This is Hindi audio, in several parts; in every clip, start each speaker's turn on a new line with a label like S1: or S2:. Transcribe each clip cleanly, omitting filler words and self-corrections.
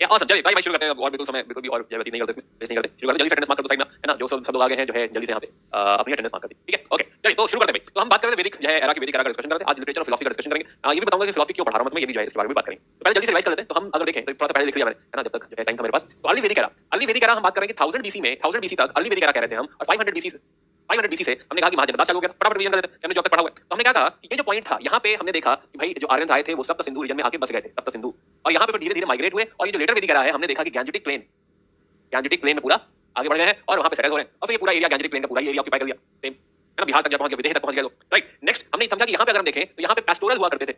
S1: या और चलिए भाई शुरू करते हैं। और बिल्कुल समय बिल्कुल भी और व्यतीत नहीं करते इसमें, वेस्ट नहीं करते, शुरू करते हैं। जल्दी से अटेंडेंस मार्क कर दो साइड में, है ना। जो सब लोग आ गए हैं जो है जल्दी से यहाँ पे अपनी अटेंडेंस मार्क कर दी, ठीक है। ओके चलिए तो शुरू करते हैं भाई। तो हम बात कर रहे थे वैदिक जो है एरा की, वैदिक एरा का डिस्कशन कर रहे थे। आज लिटरेचर और फिलॉसफी का डिस्कशन करेंगे। ये भी बताऊंगा कि फिलॉसफी क्यों पढ़ा रहा हूं मैं, ये भी जो है इसके बारे में बात करेंगे। तो पहले जल्दी से रिवाइज कर लेते हैं। तो हम अगर देखें तो थोड़ा सा पहले लिख लिया मैंने, है ना, जब तक जो है टाइम था मेरे पास। तो अर्ली वैदिक एरा, अर्ली वैदिक एरा हम बात करेंगे 1000 बीसी में, 1000 बीसी तक अर्ली वैदिक एरा कह रहे थे हम। और 500 बीसी से हमने कहा कि महाजनदास चालू हो गया। फटाफट रिवीजन कर देते हैं, हमने जो तक पढ़ा हुआ है। तो हमने क्या कहा कि ये जो पॉइंट था यहाँ पे हमने देखा कि भाई जो आर्यन आए थे वो सप्त सिंधु रीजन में आके बस गए थे, सप्त सिंधु। और यहाँ पे फिर धीरे धीरे माइग्रेट हुए। और ये जो लेटर वैदिक एरा है हमने देखा कि गैंजेटिक प्लेन में पूरा आगे बढ़ गए हैं और वहां पे सेटल हो रहे हैं। और फिर ये पूरा एरिया गैंजेटिक प्लेन का पूरा एरिया ऑक्यूपाई कर लिया, सेम, है ना। बिहार तक जब पहुंच गए, विदेह तक पहुंच गए लोग, राइट। नेक्स्ट हमने समझा कि यहाँ पे अगर हम देखें तो यहाँ पे पेस्टोरल हुआ करते थे।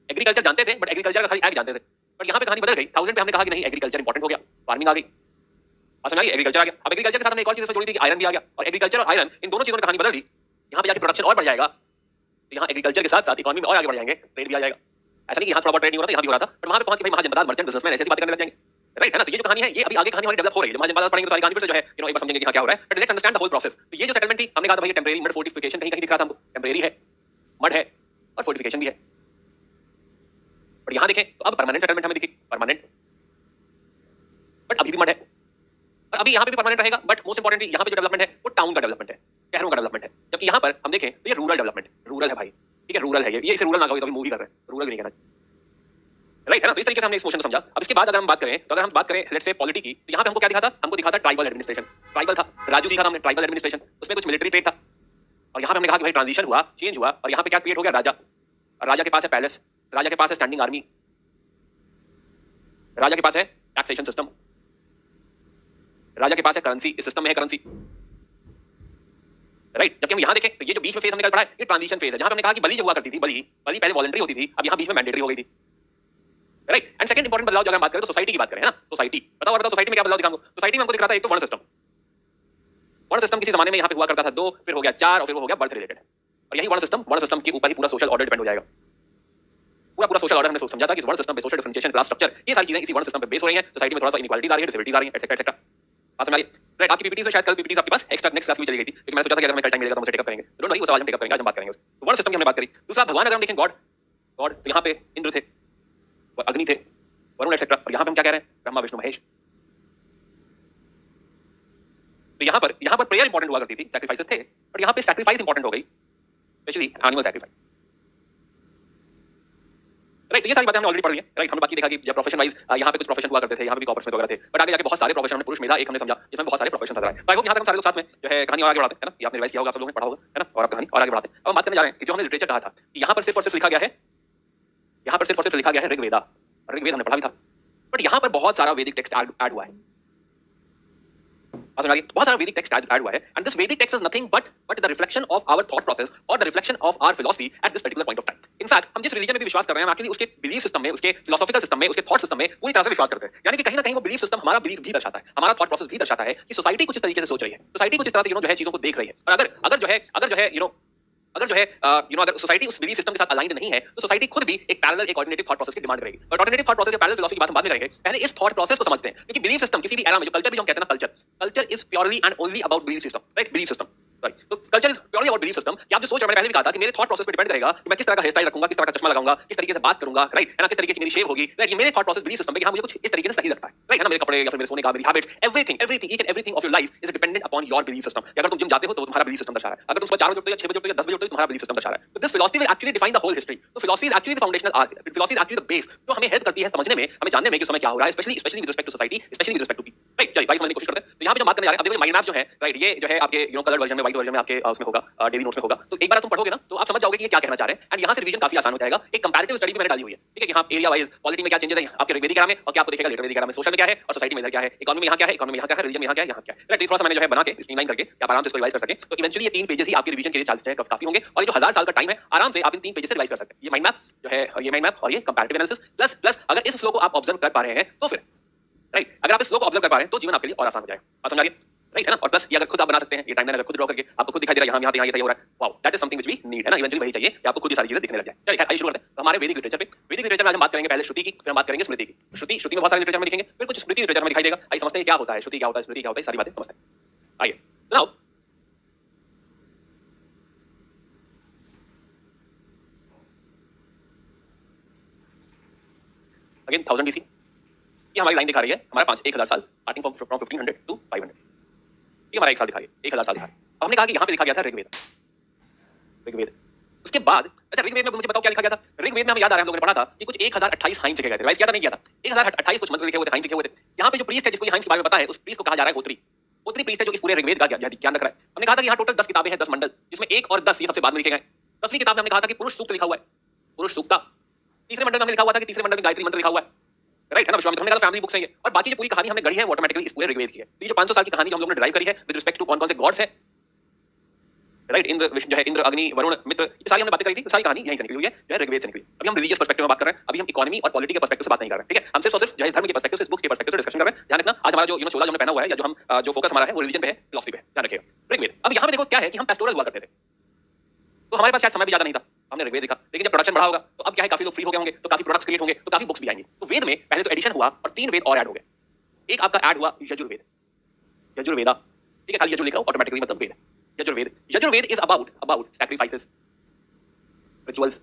S1: एग्रीकल्चर जानते थे बट एग्रीकल्चर का खाली एग जानते थे। पर यहाँ पे कहानी बदल गई। 1000 पे हमने कहा कि नहीं, एग्रीकल्चर इंपॉर्टेंट हो गया, फार्मिंग आ गई। समझ आ गई, एग्रीकल्चर आ गया। अब एग्रीकल्चर के साथ हमने एक और चीज जोड़ी थी कि आयरन भी आ गया। और एग्रीकल्चर और आयरन इन दोनों चीजों ने कहानी बदल दी। यहाँ पे जाके प्रोडक्शन और बढ़ जाएगा, तो यहाँ एग्रीकल्चर के साथ साथ इकोनॉमी में और आगे बढ़ जाएंगे, ट्रेड भी आ जाएगा। ऐसा नहीं कि यहाँ थोड़ा बहुत ट्रेड नहीं हो रहा था, यहाँ भी हो रहा था। पर वहाँ पे पहुंच के भाई महाजनदास मर्चेंट बिजनेसमैन ऐसी बातें करने लग जाएंगे, राइट, है ना। तो ये जो कहानी है ये अभी आगे कहानी हमारी डेवलप हो रही है। महाजनदास पढ़ेंगे तो सारी कहानी फिर से जो है एक बार समझेंगे कि क्या हो रहा है। But let's understand the whole process. तो ये जो सेटलमेंट थी हमने कहा था भाई टेंपरेरी मड फोर्टिफिकेशन कहीं कहीं दिख रहा था हमको, टेंपरेरी है, मड है और फोर्टिफिकेशन भी है। बट यहाँ देखें तो अब परमानेंट सेटलमेंट हमें दिखी, परमानेंट, बट अभी भी मड है। और अभी यहाँ पे भी परमानेंट रहेगा। बट मोस्ट इंपॉर्टेंटली यहाँ पे जो डेवलपमेंट है वो टाउन का डेवलपमेंट है, शहरों का डेवलपमेंट है। जबकि यहाँ पर हम देखें तो ये रूरल डेवलपमेंट, रूरल है भाई, ठीक है, रूरल है। ये इसे रूरल ना कहो तो मूव ही कर रहे हैं, रूरल भी नहीं कहना, राइट, है ना। तो इस तरीके से हमने इस मोशन को समझा। अब इसके बाद अगर हम बात करें तो अगर हम बात करें लेट्स से पॉलिटी की, तो यहाँ पे हमको क्या दिखा था, हमको दिखा था ट्राइबल एडमिनिस्ट्रेशन, ट्राइबल था, राजू सीखा था हमने ट्राइबल एडमिनिस्ट्रेशन, उसमें कुछ मिलिट्री ट्रेड था। और यहाँ पे हमने कहा कि भाई ट्रांजिशन हुआ, चेंज हुआ। और यहाँ पे क्या क्रिएट हो गया, राजा। और राजा के पास है पैलेस, राजा के पास है स्टैंडिंग आर्मी, राजा के पास है टैक्सेशन सिस्टम, राजा के पास है करेंसी, इस सिस्टम में है करेंसी, राइट। जबकि हम यहाँ देखें तो ये जो बीच में फेज हमने कल पढ़ा है ये ट्रांजिशन फेज है, जहां पे हमने कहा कि बलि जो हुआ करती थी, बलि पहले वॉलंटरी होती थी, अब यहाँ बीच में मैंडेटरी हो गई थी, राइट। एंड सेकंड इंपॉर्टेंट बदलाव जो अगर हम बात करें तो सोसाइटी की बात करें, है ना। सोसाइटी बताओ सोसाइटी में क्या बदलाव दिखा हमको। सोसाइटी में हमको दिख रहा था एक तो वर्ण सिस्टम, वर्ण सिस्टम किसी जमाने में यहाँ पे हुआ करता था 2, फिर हो गया 4 और फिर वो हो गया बर्थ रिलेटेड। और यही वर्ण सिस्टम के ऊपर ही पूरा सोशल ऑर्डर डिपेंड हो जाएगा। पूरा सोशल ऑर्डर हमने समझा था कि वर्ण सिस्टम पे सोशल डिफरेंशिएशन, क्लास स्ट्रक्चर, ये सारी चीजें इसी वर्ण सिस्टम पे बेस हो रही हैं। सोसाइटी में थोड़ा सा इनइक्वालिटीज आ रही है, डिसएबिलिटीज आ रही है, एटसेट्रा एटसेट्रा। बात समझ आ रही है, राइट। आपकी पीपीटी से शायद कल पीपीटी आपके पास एक्स्ट्रा नेक्स्ट क्लास में चली गई थी, लेकिन मैंने सोचा था कि अगर हमें कल टाइम मिलेगा तो हम उसे टेकअप करेंगे। डोंट वरी, वो सवाल हम टेकअप करेंगे, आज हम बात करेंगे उसकी। तो वर्ण सिस्टम की हमने बात करी। दूसरा भगवान अगर हम देखें, गॉड, तो यहाँ पे इंद्र थे, अग्नि थे, वरुण एटसेट्रा। और यहाँ पे हम क्या कह रहे हैं, ब्रह्मा विष्णु महेश। तो यहाँ पर प्रेयर इंपॉर्टेंट हुआ करती थी, सैक्रिफाइसेस थे, बट यहाँ पे सैक्रिफाइस इंपॉर्टेंट हो गई, स्पेशली एनिमल सैक्रिफाइस, राइट। तो ये सारी बातें हमने ऑलरेडी पढ़ ली है, राइट। हमने बाकी देखा कि जब प्रोफेशन वाइज यहाँ पे कुछ प्रोफेशन हुआ करते थे, यहाँ पे भी कॉर्पोरेट्स में वगैरह थे, बट आगे जाके बहुत सारे प्रोफेशन हमने पुरुष मेधा एक हमने समझा जिसमें बहुत सारे प्रोफेशन नजर आए। तो आई होप यहाँ तक हम सारे लोग साथ में जो है कहानी और आगे बढ़ाते हैं, है ना। ये आपने रिवाइज किया होगा, आप सब लोगों ने पढ़ा होगा, है ना। और आप कहानी और आगे बढ़ाते हैं। अब हम बात करने जा रहे हैं कि जो हमने लिटरेचर कहा था कि यहाँ पर सिर्फ और सिर्फ लिखा गया है, यहाँ पर सिर्फ और सिर्फ लिखा गया है ऋग्वेदा। ऋग्वेद हमने पढ़ा भी था, बट यहाँ पर बहुत सारा वैदिक टेक्स्ट ऐड हुआ है। बहुत सारा वैदिक टेक्स्ट ऐड हुआ है, and this Vedic text is nothing but the reflection of our thought process और the reflection of our philosophy at this particular point of time. In fact हम जिस रिलीजन में भी विश्वास कर रहे हैं, हम एक्चुअली उसके बिलीफ सिस्टम में, उसके फिलोसॉफिकल सिस्टम में, उसके थॉट सिस्टम में पूरी तरह से विश्वास करते हैं। यानी कि कहीं ना कहीं वो बिलीफ सिस्टम हमारा बिलीफ भी दर्शाता है, हमारा थॉट प्रोसेस भी दर्शाता है कि सोसाइटी कुछ इस तरीके से सोच रही है, सोसाइटी कुछ इस तरह से जो है चीजों को देख रही है। और अगर जो है अगर सोसाइटी उस बिलीफ सिस्टम के साथ अलाइंड नहीं है तो सोसाइटी खुद भी एक पैरेलल, एक ऑल्टरनेटिव थॉट प्रोसेस की डिमांड करेगी। और ऑल्टरनेटिव थॉट प्रोसेस या पैरेलल फिलॉसफी की बात हम बाद में करेंगे, पहले इस थॉट प्रोसेस को समझते हैं। क्योंकि बिलीफ सिस्टम किसी भी एरा में, जो कल्चर भी हम कहते हैं ना, culture is purely and only about belief system, right. Belief system, right. तो culture is purely about belief system. आप जो सोच रहे हैं, पहले भी कहा था कि मेरे थॉट प्रोसेस पे डिपेंड करेगा कि मैं किस तरह का हेयर स्टाइल रखूंगा, किस तरह का चश्मा लगाऊंगा, किस तरीके से बात करूंगा, राइट, है ना, किस तरीके की मेरी शेव होगी, राइट। ये मेरे थॉट प्रोसेस बिलीफ सिस्टम पे मुझे कुछ इस तरीके से सही लगता है, राइट, है ना। मेरे कपड़े या फिर मेरे सोने का, मेरी habits, everything each and everything of your life is dependent upon your belief system. अगर तुम जिम जाते हो तो तुम्हारा बिलीफ सिस्टम दर्शा रहा है, अगर तुम सुबह 4 बजे उठते हो या 6 बजे उठते हो या 10 बजे उठते हो तो तुम्हारा बिलीफ सिस्टम दर्शा रहा है। तो this philosophy will actually define the whole history. तो philosophy is actually the foundational arc, philosophy is actually the base जो हमें हेल्प करती है समझने में, हमें जानने में कि समय क्या हो रहा है, specially with respect to society, specially with respect to people, right. चलिए समझने की कोशिश करते हैं। तो यहाँ पे जो बात करने जा रहे हैं, अब देखो माइंड मैप जो है, राइट, ये जो है आपके कलर वर्जन में, व्हाइट वर्जन में आपके उसमें होगा, डेली नोट्स में होगा। तो एक बार तुम पढ़ोगे ना तो आप समझ जाओगे कि ये क्या कहना चाह रहे हैं, एंड यहाँ से रिवीजन काफी आसान हो जाएगा। एक कंपैरेटिव स्टडी भी मैंने डाली हुई है, ठीक है, कि हाँ एरिया वाइज पॉलिटी में क्या चेंजेस हैं आपके वैदिक एरा में, और क्या आपको दिखेगा लेटर वैदिक एरा में, सोशल में क्या है और सोसाइटी में इधर क्या है, इकोनॉमी में यहाँ क्या है, इकोनॉमी में यहाँ क्या है, रिलीजन में यहाँ क्या है, यहाँ क्या है, राइट। थोड़ा सा मैंने जो है बना के स्ट्रीमलाइन करके आप आराम से इसको रिवाइज कर सकें। तो इवेंचुअली ये 3 पेजेस ही आपके रिवीजन के लिए काफी होंगे। और ये जो 1000 साल का टाइम है, आराम से आप इन 3 पेजेस से रिवाइज कर सकते हैं। ये माइंड मैप जो है, ये माइंड मैप और ये कंपैरेटिव एनालिसिस प्लस अगर इस फ्लो को आप ऑब्जर्व कर पा रहे हैं तो फिर, राइट, अगर आप इस फ्लो को ऑब्जर्व कर पा रहे हैं तो जीवन आपके लिए और आसान हो जाएगा। आप समझ आ गया, राइट, है ना। और प्लस ये अगर खुद आप बना सकते हैं, ये टाइमलाइन अगर खुद ड्रॉ करके आपको खुद दिखाई दे रहा है, यहाँ ये हो रहा है, wow, that is something which we need, है ना। इवेंचुअली वही चाहिए कि आपको खुद ये सारी चीजें दिखने लग जाए। चलिए आइए शुरू करते हैं। तो हमारे वैदिक लिटरेचर में आज हम बात करेंगे पहले श्रुति की, फिर हम बात करेंगे स्मृति की। श्रुति में बहुत सारे लिटरेचर में दिखेंगे, फिर कुछ स्मृति लिटरेचर में दिखाई देगा। आइए समझते हैं क्या होता है श्रुति, क्या होता है स्मृति, क्या होता है, सारी बातें समझते हैं। आइए नाउ अगेन 1000 BC, ये ये हमारी लाइन दिखा रही है हमारा 1000 साल स्टार्टिंग फ्रॉम 1500 टू 500। ये हमारा 1 साल दिखा रही है, 1000 साल दिखा रही है। अब हमने कहा कि यहाँ पे लिखा गया था ऋग्वेद। ऋग्वेद उसके बाद अच्छा ऋग्वेद में मुझे बताओ क्या लिखा गया था। ऋग्वेद में हमें याद आ रहा है, हम लोगों ने पढ़ा था कि कुछ 1028 हाइंस लिखे गए थे। रिवाइज किया था नहीं किया था? 1028 कुछ मंत्र लिखे हुए थे, हाइंस लिखे हुए थे। यहाँ पे जो प्रीस्ट है जिसको ये हाइंस के बारे में पता है, उस प्रीस्ट को कहा जा रहा है गोत्री। गोत्री प्रीस्ट है जो इस पूरे ऋग्वेद का ध्यान रख रहा है। हमने कहा था कि यहाँ टोटल 10 किताबें हैं, 10 मंडल, जिसमें 1 और 10 ये सबसे बाद में लिखे गए। 10वीं किताब में हमने कहा था कि पुरुष सूक्त लिखा हुआ है, पुरुष सूक्ता। तीसरे मंडल में हमने लिखा हुआ था कि तीसरे मंडल में गायत्री मंत्र लिखा हुआ है, राइट है ना। विश्वामित्र, हमने कहा फैमिली बुक्स है ये। और बाकी जो पूरी कहानी हमने गढ़ी है वो ऑटोमेटिकली इस पूरे ऋग्वेद की है। तो ये जो 500 साल की कहानी जो हम लोगों ने ड्राइव करी है विद रिस्पेक्ट टू कौन-कौन से गॉड्स है, राइट, इंद्र जो है, इंद्र, अग्नि, वरुण, मित्र, ये सारी हमने बातें करी थी। सारी कहानी यहीं से निकली हुई है, जो है ऋग्वेद से निकली। अभी हम रिलीजियस पर्सपेक्टिव में बात कर रहे हैं, अभी हम इकोनॉमी और पॉलिटी के पर्सपेक्टिव से बात नहीं कर रहे हैं, ठीक है। हम सिर्फ और सिर्फ जो है धर्म के पर्सपेक्टिव से, इस बुक के पर्सपेक्टिव से डिस्कशन कर रहे हैं। ध्यान रखना, आज हमारा जो चोला जो हमने पहना हुआ है या जो हम जो फोकस हमारा है वो रिलीजन पे है, फिलॉसफी पे है, ध्यान रखिएगा। ऋग्वेद, अब यहाँ पे देखो क्या है कि हम पेस्टोरल हुआ करते थे, तो हमारे पास शायद समय भी ज्यादा नहीं था, हमने ऋग्वेद लिखा। लेकिन जब प्रोडक्शन बढ़ा होगा तो अब क्या है, काफी लोग फ्री हो गए होंगे, तो काफी प्रोडक्ट्स क्रिएट होंगे, तो काफी बुक्स भी आएंगी। तो वेद में पहले तो एडिशन हुआ और 3 वेद और ऐड हो गए। एक आपका ऐड हुआ यजुर्वेद, यजुर्वेदा, ठीक है, खाली यजुर लिखा हो ऑटोमेटिकली मतलब वेद। Yajurveda, Yajurveda is about sacrifices, rituals.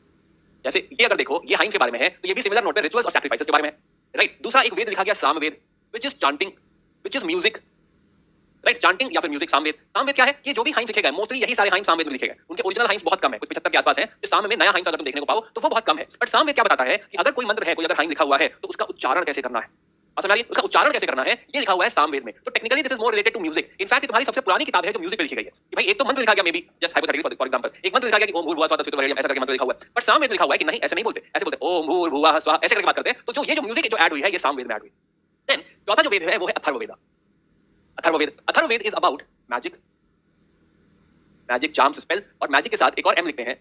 S1: जैसे ये अगर देखो ये हाइंस के बारे में है, तो ये भी सिमिलर नोट पे रिचुअल्स और सैक्रिफाइसेस के बारे में है, राइट। दूसरा एक वेद लिखा गया Samaveda, which is chanting, which is music, right, chanting या फिर म्यूजिक। सामवेद, सामवेद क्या है? ये जो भी हाइंस लिखे गए मोस्टली यही सारे हाइंस सामवेद में लिखे गए। उनके ओरिजिनल हाइंस बहुत कम है, कुछ 75 के आसपास है। जो साम में नया हाइंस अगर तुम देखने को पाओ तो वो बहुत कम है। बट सामवेद क्या बताता है कि अगर कोई मंत्र है, कोई अगर हाइंस लिखा हुआ है तो उसका उच्चारण कैसे करना है, समझ आइए, उसका उच्चारण कैसे करना है ये लिखा हुआ है सामवेद में। तो technically this is more related to music. In fact तुम्हारी सबसे पुरानी किताब है जो म्यूजिक पे लिखी गई है कि भाई एक तो मंत्र लिखा गया, may be just hypothetically for example, एक मंत्र लिखा गया कि ओम भूर्भुवः स्वः तत्सवितुर्वरेण्यम, ऐसा करके मंत्र लिखा हुआ है। बट सामवेद में लिखा हुआ है कि नहीं, ऐसे नहीं बोलते, ऐसे बोलते ओम भूर्भुवः स्वः, ऐसे करके बात करते हैं। तो जो ये जो म्यूजिक जो ऐड हुई है ये सामवेद में ऐड हुई। देन चौथा जो वेद है वो है Atharvaveda. Atharvaveda, Atharvaveda is about magic, magic, charms, spell, और मैजिक के साथ एक और एम लिखते हैं,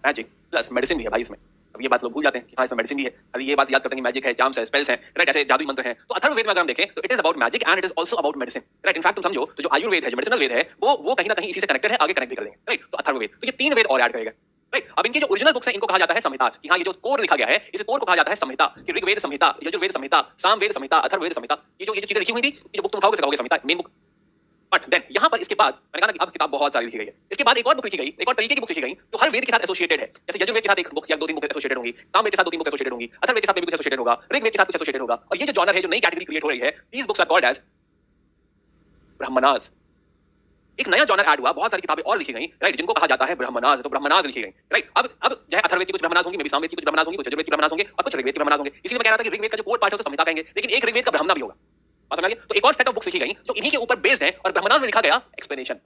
S1: मैजिक प्लस मेडिसिन भी है भाई इसमें। अब ये बात लोग भूल जाते हैं कि हाँ इसमें मेडिसिन भी है, अभी ये बात याद करते हैं कि मैजिक है, चार्म्स है, स्पेल्स है, राइट, ऐसे जादुई मंत्र हैं। तो अथर्ववेद में अगर हम देखें तो it is about magic and it is also about medicine, right. In fact तुम समझो तो जो आयुर्वेद है, जो मेडिसिनल वेद है, वो कहीं ना कहीं इसी से कनेक्टेड है, आगे कनेक्ट भी कर लेंगे, राइट। तो अथर्ववेद, तो ये 3 वेद और ऐड करेगा, राइट। अब इनके जो ओरिजिनल बुक्स हैं इनको कहा जाता है संहितास, कि हाँ ये जो कोर लिखा गया है इस कोर को कहा जाता है संहिता, कि ऋग्वेद संहिता, यजुर्वेद संहिता, सामवेद संहिता, अथर्ववेद संहिता। ये जो चीजें लिखी हुई थी, ये जो बुक तुम उठाओगे कहोगे संहिता, मेन बुक। बट देन यहाँ पर इसके बाद मैंने कहा ना कि अब किताब बहुत सारी लिखी गई है। इसके बाद एक और बुक लिखी गई, एक और तरीके की बुक लिखी गई जो हर वेद के साथ एसोसिएटेड है। जैसे यजुर्वेद के साथ एक बुक या 2-3 बुक एसोसिएटेड होंगी, सामवेद के साथ 2-3 बुक एसोसिएटेड होंगी, अथर्ववेद के साथ भी कुछ एसोसिएटेड होगा, ऋग्वेद के साथ कुछ एसोसिएटेड होगा। और ये जो जॉनर है, जो नई कैटेगरी क्रिएट हो रही है, दीस बुक्स आर कॉल्ड एज ब्रह्मनास। एक नया जॉनर ऐड हुआ, बहुत सारी किताबें और लिखी गई, राइट, जिनको कहा जाता है ब्रह्मनास। तो ब्रह्मनास लिखी गई, राइट। अब जो है अथर्ववेद की कुछ ब्रह्मनास होंगी, मे बी सामवेद की कुछ ब्रह्मनास होंगी, कुछ यजुर्वेद की ब्रह्मनास होंगे और कुछ ऋग्वेद की ब्रह्मनास होंगे। इसलिए मैं कह रहा था कि ऋग्वेद का जो कोर पार्ट है उसे संहिता कहेंगे, लेकिन एक ऋग्वेद का ब्रह्मना भी होगा, समझ आइए। तो एक और सेट ऑफ बुक्स लिखी गई जो इन्हीं के ऊपर बेस्ड है, और ब्रह्मनास में लिखा गया एक्सप्लेनेशन,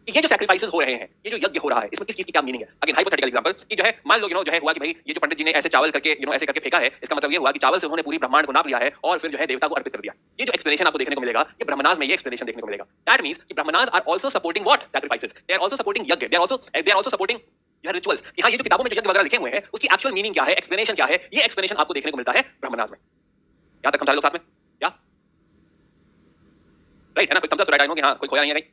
S1: ये जो सैक्रिफाइसेस हो रहे हैं, ये जो यज्ञ हो रहा है, इसमें किस चीज की क्या मीनिंग है। अगेन हाइपोथेटिकल एग्जांपल कि जो है मान लो जो है हुआ कि भाई ये जो पंडित जी ने ऐसे चावल करके ऐसे करके फेंका है, इसका मतलब ये हुआ कि चावल से उन्होंने पूरी ब्रह्मांड को नाप लिया है और फिर जो है देवता को अर्पित कर दिया। ये जो एक्सप्लेनेशन आपको देखने को मिलेगा, ये ब्रह्मनास में ये एक्सप्लेनेशन देखने को मिलेगा। दैट मींस कि Brahmanas are also supporting what, sacrifices. They are also supporting yajna, they are also supporting rituals. यहाँ ये जो किताबों में जो यज्ञ वगैरह लिखे हुए हैं उसकी एक्चुअल मीनिंग क्या है, एक्सप्लेनेशन क्या है, ये एक्सप्लेनेशन आपको देखने को मिलता है ब्रह्मनास में। यहां तक हम सारे लोग साथ में क्या, राइट है ना? कोई thumbs up right, I know कि हाँ कोई खोया नहीं है कहीं।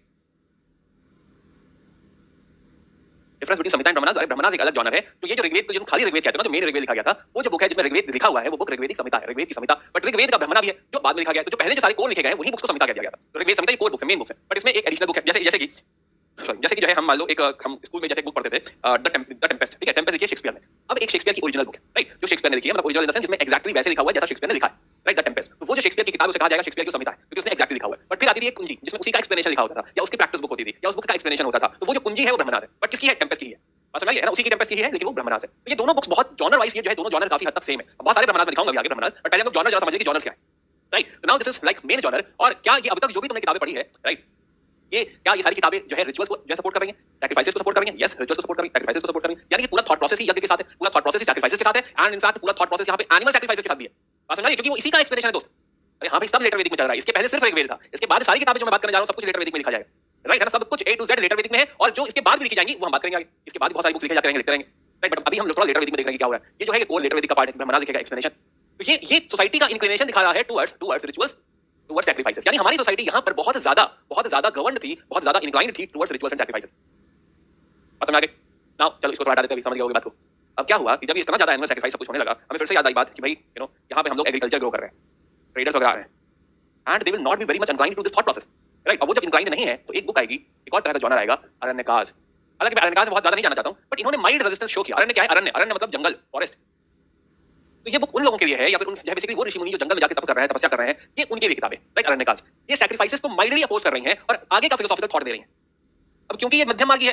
S1: Difference between Samhita and Brahmanas, अरे ब्रह्मनास एक अलग जॉनर है। तो ये जो ऋग्वेद को जो खाली ऋग्वेद कहते हैं ना, जो मेन ऋग्वेद लिखा गया था, वो जो बुक है जिसमें ऋग्वेद लिखा हुआ है वो बुक ऋग्वेदिक संहिता है, ऋग्वेद की संहिता। बट ऋग्वेद का ब्रह्मना भी है जो बाद में लिखा गया है। तो जो पहले जो सारे कोर लिखे गए वही बुक्स को संहिता कह दिया गया था। तो ऋग्वेद संहिता ये कोर बुक्स है, मेन बुक्स है। बट इसमें एक एडिशनल बुक है, जैसे कि जो है हम मान लो एक हम स्कूल में जैसे एक बुक पढ़ते थे द टेम्पेस्ट, ठीक है। टेम्पेस्ट लिखी है शेक्सपियर ने। अब एक शेक्सपियर की ओरिजिनल बुक है, राइट, जो शेक्सपियर ने लिखी है, मतलब ओरिजिनल इन द सेंस जिसमें एग्जैक्टली वैसे लिखा हुआ है जैसा शेक्सपियर ने लिखा है, राइट, द टेम्पेस्ट। तो वो जो शेक्सपियर की किताब है उसे कहा जाएगा शेक्सपियर की संहिता है, क्योंकि उसने एग्जैक्टली लिखा हुआ है। बट फिर आती थी एक कुंजी जिसमें उसी का एक्सप्लेनेशन लिखा होता था, या उसकी प्रैक्टिस बुक होती थी, या उस बुक का एक्सप्लेनेशन होता था। तो वो जो कुंजी है वो ब्रह्मनास है। बट किसकी है? टेम्पेस्ट की है, समझ है ना, उसी की टेम्पेस्ट की है, लेकिन वो ब्रह्मनास है। तो ये दोनों बुक्स बहुत जॉनर वाइज, ये जो है दोनों जॉनर काफी हद तक सेम है। बहुत सारे ब्रह्मनास में दिखाऊंगा भी आगे ब्रह्मनास, बट पहले हम लोग जॉनर जरा समझिए कि जॉनर्स क्या है, right. Now this is like main genre. और क्या ये अब तक जो भी तुमने किताबें पढ़ी है, राइट, ये क्या ये सारी किताबें जो है रिचुअल्स को जो सपोर्ट कर रही हैं, सैक्रिफाइसेस को सपोर्ट कर रही हैं? यस, रिचुअल्स को सपोर्ट कर रही हैं, सैक्रिफाइसेस को सपोर्ट कर रही हैं। यानी कि पूरा थॉट प्रोसेस ही यज्ञ के साथ है, पूरा थॉट प्रोसेस ही सैक्रिफाइसेस के साथ है, एंड इनफैक्ट पूरा थॉट प्रोसेस यहाँ पे एनिमल सैक्रिफाइसेस के साथ भी है, बात समझ रहे हैं, क्योंकि वो इसी का एक्सप्लेनेशन है दोस्त। अरे हाँ भाई, सब लेटर वेदिक में चल रहा है, इसके पहले सिर्फ ऋग्वेद था, इसके बाद सारी किताबें जो मैं बात करने जा रहा हूँ सब कुछ लेटर वेदिक में लिखा जाएगा, राइट है ना। सब कुछ A to Z letter Vedic में है, और जो इसके बाद भी लिखी जाएंगी वो हम बात करेंगे आगे। इसके बाद बहुत सारी बुक्स लिखे जाते रहेंगे, लिखते रहेंगे, राइट। बट अभी हम लोग थोड़ा लेटर वेदिक में देख रहे हैं क्या हो रहा है। ये जो है वो लेटर वेदिक का पार्ट है, ब्रह्मनास लिखेगा एक्सप्लेनेशन। तो ये सोसाइटी का इंक्लिनेशन दिखा रहा है टुवर्ड्स रिचुअल्स, टुवर्ड्स सैक्रिफाइसेस। यानी हमारी सोसाइटी यहाँ पर बहुत ज्यादा गवर्न्ड थी, बहुत ज्यादा इंक्लाइंड थी टुवर्ड्स रिचुअल्स एंड सैक्रिफाइसेस। समझ आगे? नाउ चलो इसको थोड़ा हटा देते हैं, समझ गए होगी बात को। अब क्या हुआ कि जब इस तरह ज्यादा एनिमल सैक्रिफाइस सब कुछ होने लगा, हमें फिर से याद आई बात कि भाई यहाँ पे हम लोग एग्रीकल्चर ग्रो कर रहे हैं, ट्रेडर्स वगैरह आ रहे हैं, and they will not be very much inclined to this thought process, right. अब वो जब इंक्लाइंड नहीं है तो एक बुक आएगी, एक और तरह का जॉनर आएगा, अरण्यकाश। हालांकि मैं अरण्यकाश से बहुत ज्यादा नहीं जाना चाहता हूँ, बट इन्होंने माइल्ड रेजिस्टेंस शो किया। अरण्य क्या है? अरण्य मतलब जंगल, फॉरेस्ट, तो ये बुक उन लोगों के लिए है, या फिर उन बेसिकली वो ऋषि मुनि जो जंगल में जाके तप कर रहे हैं, तपस्या कर रहे हैं, ये उनके लिए किताबें, राइट, अरण्यकाज। ये सैक्रिफाइसेस को माइल्डली अपोज कर रही हैं और आगे का फिलोसॉफिकल थॉट दे रही हैं। अब क्योंकि ये मध्यम मार्गी है,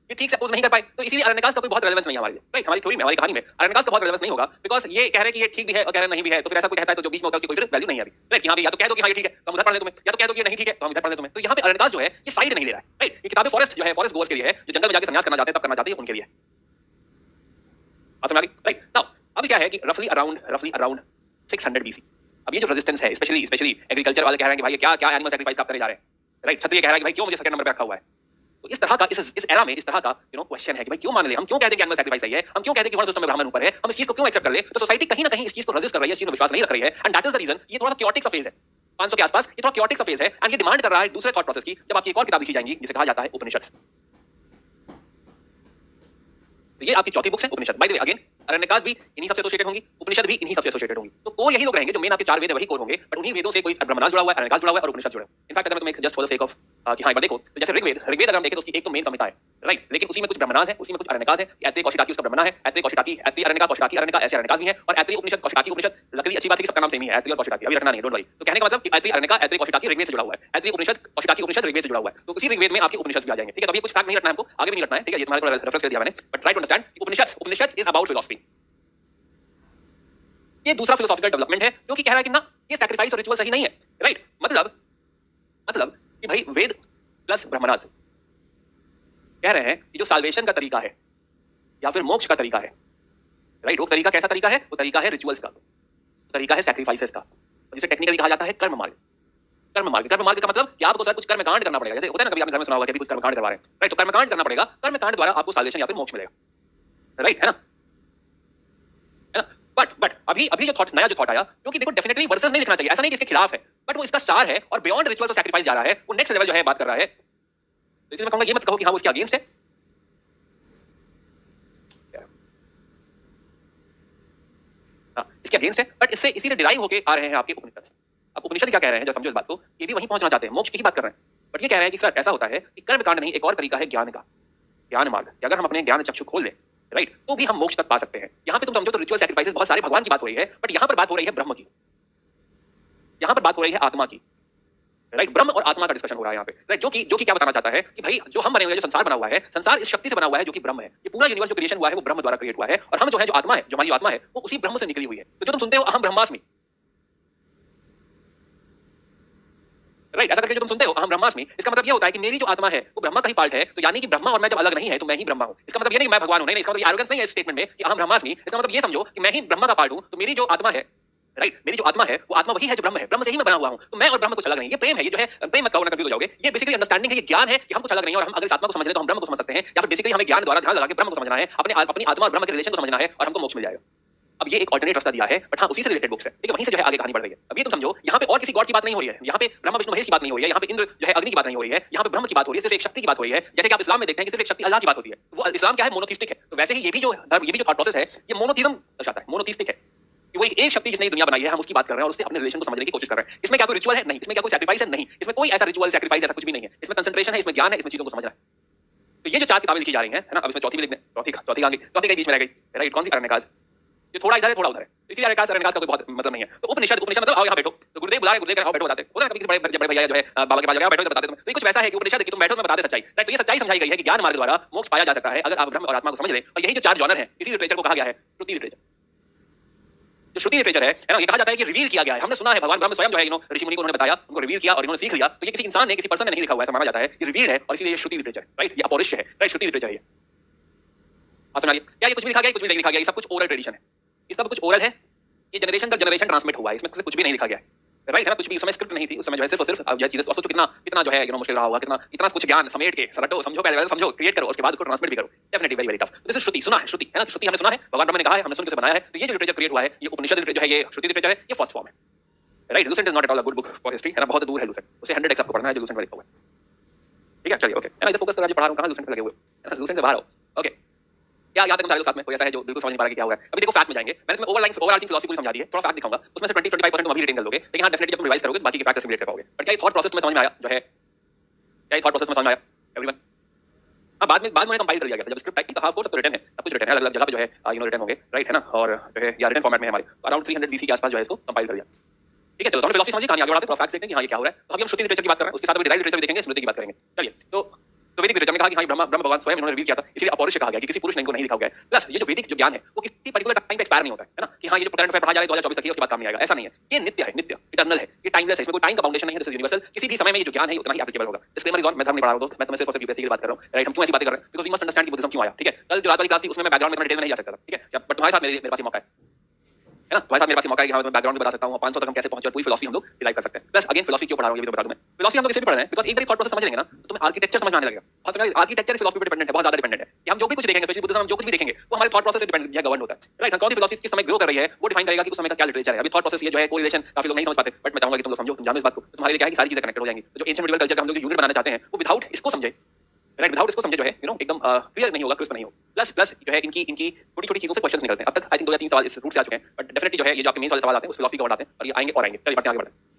S1: ये ठीक से अपोज नहीं कर पाए, तो इसीलिए अरण्यकाज का कोई बहुत रेलेवेंस नहीं है हमारे लिए, राइट। हमारी थ्योरी में, हमारी कहानी में अरण्यकाज का बहुत रेलेवेंस नहीं होगा, बिकॉज ये कह रहे हैं कि ये ठीक भी है और कह रहे हैं नहीं भी है, तो फिर ऐसा कोई कहता है तो जो बीच में होता है उसकी कोई वैल्यू नहीं है अभी, राइट। यहाँ पे या तो कह दो कि हाँ ये ठीक है तो हम उधर पढ़ लें तुम्हें, या तो कह दो कि ये नहीं ठीक है तो हम इधर पढ़ लें तुम्हें। तो यहाँ पे अरण्यकाज जो है ये साइड नहीं ले रहा है, राइट। ये किताबें फॉरेस्ट जो है, फॉरेस्ट गोअर्स के लिए है, जो जंगल में जाके संन्यास करना चाहते हैं, तब करना चाहते हैं, उनके लिए। समझ आ गई, राइट। नाउ अब क्या है कि रफली अराउंड 600 BC, अब ये जो रेजिस्टेंस है, स्पेशली एग्रीकल्चर वाले कह रहे हैं कि भाई ये क्या एनिमल सैक्रिफाइस आप करे जा रहे हैं, राइट। क्षत्रिय कह रहा है कि भाई क्यों मुझे सेकंड नंबर पे रखा हुआ है। तो इस तरह का इस एरा में इस तरह का क्वेश्चन है कि भाई क्यों मान ले, हम क्यों कहते हैं कि एनिमल सैक्रिफाइस सही है, हम क्यों कहते हैं कि वर्ण सिस्टम में ब्राह्मण ऊपर है, हम इस चीज को क्यों एक्सेप्ट कर ले। तो सोसाइटी कहीं ना कहीं इस चीज को रेजिस्ट कर रही है, इस चीज में विश्वास नहीं रख रही है, and that is the reason. ये थोड़ा क्योटिक सा फेज है 500 के आसपास, ये थोड़ा क्योटिक सा फेज है, एंड ये डिमांड कर रहा है दूसरे थॉट प्रोसेस की। जब आपकी एक और किताब लिखी जाएंगी जिसे कहा जाता है उपनिषद, तो ये आपकी चौथी बुक है उपनिषद। बाय द वे अगेन अरण्यकाज भी इन्हीं सबसे एसोसिएटेड होंगी, उपनिषद भी इन्हीं सबसे एसोसिएटेड होंगी। तो कोई यही लोग रहेंगे जो मेन आपके 4 वेद वही कोर होंगे, बट उन्हीं वेदों से कोई ब्रह्मनाथ जुड़ा हुआ है, अरण्यकाज जुड़ा हुआ है और उपनिषद जुड़ा है। इनफैक्ट अगर तुम्हें just for the sake of कि हाँ एक बार देखो, तो जैसे ऋग्वेद अगर हम देखें तो उसकी एक तो मेन संहिता है, राइट, लेकिन उसी में कुछ ब्रह्मनाथ है, उसी में कुछ अरण्यकाज है। ऐत्रेय कौशिकाकी उसका ब्रह्मना है, ऐत्रेय कौशिकाकी, ऐत्रेय अरण्यका, कौशिकाकी अरण्यका, ऐसे अरण्यकाज भी है, और ऐत्रेय उपनिषद, कौशिकाकी उपनिषद। लकड़ी अच्छी बात है कि सबका नाम सेम ही है, ऐत्रेय और कौशिकाकी, अभी रखना नहीं, डोंट वरी। तो कहने का मतलब कि ऐत्रेय अरण्यका, ऐत्रेय कौशिकाकी ऋग्वेद से जुड़ा हुआ है, ऐत्रेय उपनिषद, कौशिकाकी उपनिषद ऋग्वेद से जुड़ा हुआ है। तो उसी ऋग्वेद में आपके उपनिषद भी आ जाएंगे, ठीक है। तो अभी कुछ फैक्ट नहीं रखना है हमको, आगे भी नहीं रखना है, ठीक है। ये तुम्हारे को रेफरेंस कर दिया मैंने, but try to understand Upanishad is about philosophy. ये दूसरा फिलोसॉफिकल डेवलपमेंट है, जो कि कह रहा है कि ना ये सैक्रिफाइस और रिचुअल सही नहीं है, राइट। मतलब कि भाई वेद प्लस ब्रह्मनाथ कह रहे हैं कि जो साल्वेशन का तरीका है या फिर मोक्ष का तरीका है, राइट, वो तरीका कैसा तरीका है, वो तरीका है रिचुअल्स का, वो तरीका है सैक्रिफाइसेस का, जिसे टेक्निकली कहा जाता है कर्म मार्ग। कर्म मार्ग का मतलब कि आपको सर कुछ कर्मकांड करना पड़ेगा। जैसे होता है ना, कभी आपने घर में सुना होगा कि कुछ कर्मकांड करवा रहे हैं, राइट। तो कर्मकांड करना पड़ेगा, कर्मकांड द्वारा आपको साल्वेशन या फिर मोक्ष मिलेगा, राइट, है ना। बट अभी जो थॉट, नया जो थॉट आया, क्योंकि देखो डेफिनेटली वर्सेस नहीं लिखना चाहिए, ऐसा नहीं कि इसके खिलाफ है, बट वो इसका सार है और बियॉन्ड रिचुअल्स और सैक्रिफाइस जा रहा है, वो नेक्स्ट लेवल जो है बात कर रहा है। तो इसलिए मैं कहूंगा ये मत कहो कि हाँ वो उसके अगेंस्ट है। इसके अगेंस्ट है, बट इससे इसी से डिराइव होकर आ रहे हैं आपके उपनिषद। अब उपनिषद क्या कह रहे हैं, जो समझो इस बात को, ये भी वहीं पहुंचना चाहते हैं, मोक्ष की ही बात कर रहे हैं, बट ये कह रहे हैं कि सर ऐसा होता है कि कर्मकांड नहीं, एक और तरीका है ज्ञान का, ज्ञान मार्ग। अगर हम अपने ज्ञान चक्षु खोल लें, राइट, तो भी हम मोक्ष तक पा सकते हैं। यहाँ पे तुम समझो तो रिचुअल सैक्रिफाइसेस बहुत सारे भगवान की बात हो रही है, बट यहाँ पर बात हो रही है ब्रह्म की, यहाँ पर बात हो रही है आत्मा की, राइट। ब्रह्म और आत्मा का डिस्कशन हो रहा है यहाँ पे, राइट। जो कि क्या बताना चाहता है कि भाई जो हम बने हुए हैं, जो संसार बना हुआ है, संसार इस शक्ति से बना हुआ है जो कि ब्रह्म है। ये पूरा यूनिवर्स जो क्रिएशन हुआ है वो ब्रह्म द्वारा क्रिएट हुआ है, और हम जो है, जो आत्मा है, जो हमारी आत्मा है, वो उसी ब्रह्म से निकली हुई है। तो जो तुम सुनते हो अहम ब्रह्मास्मि, राइट, ऐसा करके जो तुम सुनते हो अहम ब्रह्मास्मि, इसका मतलब ये होता है कि मेरी जो आत्मा है वो ब्रह्मा का ही पार्ट है। तो यानी कि ब्रह्मा और मैं जब अलग नहीं है तो मैं ही ब्रह्मा हूँ। इसका मतलब ये नहीं मैं भगवान हूँ, नहीं, इसका मतलब एरोगेंस नहीं है इस स्टेटमेंट में कि अहम ब्रह्मास्मि। इसका मतलब ये समझो कि मैं ही ब्रह्मा का पार्ट हूँ। तो मेरी जो आत्मा है, राइट, मेरी जो आत्मा है वो आत्मा वही है जो ब्रह्म है, ब्रह्म से ही मैं बना हुआ हूँ। तो मैं और ब्रह्म कुछ अलग नहीं, ये प्रेम है, ये जो है प्रेम मत कहो ना, कंफ्यूज हो जाओगे। ये बेसिकली अंडरस्टैंडिंग है, ये ज्ञान है कि हम कुछ अलग नहीं है, और हम अगर इस आत्मा को समझ लें तो हम ब्रह्म को समझ सकते हैं, या फिर बेसिकली हमें ज्ञान द्वारा ध्यान लगा के ब्रह्म को समझना है, अपनी आत्मा और ब्रह्म के रिलेशन को समझना है, और हमको मोक्ष मिल जाएगा। अब ये एक ऑल्टरनेट रास्ता दिया है, बट हाँ उसी से रिलेटेड बुक्स है, ठीक है, वहीं से जो है आगे कहानी बढ़ रही है। अब ये तुम समझो, यहाँ पे और किसी गॉड की बात नहीं हो रही है, यहाँ पे ब्रह्मा विष्णु महेश की बात नहीं हो रही है, यहाँ पे इंद्र जो है अग्नि की बात नहीं हो रही है, यहाँ पे ब्रह्म की बात हो रही है, सिर्फ एक शक्ति की बात हो रही है। जैसे कि आप इस्लाम में देखते हैं कि सिर्फ एक शक्ति अल्लाह की बात होती है, वो इस्लाम क्या है, मोनोथिस्टिक है। तो वैसे ही ये भी जो थॉट प्रोसेस है, ये मोनोथिज्म दर्शाता है, मोनोथिस्टिक है कि वो एक शक्ति जिसने दुनिया बनाई है, हम उसकी बात कर रहे हैं और उससे अपने रिलेशन को समझने की कोशिश कर रहे हैं। इसमें क्या कोई रिचुअल है? नहीं। इसमें क्या कोई सैक्रिफाइस है? नहीं। इसमें कोई ऐसा रिचुअल सैक्रिफाइस ऐसा कुछ भी नहीं है। इसमें कंसंट्रेशन है, इसमें ज्ञान है, इसमें चीजों को समझना है। तो ये जो 4 किताबें लिखी जा रही हैं, है ना, अब इसमें चौथी भी लिखने, चौथी के बीच में रह गई, राइट, कौन सी अरण्यकाज, ये थोड़ा इधर है थोड़ा उधर है, इसलिए अरण्यकाज का कोई बहुत मतलब नहीं है। तो उपनिषद मतलब आओ यहाँ बैठो, तो गुरुदेव बुला रहे, गुरुदेव आओ बैठो, बताते हैं। कभी बड़े भैया जो है बाबा के पास जाओ बैठो, बताते हैं। तो ये कुछ वैसा है कि उपनिषद की तुम बैठो, मैं बताते सच्चाई, राइट। तो ये सच्चाई समझाई गई है कि ज्ञान मार्ग द्वारा मोक्ष पाया जा सकता है अगर आप ब्रह्म और आत्मा को समझ लें। और यही जो 4 जॉनर है, इसी लिटरेचर को कहा गया है श्रुति लिटरेचर। जो श्रुति लिटरेचर है ना, ये कहा जाता है कि रिवील किया गया है। हमने सुना है भगवान ब्रह्म स्वयं जो है ऋषि मुनि को उन्होंने बताया, उनको रिवील किया और इन्होंने सीख लिया। तो ये किसी इंसान ने, किसी पर्सन ने नहीं लिखा हुआ है, माना जाता है ये रिवील है, और इसलिए ये श्रुति लिटरेचर, राइट, ये अपौरुष है, राइट, श्रुति लिटरेचर है। आप सुनाइए, क्या ये कुछ भी लिखा गया, कुछ भी नहीं लिखा गया, ये सब कुछ ओरल ट्रेडिशन है, ये सब कुछ ओरल है, ये जनरेशन दर जनरेशन ट्रांसमिट हुआ है, इसमें कुछ भी नहीं लिखा गया है, राइट, है ना। कुछ भी उस समय स्क्रिप्ट नहीं थी, उस समय जो है सिर्फ और सिर्फ जो चीजें सोचो कितना जो है मुश्किल रहा होगा, इतना कुछ ज्ञान समेट के रटो, समझो, पहले समझो, क्रिएट करो, उसके बाद उसको ट्रांसमिट भी करो, definitely very very tough. This is Shruti, सुना है, श्रुति है ना, श्रुति हमने सुना है, भगवान ब्रह्मा ने कहा है, हमने सुन के बनाया है। तो ये जो लिटरेचर क्रिएट हुआ है, ये उपनिषद जो है, ये श्रुति लिटरेचर है, ये फर्स्ट फॉर्म है, right. Lucent is not at all a good book for history, है ना, बहुत दूर है लूसेंट, उसे 100x आपको पढ़ना है जो लूसेंट में लिखा हुआ है, ठीक है। चलिए ओके, है ना, इधर फोकस करो, आज पढ़ा रहा हूं, कहां लूसेंट पे लगे हुए, है ना, लूसेंट से बाहर आओ। ओके, क्या याद तक हम सारे साथ में कोई ऐसा है जो बिल्कुल समझ नहीं पा रहा कि क्या हुआ है? अभी देखो फैक्ट में जाएंगे, मैंने तुम्हें ओवरऑल फिलॉसफी पूरी समझा दी है, थोड़ा फैक्ट दिखाऊंगा, उसमें से 20-25% तुम अभी रिटेन कर लोगे, लेकिन हां डेफिनेटली जब तुम रिवाइज करोगे तो बाकी के फैक्ट असिमिलेट कर पाओगे। बट क्या ये थॉट प्रोसेस में समझ में आया जो है, क्या ये थॉट प्रोसेस में समझ में आया एवरीवन? हाँ, बाद में कंपाइल कर दिया गया था, जब स्क्रिप्ट टाइप की, तो हाँ, वो सब तो रिटन है, सब कुछ रिटन है, अलग-अलग जगह पे जो है रिटन होंगे, राइट, है ना? और जो है या रिटन फॉर्मेट में है हमारे, अराउंड 300 बीसी के आसपास जो है इसको कंपाइल कर दिया। ठीक है, चलो तो हमने फिलॉसफी समझी, कहानी आगे बढ़ाते हैं, फैक्ट्स देखते हैं कि हाँ, ये क्या हो रहा है। तो अभी हम श्रुति लिटरेचर की बात कर रहे हैं, उसके साथ अभी डिराइव्ड लिटरेचर भी देखेंगे, स्मृति की बात करेंगे। चलिए, तो वैदिक लिटरेचर में कहा कि हाँ, ब्रह्म भगवान स्वयं इन्होंने रिवील किया था, इसलिए अपौरुष कहा गया कि किसी पुरुष ने इनको नहीं लिखा गया है। प्लस ये जो वैदिक जो ज्ञान है, वो किसी पर्टिकुलर टाइम पे एक्सपायर नहीं होता है ना? कि हाँ, ये जो करंट अफेयर पढ़ा जा रहा है 2024 तक ही, उसके बाद काम नहीं आएगा, ऐसा नहीं है। ये नित्य है, नित्य, इटर्नल है, ये टाइमलेस है, इसमें कोई टाइम का बाउंडेशन नहीं है, दिस इज यूनिवर्सल। किसी भी समय में ये जो ज्ञान है, उतना ही एप्लीकेबल होगा। डिस्क्लेमर इज ऑन, मैं धर्म नहीं पढ़ा रहा हूं दोस्त, मैं तुम्हें सिर्फ और सिर्फ यूपीएससी की बात कर रहा हूं, राइट? हम क्यों ऐसी बातें कर रहे हैं? बिकॉज़ वी मस्ट अंडरस्टैंड कि बुद्धिज्म क्यों आया, ठीक है? कल जो रात वाली क्लास थी, उसमें मैं बैकग्राउंड में डिटेल में नहीं जा सकता था, ठीक है? बट तुम्हारे साथ मेरे पास ये मौका है ना? तुम्हारे साथ मेरे पास ये मौका है कि हाँ, मैं बैकग्राउंड भी बता सकता हूँ, 500 तक हम कैसे पहुंचे और पूरी फिलॉसफी हम लोग डिराइव कर सकते हैं। प्लस अगेन फिलॉसफी क्यों पढ़ा रहा हूं, ये भी बता दूं मैं। फिलॉसफी हम लोग इसलिए भी पढ़ रहे हैं बिकॉज़ एक बार थॉट प्रोसेस समझ लेंगे ना, तो तुम्हें आर्किटेक्चर समझ में आने लगेगा। बहुत समझ, आर्किटेक्चर फिलॉसफी पे डिपेंडेंट है, बहुत ज्यादा डिपेंडेंट है कि हम जो भी कुछ देखेंगे, स्पेशली बुद्धिज्म, हम जो कुछ भी देखेंगे, वो हमारे थॉट प्रोसेस से डिपेंड है, गवर्न होता है, राइट? कौन सी फिलॉसफी किस समय ग्रो कर रही है, वो डिफाइन करेगा कि उस समय का क्या लिटरेचर है। अभी थॉट प्रोसेस ये जो है, कोरिलेशन काफी लोग नहीं समझ पाते, बट मैं चाहूंगा कि तुम लोग समझो, तुम जानो इस बात को, तो तुम्हारे लिए क्या है कि सारी चीजें कनेक्टेड हो जाएंगी। तो जो एंशिएंट मिडिवल कल्चर का हम लोग यूनिट बनाना चाहते हैं, वो विदाउट इसको समझे, राइट, विदाउट इसको समझे जो है एकदम क्लियर नहीं होगा, क्रिस्प नहीं होगा। प्लस जो है इनकी छोटी चीजों से क्वेश्चंस निकलते हैं। अब तक आई थिंक 2 या 3 सवाल इस रूट से आ चुके हैं, बट डेफिनेटली जो है ये जो आपके मेन वाले सवाल आते हैं, उस फिलॉसफी का आते हैं और ये आएंगे और आएंगे। चलिए बढ़ते हैं, आगे बढ़ते हैं।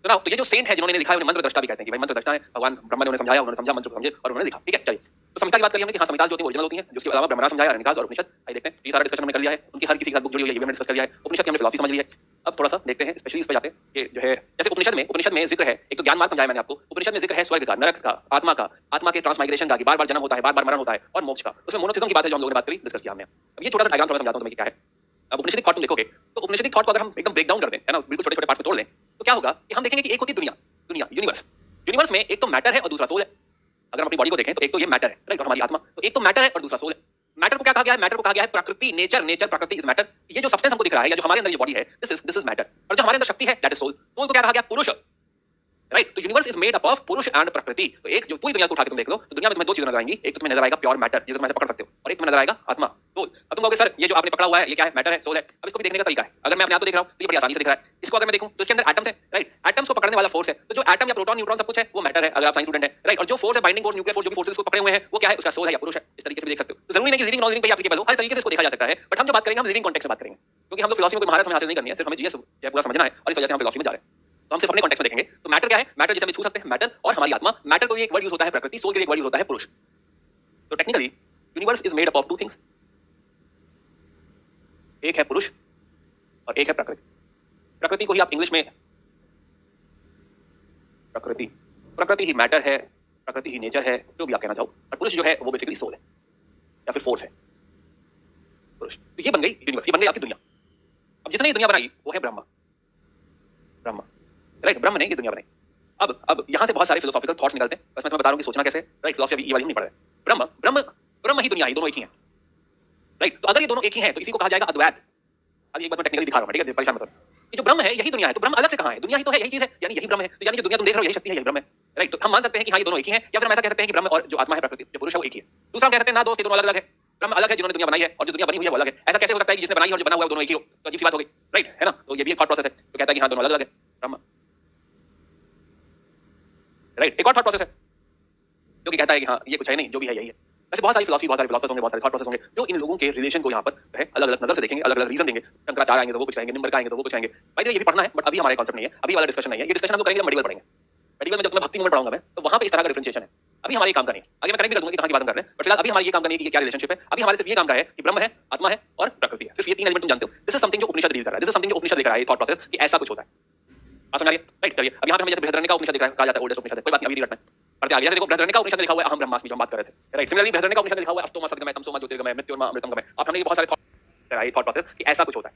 S1: तो ये जो सेंट है जिन्होंने लिखा है, उन्हें मंत्र दृष्टा भी कहते हैं कि भाई मंत्र दृष्टा है, भगवान ब्रह्मा ने उन्हें समझाया, उन्होंने समझा, मंत्र को समझे और उन्होंने लिखा। ठीक है, चलिए तो संहिता की बात करिए हमने कि हाँ, संहिता जो होती है ओरिजिनल होती है, जिसके अलावा ब्रह्मराज समझाया, अरण्यकाल और उपनिषद। आइए देखते हैं, ये सारा डिस्कशन हमने कर लिया है, उनकी हर किसी के साथ बुक जुड़ी हुई है, ये भी हमने डिस्कस कर लिया है। उपनिषद की हमने फिलॉसफी समझ ली है। अब थोड़ा सा देखते हैं, स्पेशली इस पे जाते हैं कि जो है जैसे उपनिषद में जिक्र है, एक तो ज्ञान मार्ग समझाया मैंने आपको, उपनिषद में जिक्र है स्वर्ग का, नरक का, आत्मा के ट्रांसमाइग्रेशन का, कि बार-बार जन्म होता है, बार-बार मरण होता है, और मोक्ष का। उसमें मोनोथिज्म की बात है जो हम लोगों ने बात करी, डिस्कस किया हमने। अब ये छोटा सा डायग्राम थोड़ा समझाता हूं तुम्हें कि क्या है। अब उपनिषदिक थॉट तुम देखोगे, तो उपनिषदिक थॉट को अगर हम एकदम ब्रेक डाउन कर दें, है ना, बिल्कुल छोटे-छोटे पार्ट्स में तोड़ लें, तो क्या होगा कि हम देखेंगे कि एक होती है दुनिया, यूनिवर्स में एक तो मैटर है और दूसरा सोल है। अगर हम अपनी बॉडी को देखें तो एक तो ये मैटर है, राइट, और हमारी आत्मा, तो एक तो मैटर है और दूसरा सोल है। मैटर को क्या कहा गया है? मैटर को कहा गया है प्रकृति, नेचर, प्रकृति इज मैटर। ये जो सब्सटेंस हमको दिख रहा है या जो हमारे अंदर ये बॉडी है, दिस इज मैटर। और जो हमारे अंदर शक्ति है, दैट इज सोल। सोल को क्या कहा गया? पुरुष, राइट? तो universe is made up of पुरुष एंड प्रकृति। तो एक जो पूरी दुनिया को उठा के तुम देख लो, तो दुनिया में तुम्हें दो चीजें नजर आएंगी, एक तो तुम्हें नजर आएगा प्योर मैटर, जिसे तुम ऐसे पकड़ सकते हो, और एक तुम्हें नजर आएगा आत्मा, सोल। अब तुम कहोगे सर ये जो आपने पकड़ा हुआ है ये क्या है? मैटर है, सोल है। अब इसको भी देखने का तरीका है। अगर मैं अपने आप को देख रहा हूं तो ये बड़ी आसानी से दिख रहा है। इसको अगर मैं देखूं तो इसके अंदर एटम्स है, राइट? एटम्स को पकड़ने वाला फोर्स है, तो जो एटम या प्रोटॉन, न्यूट्रॉन सब कुछ है वो मैटर है, अगर आप साइंस स्टूडेंट हैं, राइट? और जो फोर्स है, बाइंडिंग फोर्स, न्यूक्लियर फोर्स, जो भी फोर्सेस को पकड़े हुए हैं, वो क्या है? उसका सोल है या पुरुष है। इस तरीके से भी देख सकते हो। तो जरूरी नहीं कि लिविंग नॉन लिविंग पे एप्लीकेबल हो, हर तरीके से इसको देखा जा सकता है। बट हम जो बात करेंगे, हम लिविंग कॉन्टेक्स्ट में बात करेंगे, क्योंकि हम लोग फिलॉसफी में महारत हमें हासिल नहीं करनी है, सिर्फ हमें जीएस पूरा समझना है, और इस वजह से हम फिलॉसफी में जा रहे हैं। तो हम सिर्फ अपने कॉन्टेक्स्ट में देखेंगे। तो मैटर क्या है? मैटर जिसे हम छू सकते हैं, मैटर और हमारी आत्मा। मैटर को एक वर्ड यूज होता है प्रकृति, सोल के लिए एक वर्ड यूज होता है पुरुष। तो technically universe is made up of two things, एक है पुरुष और एक है प्रकृति। प्रकृति को ही आप इंग्लिश में प्रकृति ही मैटर है, प्रकृति ही नेचर है, जो भी आप कहना चाहो, और पुरुष जो है वो बेसिकली सोल है या फिर फोर्स है, पुरुष। तो ये बन गई यूनिवर्स, ये बन गई आपकी दुनिया। अब जिसने ये दुनिया बनाई वो है ब्रह्मा, राइट? ब्रह्म ने ये दुनिया बनाई। अब यहां से बहुत सारे फिलोसॉफिकल थॉट्स निकलते हैं, बस मैं तुम्हें बता रहा हूं कि सोचना कैसे, राइट? फिलॉसफी ये वाली हम नहीं पढ़ रहे। ब्रह्म ही दुनिया है, दोनों एक ही हैं, राइट? तो अगर ये दोनों एक ही हैं तो इसी को कहा जाएगा अद्वैत। अब एक बात मैं टेक्निकली दिखा रहा हूं, ठीक है, परेशान मत हो। ये जो ब्रह्म है यही दुनिया है, तो ब्रह्म अलग से कहां है? दुनिया ही तो है, यही चीज है, यानी यही ब्रह्म है। तो यानी जो दुनिया तुम देख रहे हो यही शक्ति है, यही ब्रह्म है, राइट? तो हम मान सकते हैं कि हाँ ये दोनों एक ही हैं, या फिर हम ऐसा कह सकते हैं कि ब्रह्म और जो आत्मा है, प्रकृति, जो पुरुष है, वो एक ही है। दूसरा हम कह सकते हैं ना दोस्त, ये दोनों अलग अलग है। ब्रह्म अलग है जिन्होंने दुनिया बनाई है, और जो दुनिया बनी हुई है वो अलग है। ऐसा कैसे हो सकता है कि जिसने बनाई है और जो बना हुआ है वो दोनों एक ही हो? तो अजीब सी बात हो गई, राइट, है ना? तो ये भी एक थॉट प्रोसेस है, तो कहता है कि हाँ दोनों अलग अलग है, ब्रह्म, राइट? एक और थॉट प्रोसेस है जो कि कहता है कि हाँ ये कुछ है नहीं, जो भी है यही है। ऐसे बहुत सारी फिलॉसफी, बहुत सारे फिलोसफर्स होंगे, बहुत सारे थॉट प्रोसेस होंगे जो इन लोगों के रिलेशन को यहाँ पर है अलग अलग नजर से देखेंगे, अलग अलग रीजन देंगे। शंकराचार्य आएंगे तो वो कुछ कहेंगे, निम्बर का आएंगे तो वो कुछ कहेंगे। भाई ये भी पढ़ना है, बट अभी हमारे कॉन्सेप्ट नहीं है, अभी वाला डिस्कशन नहीं है। ये डिस्कशन हम लोग करेंगे जब मेडिकल पढ़ेंगे। मेडिकल में जब मैं भक्ति मूवमेंट पढ़ाऊंगा मैं, तो वहां पे इस तरह का डिफरेंशिएशन है। अभी हमारे काम का नहीं है, आगे मैं करेंगे भी कि कहां की बात कर रहे हैं, बट फिलहाल अभी हमारे ये काम का नहीं है कि क्या रिलेशनशिप है। अभी हमारे सिर्फ ये काम का है कि ब्रह्म है, आत्मा है और प्रकृति है, सिर्फ ये तीन एलिमेंट तुम जानते हो। दिस इज समथिंग जो उपनिषद डील कर रहा है, दिस इज समथिंग जो उपनिषद लेकर आया है, थॉट प्रोसेस कि ऐसा कुछ होता है। आप समझ रहे हैं, राइट? चलिए अब यहाँ पे हमें जैसे बृहदारण्यक का उपनिषद कहा जाता है, ओल्डेस्ट उपनिषद है, कोई बात नहीं, अभी नहीं रटना है। पढ़ते आगे, जैसे देखो बृहदारण्यक का उपनिषद लिखा हुआ है अहम ब्रह्मास्मि, जो हम बात कर रहे थे, राइट? सिमिलरली बृहदारण्यक का उपनिषद लिखा हुआ है अष्टोमा सद्गमय तमसोमा ज्योतिर्गमय मृत्योर्मा अमृतंगमय। आप हमने बहुत सारे थॉट प्रोसेस कि ऐसा कुछ होता है।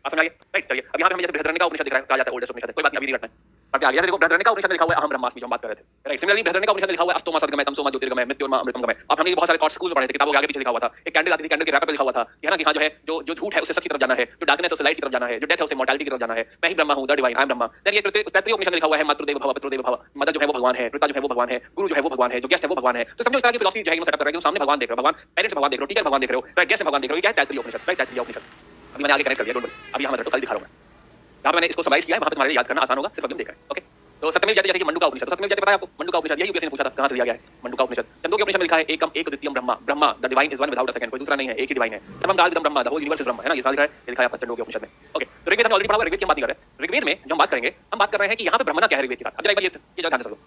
S1: आप समझ रहे हैं, राइट? चलिए अब यहाँ पे हमें जैसे बृहदारण्यक का उपनिषद कहा जाता है, ओल्डेस्ट उपनिषद है, कोई बात नहीं, अभी नहीं रटना है। पढ़ते आगे, जैसे देखो बृहदारण्यक का उपनिषद लिखा हुआ है अहम ब्रह्मास्मि, जो हम बात कर रहे थे, राइट? सिमिलरली बृहदारण्यक का उपनिषद लिखा हुआ है अष्टोमा सद्गमय तमसोमा ज्योतिर्गमय मृत्योर्मा अमृतंगमय। आप हमने बहुत सारे थॉट्स स्कूल में पढ़े थे, किताबों के आगे पीछे लिखा हुआ था। एक कैंडल आती थी, कैंडल के रैपर पे लिखा हुआ था, है ना, कि हाँ जो है जो झूठ है उससे सच की तरफ जाना है, जो डार्कनेस है उससे लाइट की तरफ जाना है, जो डेथ है उससे मॉर्टैलिटी की तरफ जाना है। मैं ही ब्रह्मा हूं, the divine, I am Brahma. Then ये तैत्तिरीय उपनिषद लिखा हुआ है मातृदेव भव पितृदेव भव, मदर जो है वो भगवान है, पिता जो है वो भगवान है, गुरु जो है वो भगवान है, जो गेस्ट है वो भगवान है। तो समझो इस तरह की फिलॉसफी जो है सेटअप कर रहे हो, सामने भगवान देख रहे हो, भगवान पेरेंट्स भगवान देख रहे हो, टीचर भगवान देख रहे हो, राइट? गेस्ट भगवान देख रहे हो, ये क्या है? तैत्तिरीय उपनिषद, राइट? तैत्तिरीय उपनिषद अभी मैंने आगे कनेक्ट कर दिया, डोंट वरी, अभी हम कल दिखा रहा हूं। यहाँ मैंने इसको समराइज किया है, वहां पे तुम्हारे लिए याद करना आसान होगा, सिर्फ अभी हम देख रहे हैं, ओके? तो सत्यमेव जयते, जैसे कि मंडूका उपनिषद, तो सत्यमेव जयते पता है आपको? मंडूका उपनिषद यही यूपीएससी ने पूछा था कहां से लिया गया है मंडूका उपनिषद। छंदोग्य उपनिषद में लिखा है एकम एक द्वितीयम Brahma, Brahma the divine is one without a second, कोई दूसरा नहीं है, एक ही डिवाइन है। सर्वम कालविदम Brahma, the whole universe is Brahma, है ना? ये लिखा है, ये लिखा है आपका छंदोग्य उपनिषद में, ओके? तो ऋग्वेद हमने ऑलरेडी पढ़ा हुआ, ऋग्वेद की हम बात नहीं कर रहे। ऋग्वेद में जो हम बात करेंगे, हम बात कर रहे हैं कि यहाँ पे ब्रह्मना क्या है ऋग्वेद के साथ। अब जरा एक बार ये ध्यान से सुनो,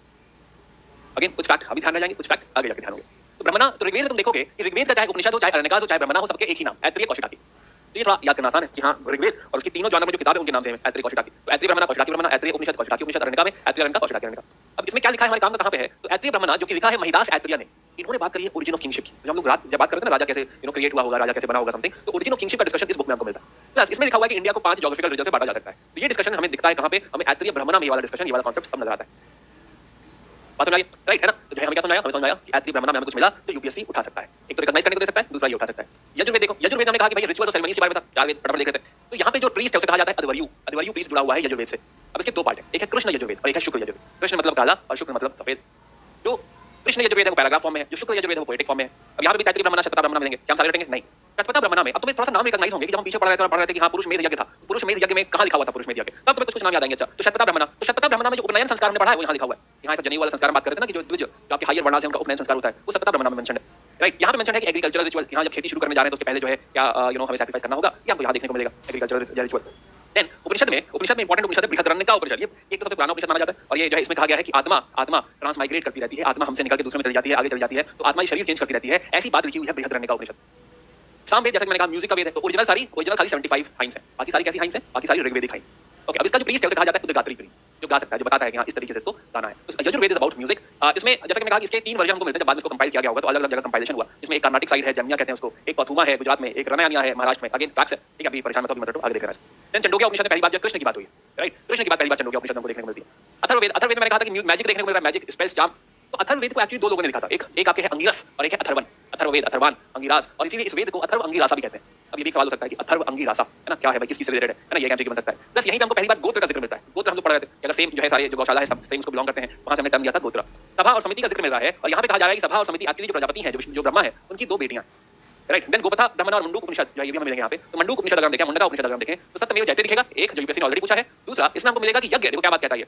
S1: अगेन कुछ फैक्ट अभी ध्यान रह जाएंगे, कुछ फैक्ट आगे जाकर ध्यान होंगे। तो तो ब्रह्मणा, तो ऋग्वेद में तुम देखोगे कि ऋग्वेद का चाहे उपनिषद हो, चाहे अरण्यकाश हो, चाहे ब्रह्मणा हो, सबके एक ही नाम ऐत्रेय कौशिकाकी। तो ये थोड़ा याद करना आसान है कि हाँ ऋग्वेद और उसकी तीनों जॉनर में जो किताब है उनके नाम से है ऐत्रेय कौशिकाकी। तो ऐत्रेय ब्रह्मणा, कौशिकाकी ब्रह्मणा, ऐत्रेय उपनिषद, कौशिकाकी उपनिषद, अरण्यका में ऐत्रेय अरण्यका, कौशिकाकी अरण्यका। अब इसमें क्या लिखा है हमारे काम का कहां पे है? तो ऐत्रेय ब्रह्मणा जो कि लिखा है महिदास ऐत्रेय ने, इन्होंने बात करी है ओरिजिन ऑफ किंगशिप की। जब हम लोग जब बात करते हैं ना राजा कैसे क्रिएट हुआ होगा, राजा कैसे बना होगा समथिंग, तो ओरिजिन ऑफ किंगशिप का डिस्कशन इस बुक में हमको मिलता है। प्लस इसमें लिखा हुआ है कि इंडिया को 5 ज्योग्राफिकल रीजन से बांटा जा सकता है। तो ये डिस्कशन हमें दिखता है कहां पे? हमें ऐत्रेय ब्रह्मणा में ये वाला डिस्कशन, ये वाला कांसेप्ट सब नजर आता है। बात समझ आई राइट है ना? तो जो है हमें क्या समझ आया? हमें समझ आया कि ऐत्रेय ब्रह्मणा में हमें कुछ मिला तो यूपीएससी उठा सकता है। एक तो रिकॉग्नाइज करने को दे सकता है, दूसरा ये उठा सकता है। यजुर्वेद देखो, यजुर्वेद हमने कहा कि भाई रिचुअल्स और सेरेमनीज के बारे में था, चार वेद फटाफट देख लेते हैं। तो यहाँ पे जो प्रीस्ट है उसे कहा जाता है अध्वर्यु। अध्वर्यु प्रीस्ट जुड़ा हुआ है यजुर्वेद से। अब इसके दो पार्ट है, एक है कृष्ण यजुर्वेद और एक है शुक्ल यजुर्वेद। कृष्ण मतलब काला और शुक्ल मतलब सफेद। जो कृष्ण यजुर्वेद है वो पैराग्राफ फॉर्म में है, जो शुक्ल यजुर्वेद है वो पोएटिक फॉर्म में है। अब यहाँ पे भी ऐत्रेय ब्रह्मणा, शतपथा ब्रह्मणा मिलेंगे, क्या हम सारे रटेंगे? नहीं। शतपथा ब्रह्मणा में अब तुम्हें थोड़ा सा नाम रिकॉग्नाइज होंगे कि जब हम पीछे पढ़ रहे थे कि हाँ पुरुष मेध यज्ञ था, पुरुष मेध यज्ञ में कहाँ लिखा हुआ था पुरुष मेध यज्ञ, तब तुम्हें कुछ नाम याद आएंगे। अच्छा तो शतपथा ब्रह्मणा, तो शतपथा ब्रह्मणा में जो उपनयन संस्कार हमने पढ़ा है वो यहाँ लिखा हुआ है। यहाँ से जनेऊ वाला संस्कार बात करते हैं ना कि जो द्विज जो आपके हायर वर्ण से उनका उपनयन संस्कार होता है, वो शतपथा ब्रह्मणा में मेंशन है। राइट, यहाँ पे मेंशन है कि एग्रीकल्चरल रिचुअल, यहाँ जब खेती शुरू करने जा रहे हैं तो उसके पहले जो है क्या हमें सैक्रिफाइस करना होगा, ये हमको यहाँ देखने को मिलेगा एग्रीकल्चरल रिचुअल। देन उपनिषद में इंपॉर्टेंट उपनिषद है बृहदरण्यका उपनिषद। ये एक तो सबसे पुराना उपनिषद माना जाता है और ये जो है इसमें कहा गया है कि आत्मा ट्रांसमाइग्रेट करती रहती है, आत्मा हमसे निकल के दूसरे में चली जाती है, आगे चली जाती है, तो आत्मा ये शरीर चेंज करती रहती है। ऐसी बात लिखी हुई है बृहदरण्यका उपनिषद। सामवेद जैसे मैंने कहा म्यूजिक का वेद है, तो ओरिजिनल सारी 75 हाइम्स हैं, बाकी सारी कैसी हाइम्स हैं? बाकी सारी ऋग्वेदिक हाइम। ओके, अब इसका जो प्रीस्ट है उसे कहा जाता है उद्गात्री प्रीस्ट, जो गा सकता है, जो बताता है कि हाँ इस तरीके से इसको गाना है। तो यजुर्वेद इज अबाउट म्यूजिक। इसमें जैसे कि मैंने कहा कि इसके 3 वर्जन हमको मिलते हैं, जब बाद में इसको कंपाइल किया गया होगा तो अलग-अलग जगह कंपाइलेशन हुआ। इसमें एक कर्नाटक साइड है, जम्या कहते हैं उसको, एक पथुमा है गुजरात में, एक रनायानिया है महाराष्ट्र में। अगेन फैक्ट्स है, ठीक है, अभी परेशान मत हो, आगे देख रहा है। देन चंडोग्या उपनिषद में पहली बार जब कृष्ण की बात हुई, राइट, कृष्ण की बात पहली बार चंडोग्या उपनिषद हमको देखने को मिलती है। अथर्ववेद में मैंने कहा था कि मैजिक देखने को मिल रहा है, मैजिक स्पेल्स चार्म। तो अथर्ववेद को एक्चुअली 2 लोगों ने लिखा था, एक आपके है अंगिरस और एक है अथर्वन। अथर्ववेद, अथर्वान, अंगिरास, और इसीलिए इस वेद को अथर्व अंगिरासा भी कहते हैं। अब ये भी सवाल हो सकता है कि अथर्व अंगिरासा है ना, क्या है भाई, किस चीज से रिलेटेड है ना, ये एमसीक्यू बन सकता है। प्लस यहीं पे हमको पहली बार गोत्र का जिक्र मिलता है। गोत्र हम लोग पढ़ रहे थे कि अगर सेम जो है सारे जो गौशाला है सब सेम उसको बिलोंग करते हैं, वहां से हमने टर्म लिया था गोत्र। सभा और समिति का जिक्र मिल रहा है और यहाँ पे कहा जा रहा है कि सभा और समिति एक्चुअली जो प्रजापति है, जो ब्रह्मा है, उनकी 2 बेटियां। राइट, देन गोपथा ब्रह्मणा और मुंडूक उपनिषद जो है ये भी हमें मिलेंगे यहाँ पे। तो मुंडूक उपनिषद अगर हम देखें, मुंडका उपनिषद अगर हम देखें तो सत्यमेव जयते दिखेगा, एक जो यूपीएससी ने ऑलरेडी पूछा है। दूसरा इसमें हमको मिलेगा कि यज्ञ, देखो क्या बात कहता है ये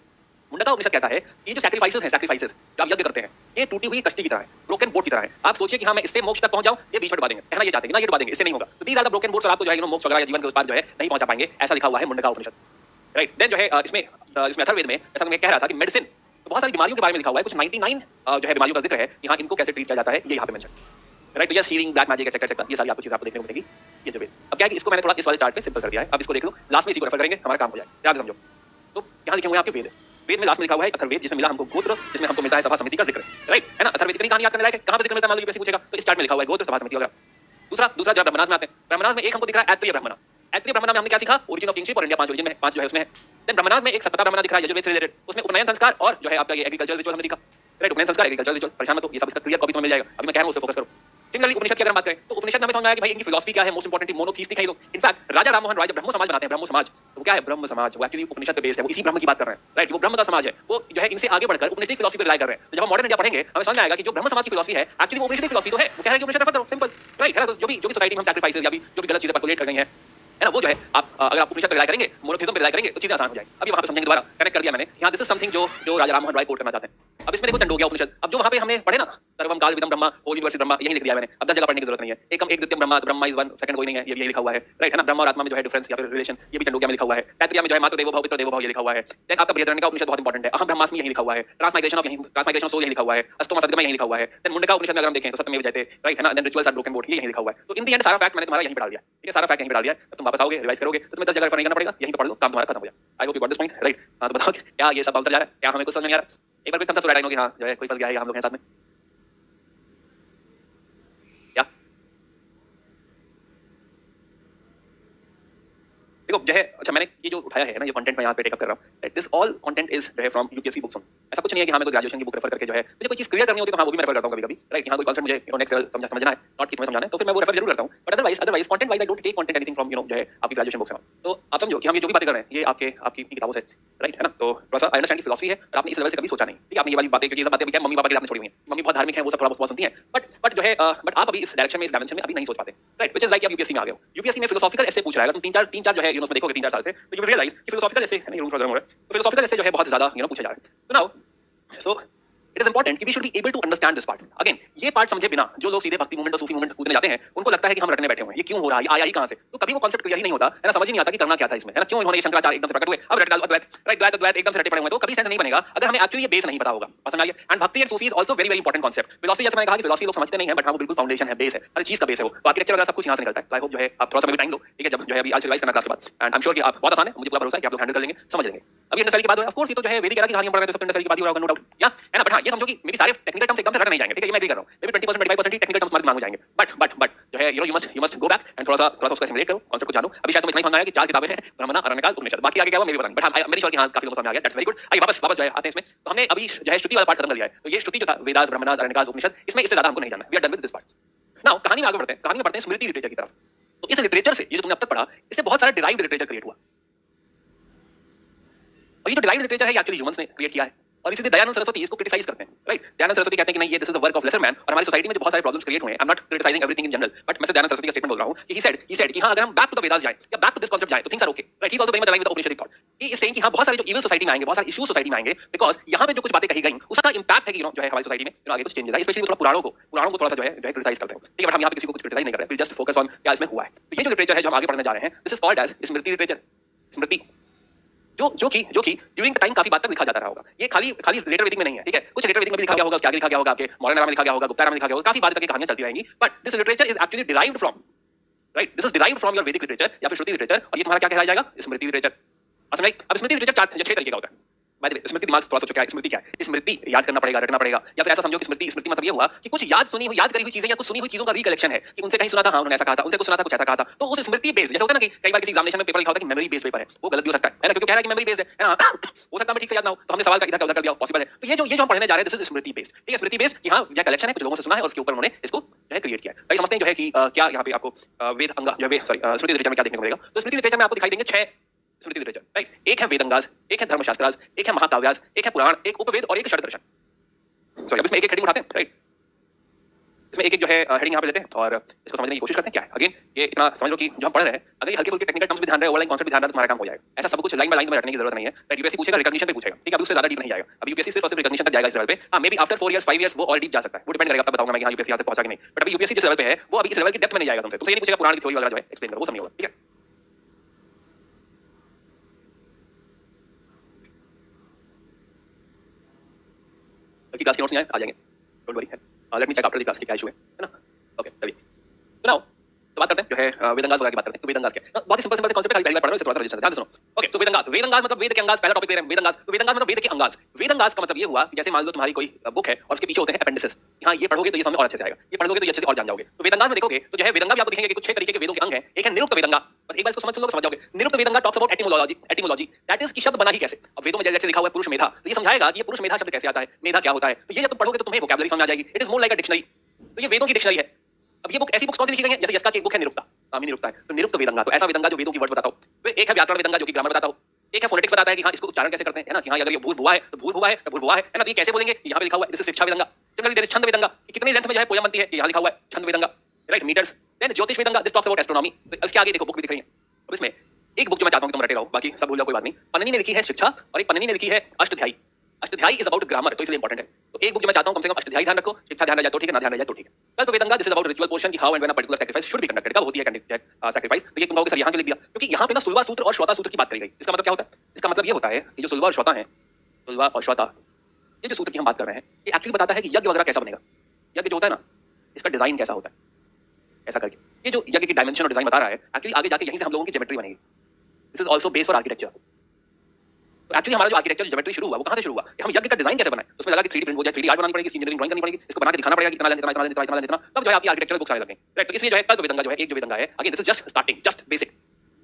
S1: मुंडका उपनिषद कहता है कि जो सैक्रिफाइसेस जो आप यज्ञ करते हैं, ये टूटी हुई कश्ती की तरह है, ब्रोकन बोट की तरह है। आप सोचिए कि हाँ मैं इससे मोक्ष तक पहुंच जाऊं, ये बीच में डुबा देंगे, कहना ये चाहते हैं ना, ये डुबा देंगे, इससे नहीं होगा। तो these are the broken boats और आपको जो है मोक्ष वगैरह या जीवन के उस पार जो है नहीं पहुंचा पाएंगे, ऐसा लिखा हुआ है मुंडका उपनिषद। राइट, देन जो है इसमें अथर्ववेद में ऐसा मैं कह रहा था कि मेडिसिन, तो बहुत सारी बीमारियों के बारे में लिखा हुआ है, कुछ 99 जो है बीमारियों का जिक्र है कि हाँ इनको कैसे ट्रीट किया जाता है, ये यहाँ पे मेंशन। राइट, तो yes healing, black magic etcetera, ये सारी आपको चीजें आपको देखने को मिलेगी ये जो वेद। अब क्या है कि इसको मैंने थोड़ा इस वाले चार्ट पे सिंपल कर दिया है, अब इसको देख लो, लास्ट में इसी को रेफर करेंगे, हमारा काम हो जाए, ध्यान से समझो। तो यहाँ लिखे हुए आपके वेद, वेद में लास्ट में लिखा हुआ है अथर्ववेद, जिसमें मिला हमको गोत्र, जिसमें हमको मिलता है सभा समिति का जिक्र। राइट है ना, अथर्ववेद की कहानी याद करने लायक है, कहां पे जिक्र मिलता है मान लो यूपीएससी पूछेगा तो इस चार्ट में लिखा हुआ है गोत्र, सभा समिति वगैरह। दूसरा जब ब्रह्मणास में आते हैं, ब्रह्मणास में एक हमको दिख रहा है ऐत्रेय ब्रह्मणा। ऐत्रेय ब्रह्मणा में हमने क्या सीखा? ओरिजिन ऑफ किंगशिप और इंडिया 5 ओरिजिन में 5 जो है उसमें है। देन ब्रह्मणास में एक शतपथा ब्रह्मणा दिख रहा है यजुर्वेद से रिलेटेड, उसमें उपनयन संस्कार और जो है आपका ये एग्रीकल्चर रिचुअल हमने सीखा। राइट, उपनयन संस्कार, एग्रीकल्चर रिचुअल, परेशान मत हो, ये सब इसका क्लियर कॉपी तुम्हें मिल जाएगा, अभी मैं कह रहा हूं उस पे फोकस करो। सिमिलरली उपनिषद की अगर हम बात करें तो उपनिषद में हमें समझ में आया कि भाई इनकी फिलॉसफी क्या है, मोस्ट इंपोर्टेंटली मोनोथीस्टिक है ये लोग। इनफैक्ट राजा राममोहन राय जब ब्रह्म समाज बनाते हैं, ब्रह्म समाज, तो क्या है ब्रह्म समाज, वो एक्चुअली उपनिषद पे बेस्ड है, वो इसी ब्रह्म की बात कर रहे हैं। राइट, वो ब्रह्म का समाज है, वो जो है इनसे आगे बढ़कर उपनिषद फिलॉसफी पे रिलाई कर रहे हैं। तो जब हम मॉडर्न इंडिया पढ़ेंगे हमें समझ में आएगा कि जो ब्रह्म समाज की फिलॉसफी है एक्चुअली वो उपनिषद फिलॉसफी तो है, वो कह रहे हैं कि उपनिषद रेफर करो, सिंपल। राइट है ना, तो जो भी सोसाइटी में हम सैक्रिफाइसेस या भी जो भी गलत चीजें पर्कुलेट कर गई है ना, वो जो है आप अगर आप उपनिषद पे रिलाई करेंगे, मोनोथीज्म पे रिलाई करेंगे तो चीजें आसान हो जाएगी। अभी वहां पे समझेंगे, दोबारा कनेक्ट कर दिया मैंने यहाँ, दिस इज समथिंग जो राजा राममोहन राय कोट करना चाहते हैं। अब इसमें देखो चंडोग्या उपनिषद, अब जो वहां पे हमने पढ़े ना सर्वम काल विदम ब्रह्मा, होल यूनिवर्सल ब्रह्मा, यही लिख दिया मैंने, अब 10 जगह पढ़ने की जरूरत नहीं है। एक द्वितीय Brahma, Brahma is one, second कोई नहीं है, ये भी लिखा हुआ है। राइट है ना, ब्रह्मा और आत्मा में जो है डिफरेंस या फिर रिलेशन, ये भी चंडोग्या में लिखा हुआ है। तैत्तिरीय में जो है मातृ देवो भव पितृ देवो भव, ये लिखा हुआ है। देन आपका बृहदारण्यका उपनिषद बहुत इंपॉर्टेंट है, अहम ब्रह्मास्मि यही लिखा हुआ है। ट्रांसमाइग्रेशन ऑफ सोल यही लिखा हुआ है। अष्टमा सद्गमय यही लिखा हुआ है। देन मुंडका उपनिषद में अगर हम देखें तो सत्यमेव जयते, राइट है ना, then rituals are broken boat, ये यही लिखा हुआ है। तो इन द एंड सारा फैक्ट मैंने तुम्हारा यहीं पे डाल दिया, ठीक है, सारा फैक्ट यहीं पे डाल दिया। तुम वापस आओगे, रिवाइज करोगे तो तुम्हें 10 जगह रेफर नहीं करना पड़ेगा, यहीं पे पढ़ लो, काम तुम्हारा खत्म हो जाए। I hope you got this point. Right, हां तो बताओ क्या ये सब बाउंसर जा रहा है, क्या हमें कुछ समझ में आ रहा है? एक बार कोई थम्स अप राइट हो कि हां जो है कोई फंस गया है, हम लोग हैं साथ में। देखो जो है, अच्छा मैंने ये जो उठाया है ना, ये कंटेंट मैं यहाँ पे टेकअप कर रहा हूँ, दिस ऑल कंटेंट इज जो है फ्रॉम यूपीएससी बुक्स। ऐसा कुछ नहीं है कि हाँ मैं ग्रेजुएशन की बुक रेफर करके जो है मुझे कोई चीज क्लियर करनी होती है तो हाँ वो भी मैं रेफर करता हूँ कभी-कभी। राइट, यहाँ कोई कॉन्सेप्ट मुझे नेक्स्ट लेवल समझना है, नॉट कि तुम्हें समझाना है, तो फिर मैं वो रेफर जरूर करता हूँ। But otherwise content wise I don't take content anything from जो है आपकी ग्रेजुएशन बुक्स में। तो आप समझो कि हम ये जो भी बातें कर रहे हैं ये आपकी किताबों से, राइट है ना। तो थोड़ा सा आई अंडरस्टैंड की फिलॉसफी है और आपने इस लेवल से कभी सोचा नहीं, ठीक है, आपने ये वाली बातें, क्योंकि ये बातें अभी क्या मम्मी पापा के आपने छोड़ी हुई हैं, मम्मी बहुत धार्मिक है, वो सब थोड़ा बहुत सुनती हैं, बट जो है बट आप अभी इस डायरेक्शन में, इस डायमेंशन में अभी नहीं सोच पाते। राइट, व्हिच इज लाइक आप यूपीएससी में आ गए हो, यूपीएससी में फिलोसॉफिकल ऐसे पूछ रहा है, तुम तीन चार जो है में देखोगे 3-4 साल से, तो यू रियलाइज कि फिलोसॉफिकल ऐसे है ना, ये रूल हो रहा है, तो फिलोसॉफिकल ऐसे जो है बहुत ज्यादा पूछे जा रहे हैं। तो now so it is important कि we should be able to understand this part. Again ये पार्ट समझे बिना जो लोग सीधे भक्ति मूवमेंट और सूफी मूवमेंट कूदने जाते हैं उनको लगता है कि हम रटने बैठे हुए हैं, ये क्यों हो रहा है, ये आया ही कहां से, तो कभी वो कॉन्सेप्ट क्लियर ही नहीं होता है ना, समझ ही नहीं आता कि करना क्या था इसमें, है ना, क्यों इन्होंने शंकराचार्य एकदम से प्रकट हुए अब रट डालो अद्वैत, राइट, द्वैत अद्वैत एकदम से रटे पड़े हुए, तो कभी सेंस नहीं बनेगा अगर हमें एक्चुअली ये बेस नहीं पता होगा। समझ आइए। एंड भक्ति and Sufi is also very very important concept. Philosophy जैसे मैंने कहा कि फिलॉसफी लोग समझते नहीं है, बट हाँ वो बिल्कुल फाउंडेशन है, बेस है, हर चीज का बेस है वो, तो आर्किटेक्चर वगैरह सब कुछ यहां से निकलता है। आई होप जो है आप थोड़ा सा भी टाइम लो, ठीक है, जब जो है अभी आज रिवाइज करना क्लास के बाद, एंड आई एम श्योर कि आप बहुत आसान है, मुझे पूरा भरोसा है कि आप लोग हैंडल कर लेंगे, समझ लेंगे। अभी इंडस्ट्री की बात हो है, ऑफ कोर्स ये तो जो है वेदिक एरा की कहानियां पढ़ रहे हैं तो सब इंडस्ट्री की बात ही हो रहा होगा, नो डाउट, या है ना, बट हाँ ये समझो कि मे बी सारे टेक्निकल टर्म्स एकदम से रट नहीं जाएंगे, ठीक है, ये मैं एग्री कर रहा हूं, may be 20% 25% he technical terms हमारे दिमाग में जाएंगे, बट जो है you must go back and थोड़ा सा उसको सिमुलेट करो, कांसेप्ट को जानो। अभी शायद तुम्हें इतना ही समझ आया कि 4 किताबें हैं, ब्रह्मणा, अरण्यकाल, उपनिषद, बाकी आगे क्या हुआ मेरे पता नहीं, बट हाँ मेरी श्योर कि हाँ काफी लोगों को समझ आ गया, दैट्स वेरी गुड। आइए वापस जो है आते हैं इसमें, तो हमने अभी जो है श्रुति वाला पार्ट खत्म कर दिया है, तो ये श्रुति जो था वेदास, ब्रह्मणास, अरण्यकाल, उपनिषद, इसमें इससे ज्यादा हमको नहीं जानना, we are done with this part. Now कहानी में आगे बढ़ते हैं, कहानी में बढ़ते हैं स्मृति लिटरेचर की तरफ। तो इस लिटरेचर से ये जो तुमने अब तक पढ़ा, इससे बहुत सारा डिराइव्ड लिटरेचर क्रिएट हुआ, और ये जो डिराइव्ड लिटरेचर है ये एक्चुअली ह्यूमंस ने क्रिएट किया है, और इसीलिए दयानंद सरस्वती इसको क्रिटिसाइज करते हैं, राइट। दयानंद सरस्वती कहते हैं कि नहीं ये this is the work of lesser man, और हमारी सोसाइटी में जो बहुत सारे प्रॉब्लम्स क्रिएट हुए हैं, I am not criticising everything in general, but मैं दयानंद सरस्वती का स्टेटमेंट बोल रहा हूं कि ही सेड कि हां अगर हम बैक टू द वेदास जाएं या बैक टू दिस कांसेप्ट जाएं तो things are okay, right. He is also very much aligned with the Upanishadic thought. He is saying कि हां बहुत सारे जो इविल सोसाइटी में आएंगे, बहुत सारे इश्यूज सोसाइटी में आएंगे, बिकॉज़ यहां पे जो कुछ बातें कही गई उसका इंपैक्ट है कि जो है हमारी सोसाइटी में आगे कुछ चेंजेस आए, स्पेशली थोड़ा पुराणों को थोड़ा सा जो है क्रिटिसाइज करते हैं, ठीक है, बट हम यहां पे किसी को कुछ क्रिटिसाइज नहीं कर रहे हैं, वी जस्ट फोकस ऑन क्या इसमें हुआ है। तो ये जो लिटरेचर है जो हम आगे पढ़ने जा रहे हैं, this is called as smriti literature. स्मृति जो कि ड्यूरिंग द टाइम काफी बात तक लिखा जाता रहा होगा, ये खाली लेटर वेदिक में नहीं है, ठीक है, कुछ लेटर वेदिक में भी लिखा गया होगा, उसके आगे लिखा गया होगा, आपके मॉडर्न एरा में लिखा गया होगा, गुप्ता एरा में लिखा गया होगा, काफी बात तक की कहानियां चलती रहेंगी, but this literature is actually derived from, right, this is derived from your Vedic literature या फिर श्रुति लिटरेचर, और ये तुम्हारा क्या कहलाया जाएगा, स्मृति लिटरेचर। असम अब स्मृति लिटरेचर 6 तरीके का होता है। बाय द वे स्मृति दिमाग थोड़ा सा क्या है, स्मृति क्या है, स्मृति याद करना पड़ेगा, रटना पड़ेगा, या फिर ऐसा समझो कि स्मृति मतलब ये हुआ कि कुछ याद करी हुई चीजें या कुछ सुनी हुई चीजों का रिकलेक्शन है, कि उनसे कहीं सुना था, हाँ उन्होंने ऐसा कहा था, उनसे कुछ सुना था, कुछ ऐसा कहा था, तो उस स्मृति बेस्ड, जैसे होता है ना कि कई बार किसी एग्जामिनेशन में पेपर लिखा होता है कि मेमोरी बेस्ड पेपर है, वो गलत भी हो सकता है ना, क्योंकि कह रहा है कि मेमोरी बेस्ड है ना, हो सकता है ठीक से याद ना हो, तो हमने सवाल का इधर का उधर कर दिया, पॉसिबल है। तो ये जो हम पढ़ने जा रहे हैं दिस इज स्मृति बेस्ड, ठीक है, स्मृति बेस्ड कि हाँ यह कलेक्शन है, कुछ लोगों से सुना है और उसके ऊपर उन्होंने इसको जो है क्रिएट किया है। कई समझते हैं जो है कि क्या यहाँ पे आपको वेद अंगा जो स्मृति लिटरेचर में क्या देखने को मिलेगा, तो स्मृति लिटरेचर में आपको दिखाई देंगे 6 स्मृति लिटरेचर, राइट। एक है वेदंगास, एक है धर्मशास्त्रास, एक है महाकाव्यास, एक है पुराण, एक उपवेद और एक षड्दर्शन। सॉरी, अब इसमें एक हेडिंग उठाते हैं, राइट, इसमें एक जो है हेडिंग यहाँ पे लेते हैं और इसको समझने की कोशिश करते हैं क्या है। अगेन ये इतना समझ लो कि जो हम पढ़ रहे हैं, अगर ये हल्के फुल्के टेक्निकल टर्म्स भी ध्यान रहे, ओवरलाइन कॉन्सेप्ट भी ध्यान रहे, तो तुम्हारा काम हो जाएगा। ऐसा सब कुछ लाइन बाय लाइन में रखने की जरूरत नहीं है, राइट। यूपीएससी पूछेगा, रिकॉग्निशन पे पूछेगा, ठीक है, अब उससे ज्यादा डीप नहीं जाएगा। अब यूपीएससी सिर्फ रिकॉग्निशन तक जाएगा इस लेवल पे, हां may be after 4 years 5 years वो और डीप जा सकता है, वो डिपेंड करेगा, तब बताऊंगा मैं कि हां यूपीएससी यहाँ तक पहुंचा कि नहीं, बट अभी यूपीएससी जिस लेवल पे है वो अभी इस लेवल की डेप्थ में नहीं जाएगा तुमसे ये नहीं पूछेगा पुराण की थ्योरी वगैरह जो है एक्सप्लेन करो, वो सब नहीं होगा, ठीक है। की क्लास के नोट्स नहीं आए, आ जाएंगे, don't worry, let me check after the class की क्या इशू है ना, ओके चलिए। तो नाउ तो बात करते हैं जो है वेदंगास वगैरह की बात करते हैं। तो वेदंगास क्या है, बहुत ही सिंपल कांसेप्ट है, पहली बार पढ़ रहे हो, इसे थोड़ा सा रजिस्टर ध्यान से सुनो। ओके, तो वेदंगास मतलब वेद के अंगास, पहला टॉपिक ले रहे हैं वेदंगास। तो वेदंगास मतलब वेद के अंगास। वेदंगास का मतलब ये हुआ कि जैसे मान लो तुम्हारी कोई बुक है और उसके पीछे होते हैं अपेंडिसेस, हां ये पढ़ोगे तो ये समझ और अच्छे से आएगा, ये पढ़ोगे तो ये अच्छे से और जान जाओगे। तो वेदंगास में देखोगे तो जो है वेदंगा भी आपको दिखेंगे कि कुछ 6 तरीके के वेदों के अंग हैं। एक है निरुक्त वेदंगा, बस एक बार इसको समझ जाओगे। Nirukta Vedanga talks about etymology, that is कि शब्द बना ही कैसे। अब वेदों में जैसे लिखा हुआ है पुरुष मेधा, तो ये समझाएगा कि ये पुरुष मेधा शब्द कैसे आता है, मेधा क्या होता है। तो ये जब तुम पढ़ोगे तो तुम्हें वोकैबुलरी समझ आ जाएगी, it is more like a dictionary. तो ये वेदों की डिक्शनरी है। अब ये बुक ऐसी बुक्स कौन सी लिखी गई है, जैसे यस्का की एक बुक है निरुक्ता, नाम ही निरुक्ता है, तो निरुक्त वेदंगा, तो ऐसा वेदंगा जो वेदों की वर्ड बताता हो। फिर एक है व्याकरण वेदंगा जो कि ग्रामर बताता हो। एक है फोनेटिक्स बताता है कि हां इसको उच्चारण कैसे करते हैं, है ना, कि हां अगर ये भूर भुआ है तो भूर भुआ है, भूर भुआ है ना, तो ये कैसे बोलेंगे, यहां पे लिखा हुआ है, दिस इज शिक्षा वेदंगा। सिमिलरली देयर इज छंद वेदंगा, कि कितनी लेंथ में जो है पोयम बनती है, यहां लिखा हुआ है छंद वेदंगा, right, metres. Then Jyotish Vedanga, this talks about astronomy, तो इसके आगे देखो बुक भी दिख रही है। अब इसमें एक बुक जो मैं चाहता हूं कि तुम रटे रहो, बाकी सब भूल जाओ कोई बात नहीं। पन्ननी ने लिखी है शिक्षा और एक पन्ननी ने लिखी है Ashtadhyayi. Ashtadhyayi is about grammar, तो इसलिए इंपॉर्टेंट है। तो एक बुक जो मैं चाहता हूं कम से कम अष्टध्यायी ध्यान रखो, शिक्षा ध्यान रह जाए तो ठीक है, ना ध्यान रह जाए तो ठीक है। कल तो Vedanga this is about ritual portion, कि how and when a particular sacrifice should be conducted, कब होती है सैक्रिफाइस। तो ये तुम कहोगे सर यहां क्यों लिख दिया, क्योंकि यहां पे ना सुलवा सूत्र और श्रोता सूत्र की बात करी गई। इसका मतलब क्या होता है, इसका मतलब ये होता है कि जो सुलवा और श्रोता है, सुलवा और श्रोता, ये जो सूत्र की हम बात कर रहे हैं, ये एक्चुअली बताता है कि यज्ञ वगैरह कैसा बनेगा। यज्ञ जो होता है ना, इसका डिजाइन कैसा होता है, ऐसा करके ये जो यज्ञ की डायमेंशन और डिजाइन बता रहा है, एक्चुअली आगे जाके यहीं से हम लोगों की ज्योमेट्री बनेगी। This is also base for architecture. तो एक्चुअली हमारा जो आर्किटेक्चर ज्योमेट्री शुरू हुआ वो कहां से शुरू हुआ, कि हम यज्ञ का डिजाइन कैसे बनाए, उसमें लगा कि 3D प्रिंट हो जाए, 3D आर्ट बनानी पड़ेगी, इंजीनियरिंग ड्राइंग करनी पड़ेगी, इसको बना के दिखाना पड़ेगा कि इतना लेंथ इतना इतना इतना इतना, तब जो है आपकी आर्किटेक्चरल बुक्स आने लगे, राइट। तो इसलिए जो है कल्प वेदंगा जो है, एक जो वेदंगा है, again this is just starting, just basic,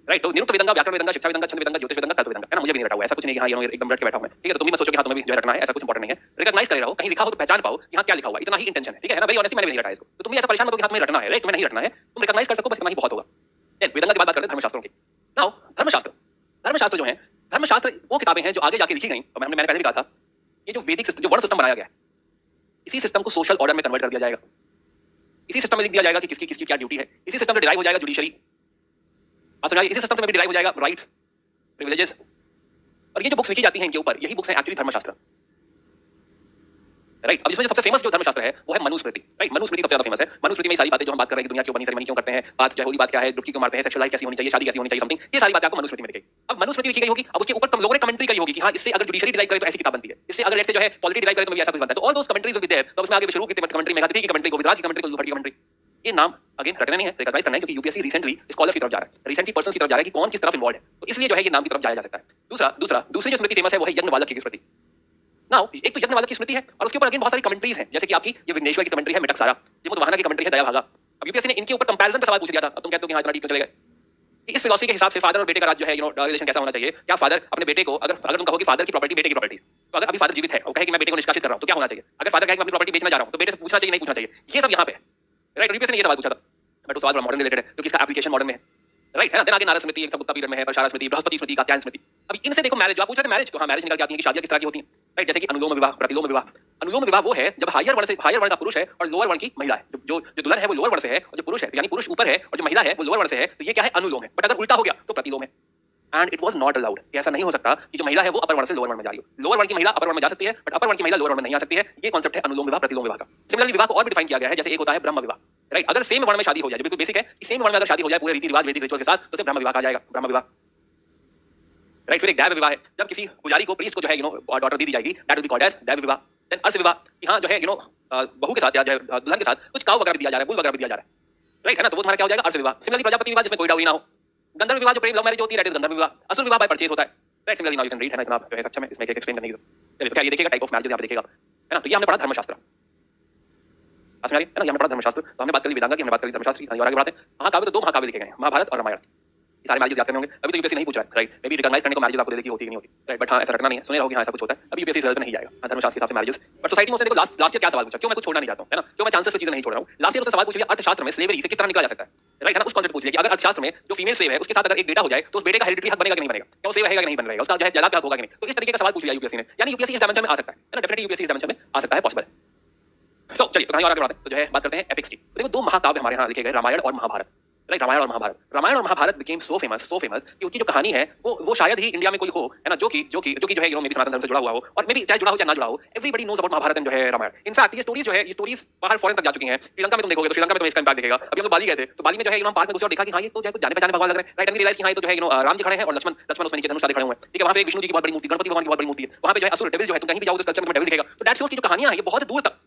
S1: right. तो निरुक्त वेदंगा, व्याकरण वेदंगा, शिक्षा वेदंगा, छंद वेदंगा, ज्योतिष वेदंगा, कल्प वेदंगा, है ना, मुझे भी नहीं रटा हुआ, ऐसा कुछ नहीं कि हां ये एकदम रट के बैठा हूं मैं, ठीक है। तो तुम भी मत सोचो कि हां तुम्हें भी जो रटना है, ऐसा कुछ इंपॉर्टेंट नहीं है। रिकॉग्नाइज करे रहो, कहीं लिखा हो तो पहचान पाओ कि हां क्या लिखा हुआ है, इतना ही इंटेंशन है, ठीक है ना। वेरी ऑनेस्टली मैंने भी नहीं रटा है इसको, तो तुम भी ऐसा परेशान मत हो कि हां तुम्हें रटना है, राइट, तुम्हें नहीं रटना है, तुम रिकॉग्नाइज कर सको, बस इतना ही बहुत होगा। देन वेदंगा की बात करते हैं धर्मशास्त्रों की। नाउ धर्मशास्त्र जो है, धर्मशास्त्र वो किताबें हैं जो आगे जाके लिखी गई, और मैंने पहले भी कहा था, ये जो वैदिक सिस्टम, जो वर्ण सिस्टम बनाया गया है, इसी सिस्टम को सोशल ऑर्डर में कन्वर्ट कर दिया जाएगा। इसी सिस्टम में लिख दिया जाएगा कि किसकी किसकी क्या ड्यूटी है। इसी सिस्टम से डिराइव हो जाएगा जुडिशरी, आप समझाइए, इसी सिस्टम से भी डिराइव हो जाएगा राइट्स, प्रिविलेजेस, और ये जो बुक्स लिखी जाती हैं इनके ऊपर, यही बुक्स हैं एक्चुअली धर्मशास्त्र। राइट। अब इसमें जो सबसे फेमस जो धर्मशास्त्र है वो है मनुस्मृति। राइट, मनुस्मृति सबसे ज्यादा फेमस है। मनुस्मृति में सारी बातें जो हम बात कर रहे हैं, दुनिया क्यों बनी, सेरेमनी क्यों करते हैं, बात जो है होली बात क्या है, डुबकी क्यों मारते हैं, सेक्सुअल लाइफ कैसी होनी चाहिए, शादी कैसी होनी चाहिए, समथिंग, ये सारी बातें आपको मनुस्मृति में लिखी। अब मनुस्मृति लिखी गई होगी, अब उसके ऊपर तुम लोगों ने कमेंट्री करी होगी कि हाँ इससे अगर जुडिशरी डिराइव करे तो ऐसी किताब बनती है, इससे अगर ऐसे जो है पॉलिटी डिराइव करे तो ऐसा कुछ बनता है। तो all those commentaries will be there. तो उसमें आगे शुरू की कमेंट्री, मेघातिथि की कमेंट्री, गोविंदराज की कमेंट्री, कुल्लू भट्ट की कमेंट्री। ये नाम अगेन रटना नहीं है, रिकॉग्नाइज करना है, क्योंकि यूपीएससी रिसेंटली स्कॉलर की तरफ जा रहा है, रिसेंटली पर्सन की तरफ जा रहा है कि कौन किस तरफ इन्वॉल्व है, तो इसलिए जो है ये नाम की तरफ जाया जा सकता है। दूसरी जो स्मृति फेमस है वो है यज्ञवालक की स्मृति। नाउ एक तो यज्ञवालक की स्मृति है और उसके ऊपर अगेन बहुत सारी कमेंट्रीज हैं, जैसे कि आपकी ये विघ्नेश्वर की कमेंट्री है, मिटकसारा, जिमुतवाहना की कमेंट्री है, दया भागा। अब यूपीएससी ने इनके ऊपर कंपैरिजन पे सवाल पूछ दिया था। अब तुम कहते हो कि हाँ इतना डीप क्यों चले गए, कि इस फिलॉसफी के हिसाब से फादर और बेटे का राज जो है रिलेशन कैसा होना चाहिए, क्या फादर अपने बेटे को, अगर तुम कहो कि फादर की प्रॉपर्टी बेटे की प्रॉपर्टी, तो अगर अभी फादर जीवित है और कहे कि मैं बेटे को निष्कासित कर रहा हूं तो क्या होना चाहिए, अगर फादर कहे कि मैं अपनी प्रॉपर्टी बेचना जा रहा हूं तो बेटे से पूछना चाहिए नहीं पूछना चाहिए, ये सब यहाँ पे है। राइट, यूपीएससी ने ये सवाल पूछा था, बट वो सवाल बड़ा मॉडर्न रिलेटेड है क्योंकि इसका एप्लीकेशन मॉडर्न में है। राइट है ना। देन आगे नारद स्मृति, एक गुप्ता पीरियड में है, परशारा स्मृति, बृहस्पति स्मृति, कात्यायन स्मृति। अब इनसे देखो मैरिज, जो आप पूछ रहे थे मैरिज, तो हाँ मैरिज निकल के आती है कि शादियां किस तरह की होती हैं। राइट, जैसे कि अनुलोम विवाह, प्रतिलोम विवाह। अनुलोम विवाह वो है जब हायर वर्ण का पुरुष है और लोअर वर्ण की महिला है, जो दुल्हन है वो लोअर वर्ण से है और जो पुरुष है यानी पुरुष ऊपर है और जो महिला है वो लोअर वर्ण से है, तो ये क्या है, अनुलोम है। बट अगर उल्टा हो गया तो प्रतिलोम है। And it was not allowed, ऐसा नहीं हो सकता कि जो महिला है वो अपर वर्ण से लोअर वर्ण में जा रही हो। लोअर वर्ण की महिला अपर वर्ण में जा सकती है, बट अपर वर्ण की महिला लोअर वर्ण में नहीं आ सकती है। ये कॉन्सेप्ट है अनुलोम विवाह, प्रतिलोम विवाह का। सिमिलरली विवाह को और भी डिफाइन किया गया है, जैसे एक होता है ब्रह्म विवाह। राइट, अगर सेम वर्ण में शादी हो जाए, जो बिल्कुल बेसिक है कि सेम वर्ण में अगर शादी हो जाए पूरे रीति रिवाज वैदिक रिचुअल के साथ, तो उसे ब्रह्म विवाह कहा जाएगा, ब्रह्म विवाह। राइट, फिर एक दैव विवाह है, जब किसी पुजारी को, प्रीस्ट को जो है डॉटर दी जाएगी, that will be called as Daiva Vivah. Then ours विवाह, यहाँ जो है बहू के साथ या दुल्हन के साथ कुछ काऊ वगैरह भी दिया जा रहा है, बुल वगैरह भी दिया जा रहा है। राइट है ना, तो वो तुम्हारा क्या हो जाएगा, अर्स विवाह। सिमिलरली प्रजापति विवाह, जिसमें कोई डाउरी ना हो। गंधर्व विवाह जो प्रेम लव मैरिज होती है, दैट इज गंधर्व विवाह। असुर विवाह बाय परचेज होता है। Right, similarly now you can read, है ना, जनाब जो है अच्छा में इसमें एक्सप्लेन करने की चलिए। तो क्या ये देखिएगा टाइप ऑफ मैरिज यहाँ पे देखिएगा, है ना। तो ये हमने पढ़ा धर्मशास्त्र, समझ में आ रही है ना, ये हमने पढ़ा धर्मशास्त्र। तो हमने बात करी वेदांगा की, हमने बात करी धर्मशास्त्र की, और आगे बढ़ाते हैं। महाकाव्य, तो दो महाकाव्य लिखे गए हैं, महाभारत और रामायण। ये सारे मैरिजेस याद करने होंगे। अभी तो यूपीएससी नहीं पूछ रहा है। राइट, मे बी रिकॉग्नाइज करने को मैरिजेस आपको दे देगी, होती कि नहीं होती। राइट, बट हाँ ऐसा रखना नहीं है, सुने रहोगे हाँ ऐसा कुछ होता है। अभी यूपीएससी रिजल्ट नहीं जाएगा धर्मशास्त्र के हिसाब से मैरिजेस। बट सोसाइटी में उसने देखो लास्ट ईयर क्या सवाल पूछा, क्यों मैं कुछ छोड़ना नहीं चाहता हूँ, है ना, क्यों मैं चांसेस पे चीजें नहीं छोड़ रहा हूँ। लास्ट ईयर उसने सवाल पूछ लिया अर्थशास्त्र में स्लेवरी से किस तरह निकला जा सकता है। राइट है ना, उस कॉन्सेप्ट पूछ लिया कि अगर अर्थशास्त्र में जो फीमेल स्लेव है उसके साथ अगर एक बेटा हो जाए तो उस बेटे का हेरिडिटरी हक बनेगा कि नहीं बनेगा, क्या वो स्लेव रहेगा कि नहीं बन रहेगा, उसका जो है जायदाद का हक होगा कि नहीं। तो इस तरीके का सवाल पूछ लिया यूपीएससी ने, यानी यूपीएससी इस डायमेंशन में आ सकता है ना, डेफिनेटली यूपीएससी इस डायमेंशन में आ सकता है, पॉसिबल है। सो चलिए तो कहीं और आगे बढ़ाते हैं। तो जो है बात करते हैं एपिक्स की। तो देखो दो महाकाव्य हमारे यहाँ लिखे गए, रामायण और महाभारत। राइट, रामायण और महाभारत, रामायण और महाभारत बिकेम सो फेमस कि उनकी जो कहानी है वो शायद ही इंडिया में कोई हो, है ना, जो कि जो है मेरी सनातन धर्म से जुड़ा हुआ हो, और मे बी चाहे जुड़ा हो चाहे ना जुड़ा हो, everybody knows about Mahabharata and जो है रामायण। इनफैक्ट ये स्टोरीज जो है, ये स्टोरीज बाहर फॉरेन तक जा चुकी हैं। श्रीलंका में तुम देखोगे तो श्रीलंका में तुम्हें इसका इम्पैक्ट दिखेगा। अभी हम लोग बाली गए थे, तो बाली में जो है हम पार्क में घुसे और देखा कि हाँ ये तो जो है कुछ जाने पहचाने भगवान लग रहे हैं। राइट, एंड रियलाइज कि हाँ ये तो जो है राम जी खड़े हैं और लक्ष्मण उसमें नीचे धनुष साधे खड़े हुए हैं। ठीक है, वहाँ पे विष्णु जी की बहुत बड़ी मूर्ति, गणपति भगवान की बहुत बड़ी मूर्ति है। वहाँ पे जो है असुर डेविल जो है, तुम कहीं भी जाओगे तो कल्चर में डेविल दिखेगा। तो दैट शोज की जो कहानियां हैं ये बहुत दूर तक,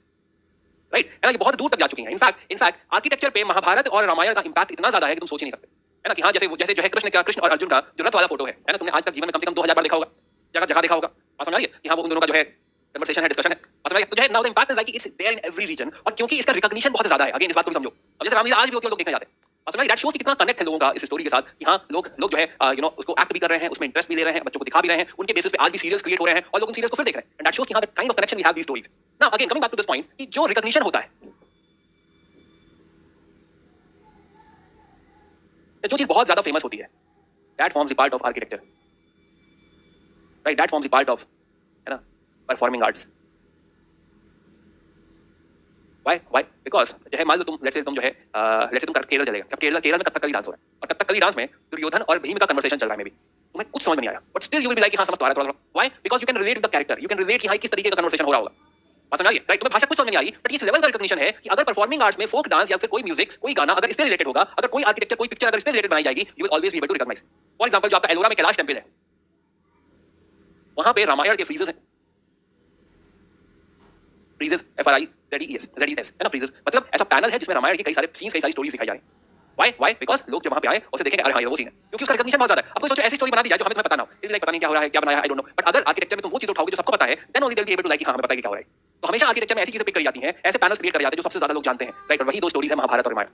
S1: राइट है ना, ये बहुत दूर तक जा चुकी हैं। इनफैक्ट आर्किटेक्चर पे महाभारत और रामायण का इंपैक्ट इतना ज्यादा है कि तुम सोच ही नहीं सकते, है ना, कि हाँ जैसे जो है कृष्ण और अर्जुन का जो रथ वाला फोटो है ना, तुमने आज तक जीवन में कम से कम 2000 बार देखा होगा, जगह देखा होगा। समझ में आ रही है कि हाँ वो उन दोनों का जो है कन्वर्सेशन है, डिस्कशन है। समझ में आ रही है। तो जो है now the impact is like it's there in every region, और क्योंकि इसका रिकॉग्निशन बहुत ज्यादा है। अगेन इस बात को भी समझो, अब जैसे रामलीला आज भी होती है, लोग देखने जाते हैं। समझ में दैट शोज कि कितना कनेक्ट है लोगों का इस स्टोरी के साथ, कि हाँ लोग जो है उसको एक्ट भी कर रहे हैं, उसमें इंटरेस्ट भी ले रहे हैं, बच्चों को दिखा भी रहे हैं, उनके बेसिस पे आज भी सीरियल्स क्रिएट हो रहे हैं और लोग उन सीरियल्स को फिर देख रहे हैं। एंड दैट शोज कि हाँ the kind of connection we have these stories. Now again coming back to this point कि जो रिकॉग्निशन होता है, जो चीज बहुत ज्यादा फेमस होती है, that forms the part of architecture. Right, that forms the part of, है ना, परफॉर्मिंग आर्ट्स। Why? Because जो है मान लो तुम लेट्स से तुम जो है लेट्स से तुम केरल चले गए। अब केरल में कथकली डांस हो रहा है और कथकली डांस में दुर्योधन और भीम का कन्वर्सेशन चल रहा है, मे बी तुम्हें कुछ समझ में नहीं आया, but still you will be like हाँ समझ तो आ रहा है थोड़ा। Why? Because you can relate with the character, you can relate कि हाँ किस तरीके का कन्वर्सेशन हो रहा होगा। बात समझ आ रही है? राइट, तुम्हें भाषा कुछ समझ नहीं आई, बट इस लेवल का रिकॉग्निशन है कि अगर परफॉर्मिंग आर्ट्स में फोक डांस या फिर कोई म्यूजिक, कोई गाना अगर इससे रिलेटेड होगा, अगर कोई आर्किटेक्चर, कोई पिक्चर अगर इससे रिलेटेड बनाई जाएगी, you will always be able to recognise. For example जो आपका एलोरा में कैलाश टेंपल है, वहां पे रामायण के फ्रीजेस हैं, फ्रीजेस FRIZES है ना, फ्रीजेस मतलब ऐसा पैनल है जिसमें रामायण के कई सारे सीन्स, कई सारी स्टोरीज दिखाई जा रही हैं। Why? Because लोग जब वहां पे आए उसे देखेंगे, अरे हाँ ये वो सीन है, क्योंकि उसका रिकॉग्निशन बहुत ज्यादा है। अब कोई सोचो ऐसी स्टोरी बना दी जाए जो हमें तुम्हें पता ना हो, लाइक पता नहीं क्या हो रहा है, क्या बनाया है, आई डोंट नो, बट अगर आर्किटेक्चर में तुम वो चीज उठाओगे जो सबको पता है, then only they will be able to like हाँ हमें पता है क्या हो रहा है। तो हमेशा आर्किटेक्चर में ऐसी चीजें पिक करी जाती हैं, ऐसे पैनल्स क्रिएट करे जाते हैं जो सबसे ज्यादा लोग जानते हैं। राइट, और वही दो स्टोरीज है महाभारत और रामायण।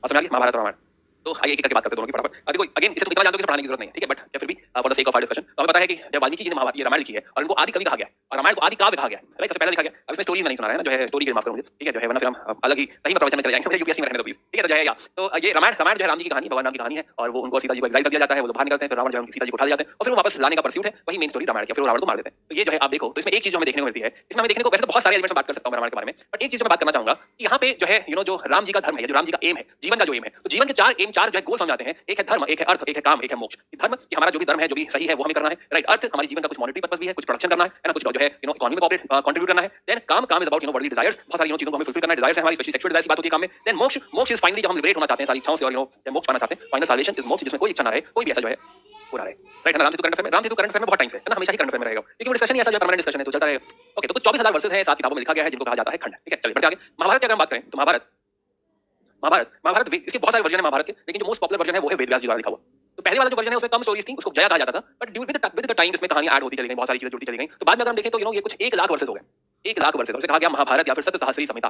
S1: समझ में आ गई? महाभारत और रामायण। तो आइए एक करके बात करते हैं दोनों की फटाफट। अब देखो अगेन इसे तुम इतना जानते हो कि पढ़ाने की जरूरत नहीं है, ठीक है, बट फिर भी for the sake of our discussion तो हमें पता है कि जब वाल्मीकि जी ने महाभारत, ये रामायण लिखी है और इनको आदि कवि कहा गया है और रामायण को आदि काव्य कहा गया है। राइट, सबसे पहले लिखा गया। अब इसमें स्टोरीज नहीं सुना रहा है ना, जो है स्टोरी के माफ करो मुझे, ठीक है, जो है वरना फिर हम अलग ही कहीं प्रवचन में चले जाएंगे, यूपीएससी में रहने दो प्लीज, ठीक है। तो जो है या तो ये रामायण जो है राम जी की कहानी, भगवान राम की कहानी है, और वो उनको सीता जी को एक्साइल कर दिया जाता है, वो लोग बाहर निकलते हैं, फिर रावण जो है उनकी सीता जी को उठा ले जाते हैं और फिर वापस लाने का परस्यूट है, वही मेन स्टोरी रामायण की, फिर रावण को मार देते हैं। तो ये जो है आप देखो, तो इसमें एक चीज हमें देखने को मिलती है, इसमें हमें देखने को वैसे तो बहुत सारे एलिमेंट्स बात कर सकता हूं रामायण के बारे में, बट एक चीज मैं बात करना चाहूंगा कि यहाँ पे जो है जो राम जी का धर्म है, जो राम जी का एम है, जीवन का जो एम है, तो जीवन के 4 एम तीन चार जो है गोल समझ आते हैं। एक है धर्म, एक है अर्थ, एक है काम, एक है मोक्ष। धर्म कि हमारा जो भी धर्म है, जो भी सही है वो हमें करना है, राइट। अर्थ हमारे जीवन का कुछ मॉनेटरी पर्पस भी है, कुछ प्रोडक्शन करना है ना, कुछ जो है इकोनॉमी में कंट्रीब्यूट करना है। देन काम इज अबाउट वर्ल्डली डिजायर्स, बहुत सारी चीजों को हमें फुलफिल करना है, डिजायर्स है हमारी, स्पेशली सेक्सुअल डिजायर्स की बात होती है काम में। देन मोक्ष इज फाइनली जब हम लिबरेट होना चाहते हैं सारी इच्छाओं से और मोक्ष पाना चाहते हैं। फाइनल साल्वेशन इज मोक्ष, जिसमें कोई इच्छा ना रहे, कोई भी ऐसा जो है पूरा रहे, right. Ram Setu current affair में बहुत टाइम से है ना, हमेशा ही करंट अफेयर में रहेगा, क्योंकि वो डिस्कशन ही ऐसा जो परमानेंट डिस्कशन है तो चलता रहेगा। ओके, तो कुछ 24,000 वर्सेस हैं, 7 किताबों में लिखा गया है, जिनको कहा जाता है खंड। ठीक है, चलिए बढ़ते आगे। महाभारत की अगर हम बात करें तो महाभारत इसके बहुत सारे वर्जन है महाभारत के, लेकिन जो मोस्ट पॉपुलर वर्जन है वो है वेद व्यास जी द्वारा लिखा हुआ। तो पहले वाला जो वर्जन है उसमें कम स्टोरीज थी, उसको जया कहा जाता था, बट विद द टाइम इसमें कहानियां ऐड होती चली गई, बहुत सारी चीजें जुड़ती चली गई। तो बाद में अगर हम देखें तो ये कुछ 1 लाख वर्सेस हो गए, 1 लाख वर्सेस, उसे कहा गया महाभारत या फिर सप्तसहस्री संहिता,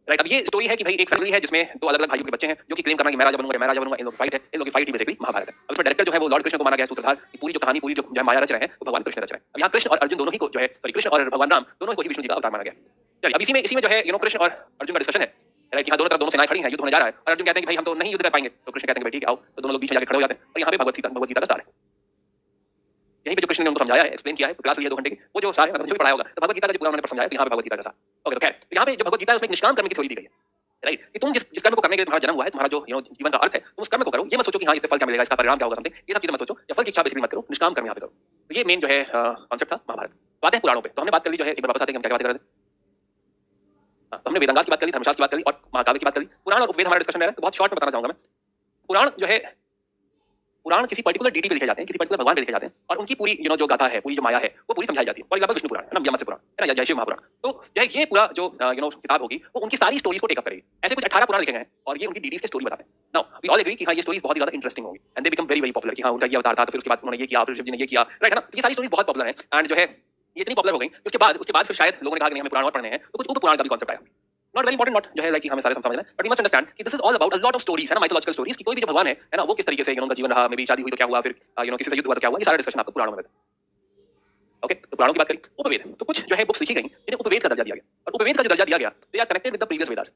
S1: राइट। अब ये स्टोरी है कि भाई एक फैमिली है जिसमें 2 अलग-अलग भाइयों के बच्चे हैं जो कि क्लेम करना कि मैं राजा बनूंगा, इन लोगों की फाइट है, इन लोगों की फाइट ही बेसिकली महाभारत है। अब इसमें डायरेक्टर जो है वो लॉर्ड कृष्ण को माना गया सूत्रधार, पूरी जो कहानी पूरी जो माया रच रहे हैं वो भगवान कृष्ण रच रहे हैं। अब यहाँ कृष्ण और अर्जुन दोनों ही को जो है, सॉरी, कृष्ण और भगवान राम दोनों को ही विष्णु जी का अवतार माना गया। चलिए, अब इसी में जो है कृष्ण और अर्जुन का डिस्कशन है, राइट। यहाँ दोनों तरफ दोनों सेनाएं खड़ी हैं, युद्ध होने जा रहा है, और अर्जुन कहते हैं कि भाई हम तो नहीं युद्ध कर पाएंगे, तो कृष्ण कहते हैं भाई ठीक है आओ, तो दोनों लोग बीच में जाकर खड़े हो जाते हैं। और यहाँ पे भगवत गीता का सार है, यहीं पे जो कृष्ण ने उनको समझाया है, एक्सप्लेन किया है, क्लास ली है 2 घंटे की, वो जो सार है मतलब पढ़ाया होगा, तो भगवत गीता का जो पूरा उन्होंने समझाया, तो यहाँ पे भगवत गीता का सार। ओके, तो खैर यहाँ पे जो भगवत गीता है उसमें एक निष्काम कर्म की थ्योरी दी गई है, राइट, कि तुम जिस कर्म को करने के लिए तुम्हारा जन्म हुआ है, तुम्हारा जो जीवन का अर्थ है, तुम उस कर्म को करो। ये मत सोचो कि हाँ इससे फल क्या मिलेगा, इसका परिणाम क्या होगा, समथिंग, ये सब चीजें मत सोचो, या फल की इच्छा बेसिकली मत करो, निष्काम कर्म यहाँ पे करो। तो ये मेन जो है कॉन्सेप्ट था महाभारत। तो आते हैं पुराणों पे। तो हमने बात कर ली जो है, एक बार वापस आते हैं कि हम क्या बात कर रहे थे। तो हमने वेदांगास की बात करी, धर्मशास्त्र की बात करी और महाकाव्य की बात करी। पुराण और उपवेद हमारा डिस्कशन है, तो बहुत शॉर्ट में बताना चाहूंगा मैं। पुराण जो है, पुराण किसी पर्टिकुलर डीटी पे लिखे जाते हैं, किसी पर्टिकुलर भगवान पे लिखे जाते हैं, और उनकी पूरी जो गाथा है, पूरी जो माया है, वो पूरी समझाई जाती है। फॉर एग्जांपल विष्णु पुराण है ना, मत्स्य पुराण है ना, या जय शिव महापुराण। तो ये पूरा जो किताब होगी वो उनकी सारी स्टोरीज को टेकअप करेगी। ऐसे कुछ 18 पुराण लिखे गए हैं और ये उनकी डीटीज की स्टोरी बताते हैं। नाउ वी ऑल एग्री कि हाँ ये स्टोरीज बहुत ही ज्यादा इंटरेस्टिंग होंगी, and they become very very popular कि हाँ उनका ये अवतार था, तो फिर उसके बाद उन्होंने ये किया, फिर शिव जी ने ये किया, राइट है ना। ये सारी स्टोरीज बहुत पॉपुलर है, एंड जो है ये इतनी पॉपुलर हो गई, उसके बाद फिर शायद लोगों ने कहा कि नहीं हमें पुराण और पढ़ने हैं, तो कुछ उप पुराण का भी कॉन्सेप्ट आया। नॉट वेरी इंपॉर्टेंट, नॉट जो है लाइक हमें सारे समझना है, बट यू मस्ट अंडरस्टैंड कि this is all about a lot of stories है ना, माइथोलॉजिकल स्टोरीज, कि कोई भी जो भगवान है ना, वो किस तरीके से उनका जीवन रहा, मे बी शादी हुई तो क्या हुआ, फिर किसी से युद्ध हुआ तो क्या हुआ, ये सारा डिस्कशन आपको पुराणों में मिलता है। ओके, तो पुराणों की बात करी। उपवेद, तो कुछ जो है बुक्स लिखी गई जिन्हें उपवेद का दर्जा दिया गया, और उपवेद का जो दर्जा दिया गया, they are connected with the previous Vedas,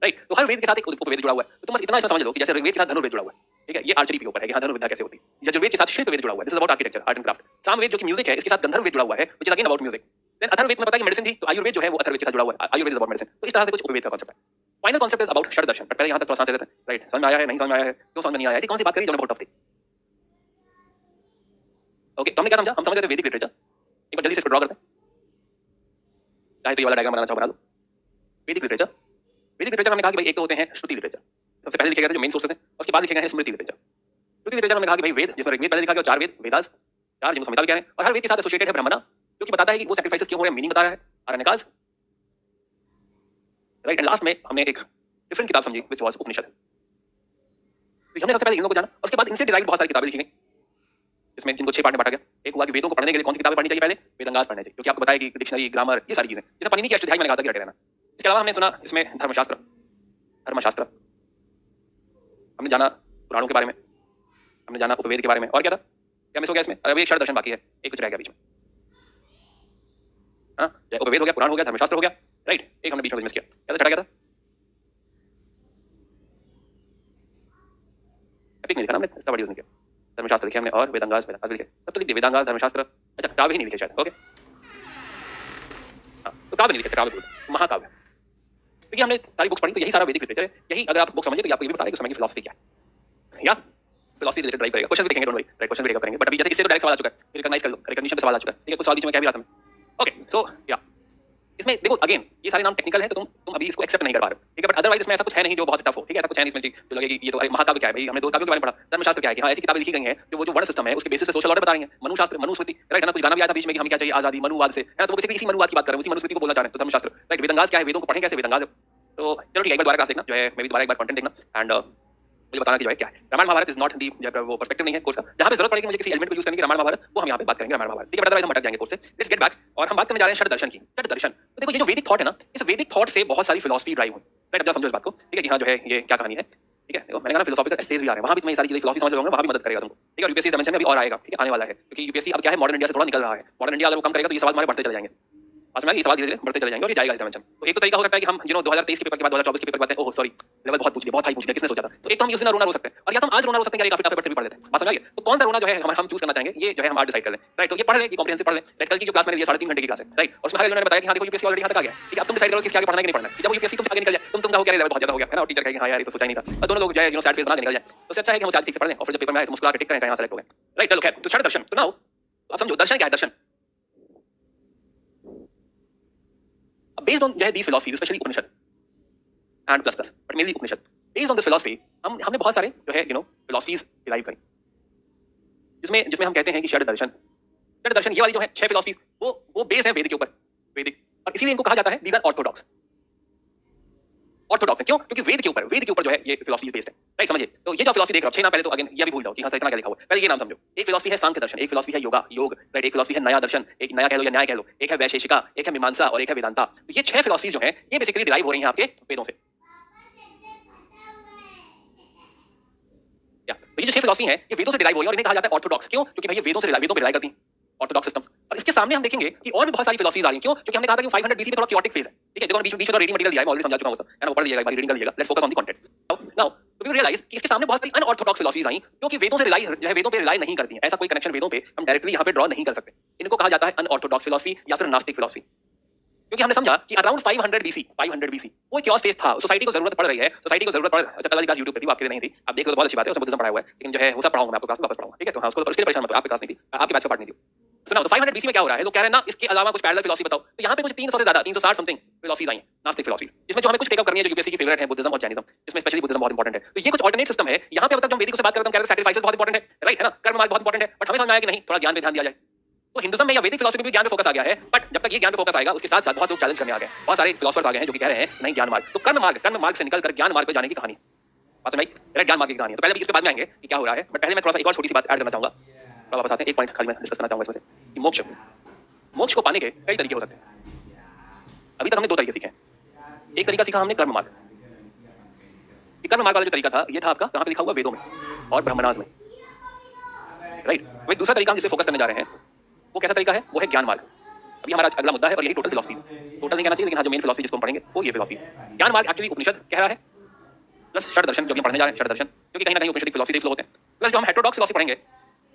S1: right. तो हर वेद के साथ एक उपवेद जुड़ा हुआ है। तो तुम बस इतना समझ लो कि जैसे ऋग्वेद के साथ धनुर्वेद जुड़ा हुआ है, ठीक है, ये आर्चरी के ऊपर है कि हाँ धनुर्विद्या कैसे होती है। यजुर्वेद के साथ शिल्पवेद जुड़ा हुआ है, this is about architecture, art and craft. Samaveda जो कि म्यूजिक है, इसके साथ गंधर्ववेद जुड़ा हुआ है, which is again about music. Then Atharvaveda में पता है कि मेडिसिन थी, तो आयुर्वेद जो है वो अथर्ववेद के साथ जुड़ा हुआ है, आयुर्वेद इज अबाउट मेडिसिन। तो इस तरह से कुछ उपवेद का कांसेप्ट है। फाइनल कांसेप्ट इज अबाउट षड दर्शन। पहले यहाँ तक थोड़ा सा लेते हैं, राइट। समझ में आया है, नहीं समझ में आया है, क्यों समझ में नहीं आया, ऐसी कौन सी बात करी जो बहुत टफ थी। ओके, तो हमने क्या समझा, हम समझ रहे थे वैदिक लिटरेचर। एक बार जल्दी से इसको ड्रॉ करते हैं, चाहे तो ये वाला डायग्राम बनाना चाहो बना लो। वैदिक लिटरेचर हमने कहा कि भाई एक तो होते हैं श्रुति लिटरेचर, सबसे पहले लिखे गए थे जो मेन सोर्सेस थे, उसके बाद लिखे गए हैं स्मृति लिटरेचर। श्रुति लिटरेचर हमने कहा कि भाई वेद, जिसमें ऋग्वेद पहले लिखा गया, 4 वेद, वेदास 4 जिनको संहिता भी कह रहे हैं, और हर वेद के साथ एसोसिएटेड है ब्रह्मणा, जो कि बताता है कि वो सैक्रिफाइसेस क्यों हो रहे हैं, मीनिंग बता रहा है, अरण्यकाज, राइट। एंड लास्ट में हमने एक डिफरेंट किताब समझी व्हिच वाज उपनिषद। तो हमने सबसे पहले इन लोगों को जाना, उसके बाद इनसे डिराइव बहुत सारी किताबें लिखी गई, जिसमें जिनको 6 पार्ट में बांटा गया। एक हुआ कि वेदों को पढ़ने के लिए कौन सी किताबें पढ़नी चाहिए, पहले वेदांगास पढ़ने चाहिए, क्योंकि आपको बताया कि डिक्शनरी, ग्रामर, ये सारी चीजें, जैसे पाणिनि की अष्टाध्यायी मैंने कहा था कि रटे रहना। इसके अलावा हमने सुना इसमें धर्मशास्त्र, हमने जाना पुराणों के बारे में, हमने जाना उपवेद के बारे में, और क्या था, क्या मिस हो गया इसमें, अभी एक षड दर्शन बाकी है, एक कुछ रह गया बीच में। हाँ, उपवेद हो गया, पुराण हो गया, धर्मशास्त्र हो गया, राइट। एक हमने बीच में मिस किया, क्या था, छठा क्या था, एपिक नहीं लिखा ना हमने, इसका वीडियोस नहीं किया। धर्मशास्त्र लिखे हमने और वेदांगास लिखे, सब तो लिख दिए, वेदांगास, धर्मशास्त्र, अच्छा काव्य ही नहीं लिखे शायद। ओके, हाँ, तो काव्य नहीं लिखे, काव्य महाकाव्य। तो ये हमने सारी बुक्स पढ़ी, तो यही सारा वैदिक लिटरेचर है। यही अगर आप बुक समझे तो ये आपको ये भी बता रहे कि उस समय की फिलॉसफी क्या है, या फिलॉसफी रिलेटेड ड्राइव करेगा। क्वेश्चन भी देखेंगे, डोंट वरी, राइट, क्वेश्चन भी करेंगे, बट अभी जैसे इससे तो डायरेक्ट सवाल आ चुका है, रिकॉग्नाइज कर लो, रिकॉग्निशन पे सवाल आ चुका है, ठीक है, कुछ सवाल बीच में क्या भी आता है। ओके, सो या इसमें देखो अगेन ये सारे नाम टेक्निकल है, तो तुम अभी इसको एक्सेप्ट नहीं कर पा रहे हो, ठीक है, बट अदरवाइज इसमें ऐसा कुछ है नहीं जो बहुत टफ हो, ठीक है, ऐसा कुछ है नहीं इसमें जो लगे कि ये तो महाकाव्य क्या है भाई, हमने 2 काव्यों के बारे में पढ़ा, धर्मशास्त्र क्या है कि हाँ ऐसी किताबें लिखी गई हैं जो जो वर्ण सिस्टम है उसके बेसिस पे सोशल ऑर्डर बता रही हैं, मनुशास्त्र, मनुस्मृति, राइट है ना, कुछ गाना भी आया था बीच में कि हमें क्या चाहिए, आजादी, मनुवाद से, है ना, तो किसी मनुवाद की बात कर रहे हैं, उसी मनुस्मृति को बोलना चाह रहे हैं, तो धर्मशास्त्र, राइट। वेदांगास क्या है, वेदों को पढ़ें कैसे, वेदांगास। तो चलो ठीक है, एक बार दोबारा क्लास देखना जो है, मैं भी दोबारा एक बार कंटेंट देखना, एंड मुझे बताना कि जो है क्या है। Ramayana Mahabharata is not the वो पर्सपेक्टिव नहीं है कोर्स का, जहां पे जरूरत पड़ेगी मुझे किसी एलिमेंट को यूज करने की, रामायण महाभारत वो हम यहां पे बात करेंगे, रामायण महाभारत, ठीक है, अदरवाइज हम भटक जाएंगे कोर्स से। लेट्स गेट बैक, और हम बात करने जा रहे हैं षड दर्शन की। षड दर्शन, तो देखो ये जो वैदिक थॉट है ना, इस वैदिक थॉट से बहुत सारी फिलॉसफी ड्राइव हुई, राइट। अब समझो इस बात को, ठीक है, कि हाँ जो है ये क्या कहानी है, ठीक है। देखो मैंने कहा फिलोसॉफिकल एसेज भी आ रहे हैं, वहां भी तुम्हें ये सारी चीजें फिलॉसफी समझ लोगे, वहां भी मदद करेगा तुमको, ठीक है। और यूपीएससी डायमेंशन में भी और आएगा, ठीक है, आने वाला है, क्योंकि यूपीएससी अब क्या है, मॉडर्न इंडिया से थोड़ा निकल रहा है, मॉडर्न इंडिया अगर वो कम करेगा तो ये सवाल हमारे बढ़ते चले जाएंगे, आज मैं ये सवाल धीरे-धीरे बढ़ते चले जाएंगे और ये जाएगा इस डायमेंशन। तो एक तो तरीका हो सकता है कि हम 2023 के पेपर के बाद 2024 के पेपर के बाद ओह सॉरी लेवल बहुत पूछ लिया, बहुत हाई पूछ लिया, किसने सोचा था। तो एक तो हम उस दिन रोना रो सकते हैं और या तो हम आज रोना रो सकते हैं कि काफी टफ पेपर भी पढ़ लेते हैं। बात समझ आई? तो कौन सा रोना जो है हम चूज करना चाहेंगे, ये जो है हम आज डिसाइड कर लें। राइट, तो ये पढ़ लें कि कॉम्प्रिहेंसिव पढ़ लें। राइट, कल की जो क्लास मैंने दी 3.5 घंटे की क्लास है। राइट, और उसमें हर उन्होंने बताया कि हां देखो यूपीएससी ऑलरेडी यहां तक आ गया। ठीक है, अब तुम डिसाइड करो कि इसके आगे पढ़ना है कि नहीं पढ़ना है। जब यूपीएससी तुमसे आगे निकल जाए तुम कहो क्या लेवल बहुत ज्यादा हो गया है ना, और टीचर कहेगी हां यार ये तो सोचा ही नहीं था। और दोनों लोग जो है सैड फेस बना के निकल जाए। तो अच्छा है कि हम आज ठीक से पढ़ लें और फिर जब पेपर में आए तो मुस्कुरा के टिक करें कहां सेलेक्ट हो गए। राइट, चलो खैर, तो षड दर्शन। तो नाउ अब समझो दर्शन क्या है। दर्शन based on जो है these philosophies, especially Upanishad and plus but mainly Upanishad, based on this philosophy हमने बहुत सारे जो है philosophies derive करी, जिसमें हम कहते हैं कि षड दर्शन ये वाली जो है 6 philosophies वो बेस है वेद के ऊपर, वैदिक, और इसीलिए इनको कहा जाता है these are orthodox है। क्यों? क्योंकि वेद के ऊपर जो है ये फिलॉसफी बेस्ड है। राइट, समझिए। तो ये जो फिलॉसफी देख रहे हो 6 नाम पहले तो अगेन ये भी भूल जाओ कि हां सर इतना क्या लिखा हुआ है। पहले ये नाम समझो। एक फिलॉसफी है सांख्य दर्शन, एक फिलॉसफी है योग। राइट, एक फिलॉसफी है नया दर्शन, एक नया कह लो या न्याय कह लो, एक है वैशेषिका, एक है मीमांसा और एक है वेदांता। तो ये 6 फिलॉसफीज जो है ये बेसिकली डिराइव हो रही हैं आपके वेदों से। या तो ये जो 6 फिलॉसफी है ये वेदों से डिराइव हो रही है और इन्हें कहा जाता है ऑर्थोडॉक्स। क्यों? क्योंकि भाई ये वेदों पे डिराइव करती हैं ऑर्थोडॉक्स सिस्टम। और इसके सामने हम देखेंगे कि और भी बहुत सारी फिलॉसफीज आ रही हैं। क्यों? क्योंकि हमने कहा था कि 500 बीसी में थोड़ा क्योटिक फेज है। ठीक है, देखो बीच में रीडिंग मटेरियल दिया है, मैं ऑलरेडी समझा चुका हूं सब, है ना, वो पढ़ लीजिएगा, एक बार रीडिंग कर लीजिएगा। Let's focus on the content. Now तो वी रियलाइज कि इसके सामने बहुत सारी अनऑर्थोडॉक्स फिलॉसफीज आई क्योंकि वेदों से वेदों पे रिलाई नहीं करती हैं। ऐसा कोई कनेक्शन वेदों पे हम डायरेक्टली यहां पे ड्रॉ नहीं कर सकते। इनको कहा जाता है अनऑर्थोडॉक्स फिलॉसफी या फिर नास्तिक फिलॉसफी। क्योंकि हमने समझा कि अराउंड 500 बीसी कोई क्योस फेज था, सोसाइटी को जरूरत पड़ रही है, सोसाइटी को जरूरत पड़। अच्छा, कल वाली क्लास YouTube पे थी, वो आपके लिए नहीं थी, आप देख लो तो बहुत अच्छी बात है, उसमें बुद्धिज्म पढ़ाया हुआ है, लेकिन जो है वो सब पढ़ाऊंगा मैं आपको, क्लास में वापस पढ़ाऊंगा। ठीक है, तो हां उसको उसके लिए परेशान मत हो, आपकी क्लास नहीं थी, आपके बैच का पार्ट नहीं थी। सुनो, तो 500 बीसी में क्या हो रहा है, लोग कह रहे हैं ना इसके अलावा कुछ पैरेलल फिलॉसफी बताओ। तो यहाँ पे कुछ 300 से ज्यादा 360 समथिंग फिलॉसफीज आई हैं, नास्तिक फिलॉसफीज, जिसमें जो हमें कुछ टेकअप करनी है जो यूपीएससी की फेवरेट है, बुद्धिज्म और जैनिज्म, जिसमें स्पेशली बुद्धिज्म बहुत इंपॉर्टेंट है। तो ये कुछ ऑल्टरनेट सिस्टम है। यहाँ पे अब तक जो वेदिक से बात करते हैं, सैक्रिफाइसेस बहुत इंपॉर्टेंट है, राइट, है ना, कर्म मार्ग बहुत इंपॉर्टेंट है, बट हमें समझ आया कि नहीं, थोड़ा ज्ञान पे ध्यान दिया जाए। तो हिंदुइज्म में या वैदिक फिलॉसफी में भी ज्ञान पे फोकस आ गया है, बट जब तक ये ज्ञान पे फोकस आएगा उसके साथ साथ बहुत लोग चैलेंज करने आ गए, बहुत सारे फिलोसफर्स आ गए हैं जो कि कह रहे हैं नहीं ज्ञान मार्ग, तो कर्म मार्ग से निकलकर ज्ञान मार्ग पे जाने की कहानी, बात समझ आई, ज्ञान मार्ग की कहानी है। तो पहले इस पे बाद में आएंगे कि क्या हो रहा है, बट पहले मैं थोड़ा सा एक और छोटी सी बात ऐड करना चाहूंगा। तो वापस आते हैं, एक पॉइंट खाली मैं डिस्कस करना चाहूंगा इसमें से कि मोक्ष को पाने के कई तरीके हो सकते हैं। अभी तक हमने 2 तरीके सीखे हैं। एक तरीका सीखा हमने कर्म मार्ग। कर्म मार्ग वाला जो तरीका था ये था आपका कहां पे लिखा हुआ, वेदों में और ब्रह्मणाज में, राइट। वही दूसरा तरीका हम जिसे फोकस करने जा रहे हैं वो कैसा तरीका है, वो है ज्ञान मार्ग। अभी हमारा अगला मुद्दा है और यही टोटल फिलॉसफी, टोटल नहीं कहना चाहिए लेकिन हाँ जो मेन फिलॉसफी जिसको हम पढ़ेंगे वो ये फिलॉसफी है। ज्ञान मार्ग एक्चुअली उपनिषद कह रहा है, प्लस षड दर्शन जो हम पढ़ने जा रहे हैं, षड दर्शन क्योंकि कहीं ना कहीं उपनिषद फिलॉसफी फ्लो होते हैं, प्लस जो हम हेटेरोडॉक्स फिलॉसफी पढ़ेंगे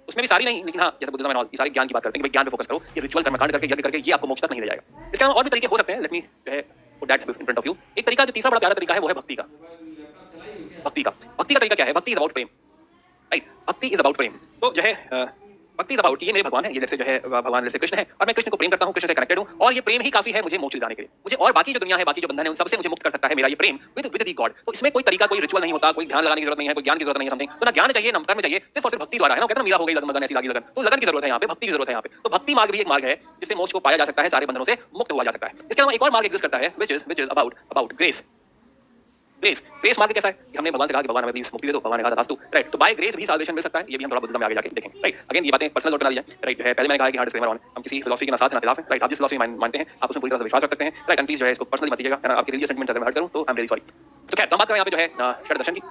S1: उसमें भी सारी नहीं, लेकिन हाँ जैसे बुद्धिज्म एंड ऑल, ये सारे ज्ञान की बात करते हैं कि भाई ज्ञान पे फोकस करो, ये रिचुअल कर्मकांड करके यज्ञ करके ये आपको मोक्ष तक नहीं ले जाएगा। इसके अलावा और भी तरीके हो सकते हैं, लेट मी जो है put that in front of you. एक तरीका जो तीसरा बड़ा प्यारा तरीका है वो है भक्ति का। भक्ति का तरीका क्या है, भक्ति इज अबाउट प्रेम, राइट, भक्ति इज अबाउट प्रेम। तो जो है भक्ति इज अबाउट, ये मेरे भगवान है, ये जैसे जो है भगवान जैसे कृष्ण है और मैं कृष्ण को प्रेम करता हूँ, कृष्ण से कनेक्टेड हूँ और ये प्रेम ही काफी है मुझे मोक्ष दिलाने के लिए। मुझे और बाकी जो दुनिया है, बाकी जो बंधन है उन सबसे मुझे मुक्त कर सकता है मेरा ये प्रेम विद द गॉड। तो इसमें कोई तरीका, कोई रिचुअल नहीं होता, कोई ध्यान लगाने की जरूरत नहीं है, कोई ज्ञान की जरूरत नहीं है, समथिंग। तो ना ज्ञान चाहिए ना कर्म चाहिए, सिर्फ और सिर्फ भक्ति द्वारा, है ना, कहते हैं मीरा हो गई लगन ऐसी लागी लगन, तो लगन की जरूरत है यहाँ पे, भक्ति की जरूरत है यहाँ पे। तो भक्ति मार्ग भी एक मार्ग है जिससे मोक्ष को पाया जा सकता है, सारे बंधनों से मुक्त हुआ जा सकता है। इसके अलावा एक और मार्ग एग्जिस्ट करता है which is about grace। Grace मार्ग कैसा है कि हमने भगवान से कहा कि भगवान हमें प्लीज मुक्ति दे दो, भगवान ने कहा रास्तु, राइट। तो बाय ग्रेस भी साल्वेशन मिल सकता है, ये भी हम थोड़ा बुद्धिज्म में आगे जाके देखेंगे, राइट। अगेन ये बातें पर्सनल नोट बना लीजिए, राइट। है पहले मैंने कहा कि हां डिस्क्लेमर ऑन, हम किसी फिलॉसफी के ना साथ ना खिलाफ है, राइट। आप जिस फिलॉसफी मानते हैं आप उसमें पूरी तरह से विश्वास रख सकते हैं, राइट। एंड प्लीज जो है इसको पर्सनली मत लीजिएगा, आपके रिलीजियस सेंटिमेंट अगर मैं हर्ट करूं तो आई एम वेरी सॉरी। तो क्या बात करें यहाँ पे जो है षड दर्शन की,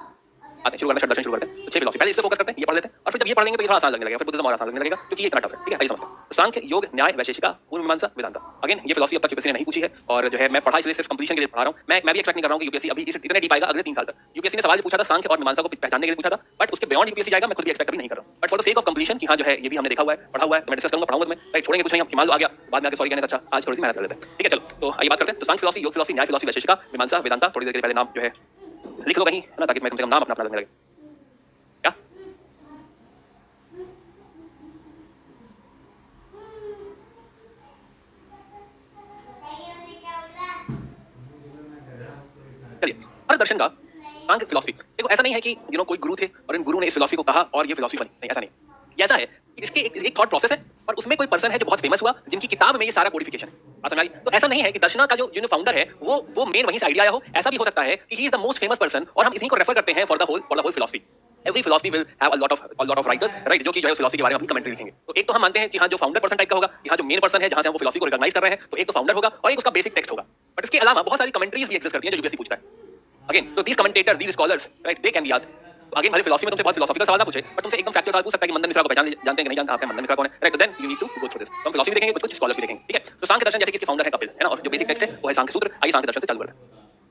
S1: आते हैं शुरू करते हैं, षड दर्शन शुरू करते हैं। तो 6 फिलॉसफी पहले इससे फोकस करते हैं, ये पढ़ लेते हैं और फिर जब ये पढ़ लेंगे तो ये थोड़ा आसान लगने लगेगा, फिर बुद्धिज्म और आसान लगने लगेगा क्योंकि ये इतना टफ है, ठीक है, आइए समझते हैं। सांख्य, योग, न्याय, वैशेषिका, पूर्व मीमांसा, वेदांता। अगेन ये फिलॉसफी अब तक यूपीएससी ने नहीं पूछी है और जो है मैं पढ़ा इसलिए सिर्फ कंप्लीशन के लिए पढ़ा रहा हूं। मैं भी एक्सपेक्ट नहीं कर रहा हूं कि यूपीएससी अभी इसे इतने डीप आएगा अगले 3 साल तक। यूपीएससी ने सवाल पूछा था सांख्य और मीमांसा को पहचानने के लिए पूछा था, बट उसके बियॉन्ड यूपीएससी जाएगा मैं खुद भी एक्सपेक्ट नहीं कर रहा हूं। But for the sake of completion कि हां जो है ये भी हमने देखा हुआ है, पढ़ा हुआ है, तो मैं डिस्कस करूंगा, पढ़ाऊंगा तुम्हें, राइट। छोड़ेंगे कुछ नहीं, हम मान लो आ गया बाद में आके सॉरी कहने से अच्छा आज थोड़ी सी मेहनत कर लेते हैं, ठीक है। चलो तो आइए बात करते हैं। तो सांख्य फिलॉसफी, योग फिलॉसफी, न्याय फिलॉसफी, वैशेषिका, मीमांसा, वेदांता। थोड़ी देर के पहले नाम जो है लिख लो कहीं, है ना, ताकि मैं कम से कम नाम अपना लगने लगे। क्या चलिए, हर दर्शन का सांख्य फिलॉसफी, देखो ऐसा नहीं है कि कोई गुरु थे और इन गुरु ने इस फिलॉसफी को कहा और ये फिलॉसफी बनी, नहीं ऐसा नहीं। ये ऐसा है कि इसके एक थॉट प्रोसेस है और उसमें कोई पर्सन है जो बहुत फेमस हुआ, जिनकी किताब में ये सारा कोडिफिकेशन है, समझ आई। तो ऐसा नहीं है कि दर्शना का जो फाउंडर है वो मेन वहीं से आइडिया आया हो। ऐसा भी हो सकता है कि he is the most famous person और हम इसी को रेफर करते हैं for the whole philosophy. Every philosophy will have a lot of writers, right, जो कि जो है फिलॉसफी के बारे में अपनी कमेंट्री लिखेंगे। तो एक तो हम मानते हैं कि हाँ जो फाउंडर पर्सन टाइप का होगा, यहाँ जो मेन पर्सन है जहाँ से हम वो फिलॉसफी को रिकॉग्नाइज कर रहे हैं, तो एक तो फाउंडर होगा और एक उसका बेसिक टेक्स्ट होगा। बट इसके अलावा बहुत सारी कमेंट्रीज भी एग्जिस्ट करती हैं जो यूपीएससी पूछता है। अगेन तो these commentators, these scholars, right, they can be asked again भले फिलॉसफी में तुमसे बहुत फिलोसॉफिकल सवाल ना पूछे, बट तुमसे एकदम फैक्चुअल सवाल पूछ सकता है कि मंदन मिश्रा को जानते हैं कि नहीं जानते, आपके मंदन मिश्रा कौन है, राइट? तो then you need to go through this. तो हम फिलॉसफी देखेंगे, कुछ स्कॉलर्स भी देखेंगे, ठीक है? तो सांख्य दर्शन जैसे कि इसके फाउंडर है कपिल, है ना, और जो बेसिक टेक्स्ट है वो है सांख्य सूत्र। आइए सांख्य दर्शन से चालू करते हैं।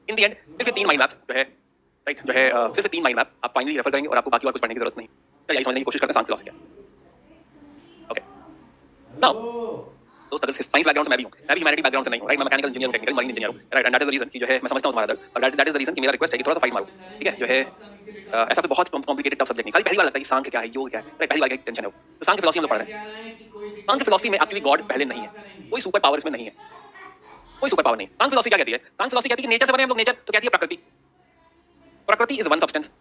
S1: इन द एंड सिर्फ 3 माइंड मैप जो है, राइट, जो है सिर्फ 3 माइंड मैप आप फाइनली रेफर करेंगे और आपको बाकी और कुछ पढ़ने की जरूरत नहीं। तो यही समझने की कोशिश करते हैं सांख्य फिलॉसफी क्या। ओके, नाउ दोस्त अगर साइंस बैकग्राउंड से मैं भी हूं, मैं भी ह्यूमैनिटी बैकग्राउंड से नहीं हूं, राइट? मैं मैकेनिकल इंजीनियर हूं, टेक्निकल मरीन इंजीनियर हूं, right? And that is the reason कि जो है मैं समझता हूं तुम्हारा दर्द, और दैट इज द रीजन कि मेरा रिक्वेस्ट है कि थोड़ा सा फाइट मारो, ठीक है? जो है ऐसा तो बहुत कॉम्प्लिकेटेड टफ सब्जेक्ट नहीं, खाली पहली बार लगता है कि सांख्य क्या है, योग क्या है, राइट? पहली बार की टेंशन है वो। तो सांख्य फिलॉसफी हम लोग पढ़ रहे हैं। सांख्य फिलॉसफी में एक्चुअली गॉड पहले नहीं है, कोई सुपर पावर इसमें नहीं है, कोई सुपर पावर नहीं। सांख्य फिलॉसफी क्या कहती है? सांख्य फिलॉसफी कहती है कि नेचर से बने हम लोग, नेचर तो कहती है प्रकृति, प्रकृति इज वन सब्सटेंस,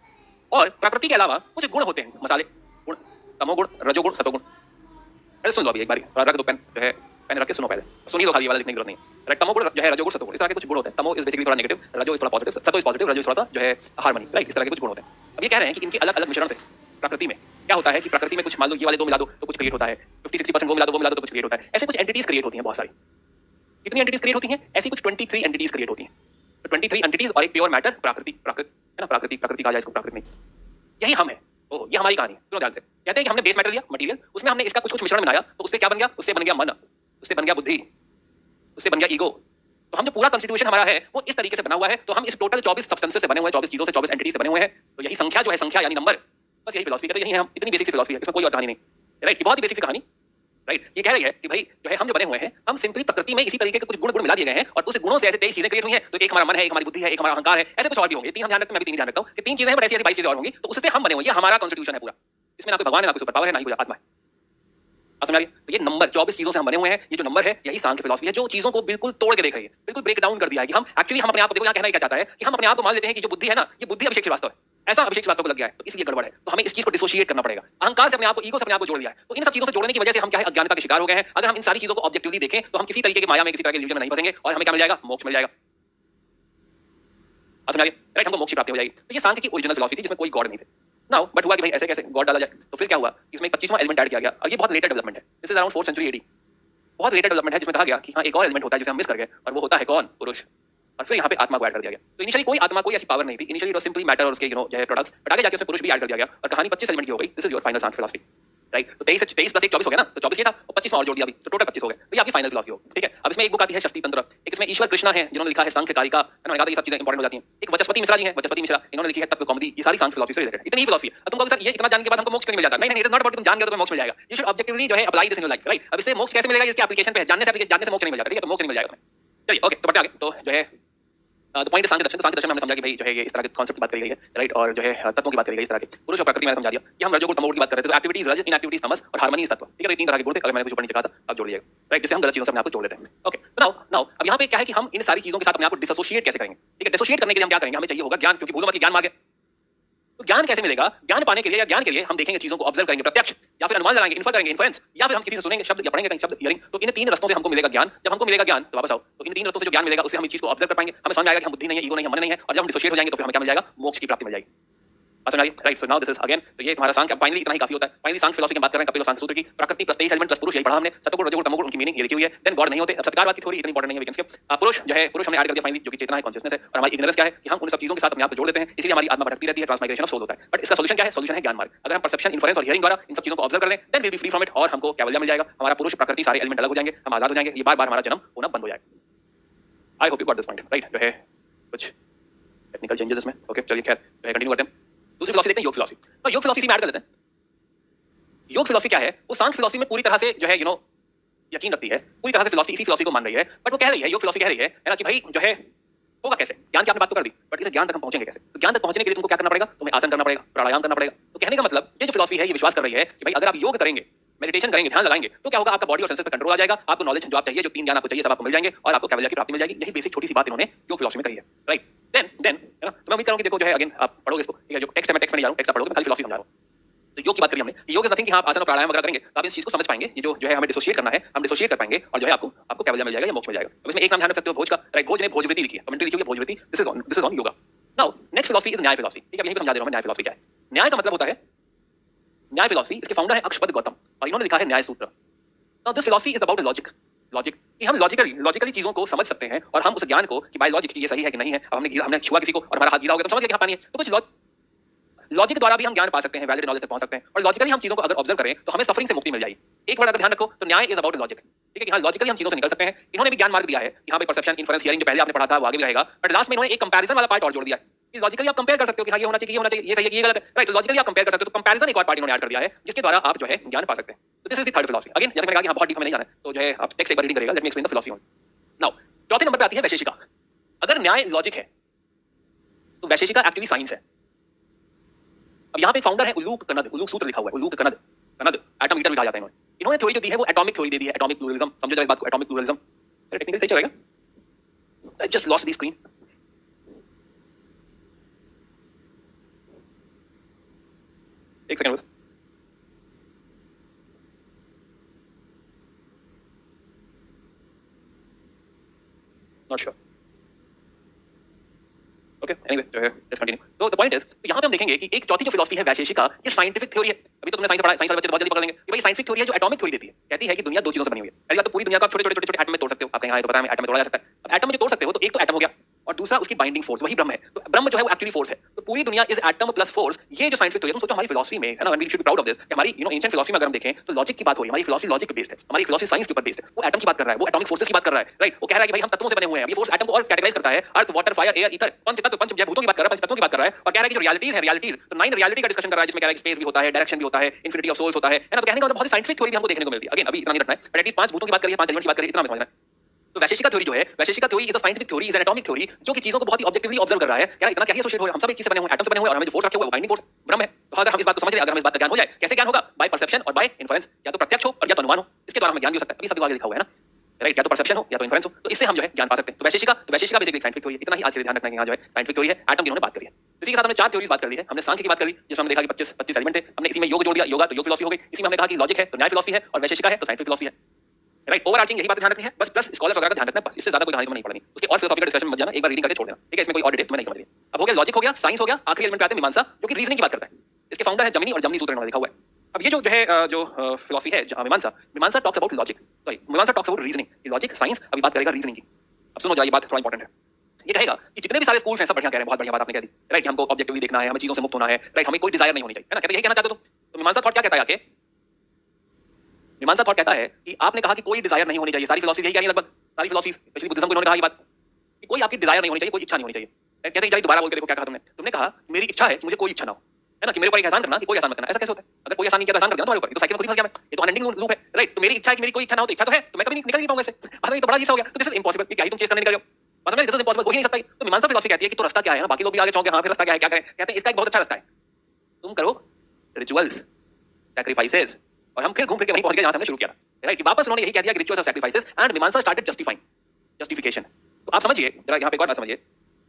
S1: और प्रकृति के अलावा कुछ गुण होते हैं, मसाले गुण, तमोगुण, रजोगुण, सतोगुण। अरे सुन लो अभी एक बारी, रख दो पेन, जो है पेन रख के सुनो पहले, सुनिए दो, खाली ये वाला लिखने की जरूरत नहीं है, राइट? तमोगुण जो है, रजोगुण, सतोगुण, इस तरह के कुछ गुण होते हैं। तमो इज बेसिकली थोड़ा नेगेटिव, रजो इज थोड़ा पॉजिटिव, सतो इज पॉजिटिव, रजो इज थोड़ा जो है हार्मनी, राइट? इस तरह के कुछ गुण होते हैं। अब ये कह रहे हैं कि इनके अलग अलग मिश्रण से प्रकृति में क्या होता है कि प्रकृति में कुछ मान लो ये वाले दो मिला दो तो कुछ क्रिएट होता है, 50-60% वो मिला दो तो कुछ क्रिएट होता है। ऐसे कुछ एंटिटीज क्रिएट होती हैं बहुत सारी। कितनी एंटिटीज क्रिएट होती हैं? ऐसी कुछ 23 एंटिटीज क्रिएट होती हैं। तो 23 एंटिटीज और एक प्योर मैटर, प्राकृतिक, प्राकृत है ना, प्राकृतिक, प्रकृति कहा जाए इसको, प्राकृत नहीं, यही हम है। ओह, ये हमारी कहानी है। सुनो ध्यान से, कहते हैं कि हमने बेस मैटर लिया, मटेरियल, उसमें हमने इसका कुछ कुछ मिश्रण बनाया, तो उससे क्या बन गया? उससे बन गया मन, उससे बन गया बुद्धि, उससे बन गया ईगो। तो हम जो पूरा कॉन्स्टिट्यूशन हमारा है वो इस तरीके से बना हुआ है। तो हम इस टोटल 24 सब्सटेंसेस से बने हुए हैं, 24 चीजों से, 24 एंटिटीज से बने हुए हैं। तो यही संख्या जो है, संख्या यानी नंबर, बस यही फिलॉसफी कहते हैं, यही हम, इतनी बेसिक फिलॉसफी है, इसमें कोई और कहानी नहीं, राइट? बहुत ही बेसिक कहानी, राइट? ये कह रही है कि भाई जो है हम जो बने हुए हैं, हम सिंपली प्रकृति में इसी तरीके के कुछ गुण मिला दिए गए हैं, और उस गुणों से ऐसे 23 चीजें क्रिएट हुई हैं। तो एक हमारा मन है, एक हमारी बुद्धि है, एक हमारा अहंकार है, ऐसे कुछ और भी होंगे। 3 हम ध्यान रखते हैं, मैं भी 3 ध्यान रखता हूं कि 3 चीजें हैं, बट ऐसी 22 चीजें और होंगी। तो उससे हम बने हुए हैं, ये हमारा कॉन्स्टिट्यूशन है पूरा। इसमें ना कोई भगवान है, ना कोई सुपर पावर है, ना ही कोई आत्मा है। समझ में आ रही है? तो ये नंबर 24 चीजों से हम बने हुए हैं, ये जो नंबर है यही सांख्य फिलॉसफी है, जो चीजों को बिल्कुल तोड़ के देख रही है, बिल्कुल ब्रेक डाउन कर दिया है कि हम एक्चुअली हम अपने आप को, देखो यहाँ कहना क्या चाहता है कि हम अपने आप को मान लेते हैं कि जो बुद्धि है ना, ये बुद्धि अभिषेक श्रीवास्तव है, ऐसा अभिषेक श्रीवास्तव को लग गया है, तो इसलिए गड़बड़ है। तो हमें इस चीज को डिसोशिएट करना पड़ेगा, अहंकार से अपने आप को, ईगो से अपने आप को जोड़ दिया है। तो इन सब चीजों से जोड़ने की वजह से हम क्या है, अज्ञानता के शिकार हो गए हैं। अगर हम इन सारी चीजों को ऑब्जेक्टिवली देखें तो हम किसी तरीके की माया में, किसी तरह के इल्यूजन में नहीं फंसेंगे, और हमें क्या मिल जाएगा? मोक्ष मिल जाएगा। समझ में आ गया? राइट, हमको मोक्ष की प्राप्ति हो जाएगी। तो ये सांख्य की ओरिजिनल फिलॉसफी थी, जिसमें कोई गॉड नहीं थे। नाउ बट हुआ कि भाई ऐसे कैसे गॉड डाला जाए, तो फिर क्या हुआ? इसमें 25वां एलिमेंट ऐड किया गया, और ये बहुत लेटेड डेवलपमेंट है, this is around 4th century AD. बहुत लेटेड डेवलपमेंट है, जिसमें कहा गया कि हाँ एक और एलिमेंट होता है जिसे हम मिस कर गए, और वो होता है कौन? पुरुष। और फिर यहाँ पे आत्मा को ऐड कर दिया गया। तो इनिशियली कोई आत्मा, कोई ऐसी पावर नहीं थी, initially it was simply matter और उसके जो है प्रोडक्ट्स, बट आगे जाके उसमें पुरुष भी ऐड कर दिया गया, और कहानी 25 एलिमेंट की हो गई। This is your final Sankhya philosophy, right? तो 23 प्लस 1 24 हो गया ना, तो 24 ये था, और 25वां और जोड़ दिया अभी, तो टोटल 25 हो गए। तो ये आपकी फाइनल फिलॉसफी हो, ठीक है? अब इसमें एक बुक आती है शक्ति तंत्र, एक इसमें ईश्वर कृष्णा है जिन्होंने लिखा है सांख्य कारिका, मैंने कहा ये सब चीजें इंपॉर्टेंट हो जाती हैं। एक वचस्पति मिश्रा जी हैं, वचस्पति मिश्रा, इन्होंने लिखी है तत्व कौमुदी। ये सारी सांख्य फिलॉसफी से रिलेटेड, इतनी ही फिलॉसफी है। अब तुम कहोगे सर ये इतना जानने के बाद हमको मोक्ष क्यों नहीं मिल जाता? नहीं नहीं, इट इज नॉट अबाउट तुम जान गए तो तुम्हें मोक्ष मिल जाएगा। यू शुड ऑब्जेक्टिवली जो है apply this in your life, right? अब इससे मोक्ष कैसे मिलेगा? इसके एप्लीकेशन पे है, जानने से मोक्ष नहीं मिल जाता, ठीक है? तो मोक्ष नहीं मिल जाएगा तुम्हें। चलिए ओके, तो बढ़ते आगे। तो जो है तो पॉइंट सांख्य दर्शन, तो सांख्य दर्शन में हमने समझा कि भाई जो है ये इस तरह के कॉन्सेप्ट की बात करी गई है, राइट? और जो है तत्वों की बात करी गई, इस तरह के पुरुष और प्रकृति में समझा दिया कि हम रजोगुण तमोगुण की बात कर रहे थे। तो एक्टिविटीज रज, इनएक्टिविटीज तमस, और हार्मनी इज तत्व, ठीक है? तो ये 3 तरह के गुण थे, अगर मैंने कुछ ऊपर नीचे कहा था आप जोड़ लीजिएगा, राइट? जिससे हम गलत चीजों से अपने आप को जोड़ लेते हैं। ओके, तो नाउ अब यहाँ पे क्या है कि हम इन सारी चीजों के साथ अपने आप को डिसोशिएट कैसे करेंगे, ठीक है? डिसोशिएट करने के लिए हम क्या करेंगे? हमें चाहिए होगा ज्ञान, क्योंकि भूलो मत कि ज्ञान मांगे। तो ज्ञान कैसे मिलेगा? ज्ञान पाने के लिए या ज्ञान के लिए हम देखेंगे चीजों को, ऑब्जर्व करेंगे, प्रत्यक्ष, या फिर अनुमान लगाएंगे, इन्फर करेंगे, इन्फ्लुएंस, या फिर हम किसी से सुनेंगे शब्द या पढ़ेंगे कहीं शब्द, हियरिंग। तो इन 3 रस्तों से हमको मिलेगा ज्ञान। जब हमको मिलेगा ज्ञान तो वापस आओ, तो इन 3 रस्तों से जो ज्ञान मिलेगा उससे हम इस चीज को ऑब्जर्व कर पाएंगे, हमें समझ आएगा कि हम बुद्धि नहीं है, ईगो नहीं है, मन नहीं है, और जब हम डिसोशिएट हो जाएंगे तो फिर हमें क्या मिल जाएगा? मोक्ष की प्राप्ति मिल जाएगी। समझ आइए, right? So now this is again, तो ये तुम्हारा सांख्य, फाइनली इतना ही काफी होता है। फाइनली सांख्य फिलॉसफी की बात कर रहे हैं, कपिल सांख्य सूत्र की, प्रकृति प्लस 23 एलिमेंट प्लस पुरुष, यही पढ़ा हमने। सतोगुण रजोगुण तमोगुण, उनकी मीनिंग ये लिखी हुई है। देन गॉड नहीं होते। अब सत्कारवाद की थ्योरी इतनी इंपॉर्टेंट नहीं है, वी कैन स्किप। पुरुष जो है, पुरुष हमने ऐड कर दिया फाइनली, जो कि चेतना है, कॉन्शियसनेस है, और हमारी इग्नोरेंस क्या है कि हम उन सब चीजों के साथ अपने आप को जोड़ देते हैं, इसलिए हमारी आत्मा भटकती रहती है, ट्रांसमाइग्रेशन ऑफ सोल होता है। बट इसका सॉल्यूशन क्या है? सॉल्यूशन है ज्ञान मार्ग। अगर हम परसेप्शन, इन्फरेंस और हियरिंग द्वारा इन सब चीजों को ऑब्जर्व कर लें, then we be free from it, और हमको कैवल्य मिल जाएगा। हमारा पुरुष प्रकृति सारे एलिमेंट अलग हो जाएंगे, हम आजाद हो जाएंगे, ये बार-बार हमारा जन्म होना बंद हो जाएगा। I hope you got this point, right? जो है कुछ टेक्निकल चेंजेस इसमें, ओके? चलिए खैर कंटिन्यू करते हैं। दूसरी फिलॉसफी देखते हैं, योग फिलॉसफी। तो योग फिलॉसफी में ऐड कर लेते हैं। योग फिलॉसफी क्या है? वो सांख्य फिलॉसफी में पूरी तरह से जो है यकीन रखती है, पूरी तरह से फिलॉसफी इसी फिलॉसफी को मान रही है, बट वो कह रही है, योग फिलॉसफी कह रही है ना कि भाई जो है होगा कैसे? ज्ञान की आपने बात तो कर दी, बट इस ज्ञान तक हम पहुंचेंगे कैसे? तो ज्ञान तक पहुंचने के लिए तुमको क्या करना पड़ेगा? तुम्हें आसन करना पड़ेगा, प्राणायाम करना पड़ेगा। तो कहने का मतलब ये जो फिलॉसफी है ये विश्वास कर रही है कि भाई अगर आप योग करेंगे, मेडिटेशन करेंगे, ध्यान लगाएंगे, तो क्या होगा? आपका बॉडी और सेंसेस पे कंट्रोल आ जाएगा, आपको नॉलेज जो आप चाहिए, जो 3 ज्ञान आपको चाहिए, सब आपको मिल जाएंगे, और आपको कैवल्य की प्राप्ति मिल जाएगी। यही बेसिक छोटी सी बात इन्होंने योग फिलॉसफी में कही है, राइट? देन है ना, तो मैं उम्मीद करूं कि देखो जो है अगेन आप पढ़ोगे इसको, ठीक है? जो टेक्स्ट है, मैं टेक्स्ट में नहीं जा रहा हूं, टेक्स्ट आप पढ़ोगे, मैं खाली फिलॉसफी समझा रहा हूं। तो योग की बात करी हमने, योग इज नथिंग कि आप आसन और प्राणायाम वगैरह करेंगे तो आप इस चीज को समझ पाएंगे, ये जो है हमें डिसोशिएट करना है, हम डिसोशिएट कर पाएंगे, और जो है आपको कैवल्य मिल जाएगा या मोक्ष मिल जाएगा। अब इसमें एक नाम ध्यान रख सकते हो, भोज का, राइट? भोज ने भोजवृत्ति लिखी है, कमेंट्री लिखी हुई है Bhojavritti. This is on yoga. Now next philosophy is Nyaya philosophy, ठीक है? यहीं पे समझा दे रहा हूं मैं न्याय फिलॉसफी क्या है। न्याय का मतलब होता है, न्याय फिलॉसफी, इसके फाउंडर है अक्षपद गौतम, और इन्होंने लिखा है न्याय सूत्र। Now this philosophy is about logic, कि हम लॉजिकली चीजों को समझ सकते हैं, और हम उस ज्ञान को कि बाय लॉजिक ये सही है कि नहीं है, अब हमने छुआ किसी को और हमारा हाथ गीला हो गया तो समझ गए कि हाँ पानी है, तो कुछ लॉजिक द्वारा भी हम ज्ञान पा सकते हैं, वैलिड नॉलेज तक पहुंच सकते हैं, और लॉजिकली हम चीजों को अगर ऑब्जर्व करें तो हमें सफरिंग से मुक्ति मिल जाएगी। एक वर्ड अगर ध्यान रखो तो न्याय इज अबाउट लॉजिक। ठीक है कि हाँ, लॉजिकली हम चीजों से निकल सकते हैं। इन्होंने भी ज्ञान मार्ग दिया है कि हाँ भाई परसेप्शन, इन्फरेंस, हियरिंग जो पहले आपने पढ़ा था वो आगे भी रहेगा, बट लास्ट में इन्होंने एक कंपैरिजन वाला पार्ट और जोड़ दिया है कि लॉजिकली आप कंपेयर कर सकते हो कि हाँ ये होना चाहिए, ये होना चाहिए, ये सही है, ये गलत है, राइट। तो लॉजिकली आप कंपेयर कर सकते हो, तो कंपैरिजन एक और पार्ट इन्होंने ऐड कर दिया है जिसके द्वारा आप जो है ज्ञान पा सकते हैं। तो this is the third philosophy. Again जैसे मैंने कहा कि हाँ बहुत डीप में नहीं जाना है, तो जो है आप टेक्स्ट एक बार रीडिंग करेगा। Let me explain the philosophy on. Now चौथे नंबर पे आती है वैशेषिका। अगर न्याय लॉजिक है तो वैशेषिका एक्चुअली साइंस है। अब यहाँ पे फाउंडर है उल्लूक कनद, उल्लूक सूत्र लिखा हुआ है, उल्लूक कनद, कनद एटम मीटर भी कहा जाता है इन्होंने। इन्होंने थ्योरी जो दी है वो एटॉमिक थ्योरी दे दी है, एटॉमिक प्लूरलिज्म। समझो जरा इस बात को, एटॉमिक प्लूरलिज्म। टेक्निकली सही चलेगा? I just lost the screen. एक सेकंड बस। Not sure. ओके एनीवे जो है लेट्स कंटिन्यू। तो द पॉइंट इज, तो यहाँ पे हम देखेंगे कि एक चौथी जो फिलॉसफी है वैशेषिका, ये साइंटिफिक थ्योरी है। अभी तो तुमने साइंस पढ़ा है, साइंस वाले बच्चे बहुत जल्दी पढ़ लेंगे कि भाई साइंटिफिक थ्योरी है जो एटॉमिक थ्योरी देती है। कहती है कि दुनिया दो चीजों से बनी हुई है। पहली बात तो पूरी दुनिया को आप छोटे छोटे एटम में तोड़ सकते हो। आपका यहाँ तो पता है एटम में तोड़ा जा सकता है। अब एटम में जो तोड़ सकते हो तो एक तो एटम हो गया और दूसरा उसकी बाइंडिंग फोर्स, वही ब्रह्म है। तो ब्रह्म जो है वो एक्चुअली फोर्स है। तो पूरी दुनिया इज एटम प्लस फोर्स। ये जो साइंटिफिक थ्योरी है, तुम सोचो हमारी फिलॉसफी में है ना, we should be proud of this. हमारी एंशिएंट फिलॉसफी में अगर हम देखें तो लॉजिक की बात हो रही है, हमारी फिलॉसफी लॉजिक पे बेस्ड है, हमारी फिलॉसफी साइंस के ऊपर बेस्ड है। वो एटम की बात कर रहा है, वो एटॉमिक फोर्सेस की बात कर रहा है, राइट। वो कह रहा है कि भाई हम तत्वों से बने हुए हैं। ये फोर्स एटम को और कैटेगराइज करता है, अर्थ, वाटर, फायर, एयर, ईथर, पंच तत्व, पंच भूतों की बात कर रहा है, पंच तत्वों की बात कर रहा है। और कह रहा है कि जो रियलिटीज है, रियलिटीज तो 9 रियलिटी का डिस्कशन कर रहा है, जिसमें कह रहा है स्पेस भी होता है, डायरेक्शन भी होता है, इंफिनिटी ऑफ सोल्स होता है ना। तो कहने का मतलब बहुत साइंटिफिक थ्योरी भी हमको देखने को मिलती है। अगेन अभी इतना नहीं रखना है, बट एटलीस्ट 5 भूतों की बात करिए, 5 एलिमेंट्स की बात करिए, इतना हमें समझना है। तो वैशेषिका थ्योरी जो है, Vaisheshika theory is a scientific theory, is an atomic theory, जो कि चीजों को बहुत ही ऑब्जेक्टिवली ऑब्जर्व कर रहा है। क्या इतना क्या ही एसोसिएट हो रहा है, हम सब एक चीज से बने हुए हैं, एटम से बने हुए हैं, और हमें जो फोर्स रखे हुए हैं वो बाइंडिंग फोर्स ब्रह्म है। तो अगर हम इस बात को समझ लें, अगर हम इस बात का ज्ञान हो जाए, कैसे ज्ञान होगा? बाय परसेप्शन और बाय इन्फरेंस। या तो प्रत्यक्ष हो और या तो अनुमान हो, इसके द्वारा हमें ज्ञान भी हो सकता है। अभी सब आगे लिखा हुआ है ना, राइट। या तो परसेप्शन हो या तो इन्फरेंस हो, तो इससे हम जो है ज्ञान पा सकते हैं। तो वैशेषिका बेसिकली साइंटिफिक थ्योरी है। इतना ही आज के लिए ध्यान रखना है कि यहाँ जो है साइंटिफिक थ्योरी है, एटम की उन्होंने बात करी है। इसी के साथ हमने 4 थ्योरीज बात कर ली है। हमने सांख्य की बात करी, जिसमें हमने देखा कि 25 एलिमेंट थे। हमने इसी में योग जोड़ दिया, योगा तो योग फिलॉसफी हो गई। इसी में हमने कहा कि लॉजिक है तो न्याय फिलॉसफी है, और वैशेषिका है तो साइंटिफिक फिलॉसफी है, राइट। ओवरआर्चिंग यही बात ध्यान रखनी है बस, प्लस स्कॉलर्स वगैरह का ध्यान रखना है बस। इससे ज्यादा कोई कहानी तो नहीं पढ़नी, उसके और फिलॉसफिकल डिस्कशन मत जाना, एक बार रीडिंग करके छोड़ देना, ठीक है। इसमें कोई और डिटेल तुम्हें नहीं समझ रही। अब हो गया लॉजिक, हो गया साइंस, हो गया आखिरी एलिमेंट पे आते हैं मीमांसा, जो कि रीजनिंग की बात करता है। इसके फाउंडर है जमिनी, और जमिनी सूत्र इन्होंने लिखा हुआ है। अब ये जो है जो फिलॉसफी है मीमांसा, मीमांसा टॉक्स अबाउट लॉजिक, सॉरी मीमांसा talks about reasoning. Logic science, अभी बात करेगा रीजनिंग की। अब सुनो जरा, ये बात थोड़ा इंपॉर्टेंट है। ये कहेगा कि जितने भी सारे स्कूल्स हैं सब बढ़िया कह रहे हैं, बहुत बढ़िया बात आपने कह दी, राइट। हमको ऑब्जेक्टिवली देखना है, हमें चीजों से मुक्त होना है, राइट। हमें कोई डिजायर नहीं होनी चाहिए, है ना। कहते यही कहना चाहते हो तो मीमांसा थॉट क्या कहता है आके? मीमांसा थॉट कहता है कि आपने कहा कि कोई डिजायर नहीं होनी चाहिए। सारी फिलॉसफी यही कह रही है, लगभग सारी फिलॉसफी, स्पेशली बुद्धिज्म को इन्होंने कहा ये बात कि कोई आपकी डिजायर नहीं होनी चाहिए, कोई इच्छा नहीं होनी चाहिए। कहते हैं दोबारा बोल के देखो क्या कहा तुमने। तुमने कहा मेरी इच्छा है कि मुझे कोई इच्छा ना हो, है ना, कि मेरे ऊपर एक एहसान करना, कि कोई एहसान मत करना। ऐसा कैसे होता है? अगर कोई एहसान नहीं किया तो एहसान कर दिया तुम्हारे ऊपर, तो साइकिल में खुद ही फंस गया मैं। ये तो अनएंडिंग लूप है, राइट। तो मेरी इच्छा है कि मेरी कोई इच्छा ना हो, तो इच्छा तो है, तो मैं कभी निकल नहीं पाऊंगा इससे। अरे ये तो बड़ा अजीब सा हो गया। तो दिस इज इम्पॉसिबल, कि क्या ही तुम चेस करने निकल जाओ, मतलब दिस इज इम्पॉसिबल, हो ही नहीं सकता। तो मीमांसा फिलॉसफी कहती है कि तो रास्ता क्या है ना। बाकी लोग भी आगे चौंके, हाँ फिर रास्ता क्या है, क्या करें? कहते हैं इसका एक बहुत अच्छा रास्ता है, तुम करो रिचुअल्स, सैक्रिफाइसेस। और हम फिर घूम फिर के वहीं पहुंच गए जहां हमने शुरू किया, राइट। वापस उन्होंने यही कह दिया कि रिचुअल्स और सैक्रिफाइसेस, एंड मीमांसा स्टार्टेड जस्टिफाइंग, जस्टिफिकेशन। तो आप समझिए जरा, यहाँ पे एक और बात समझिए,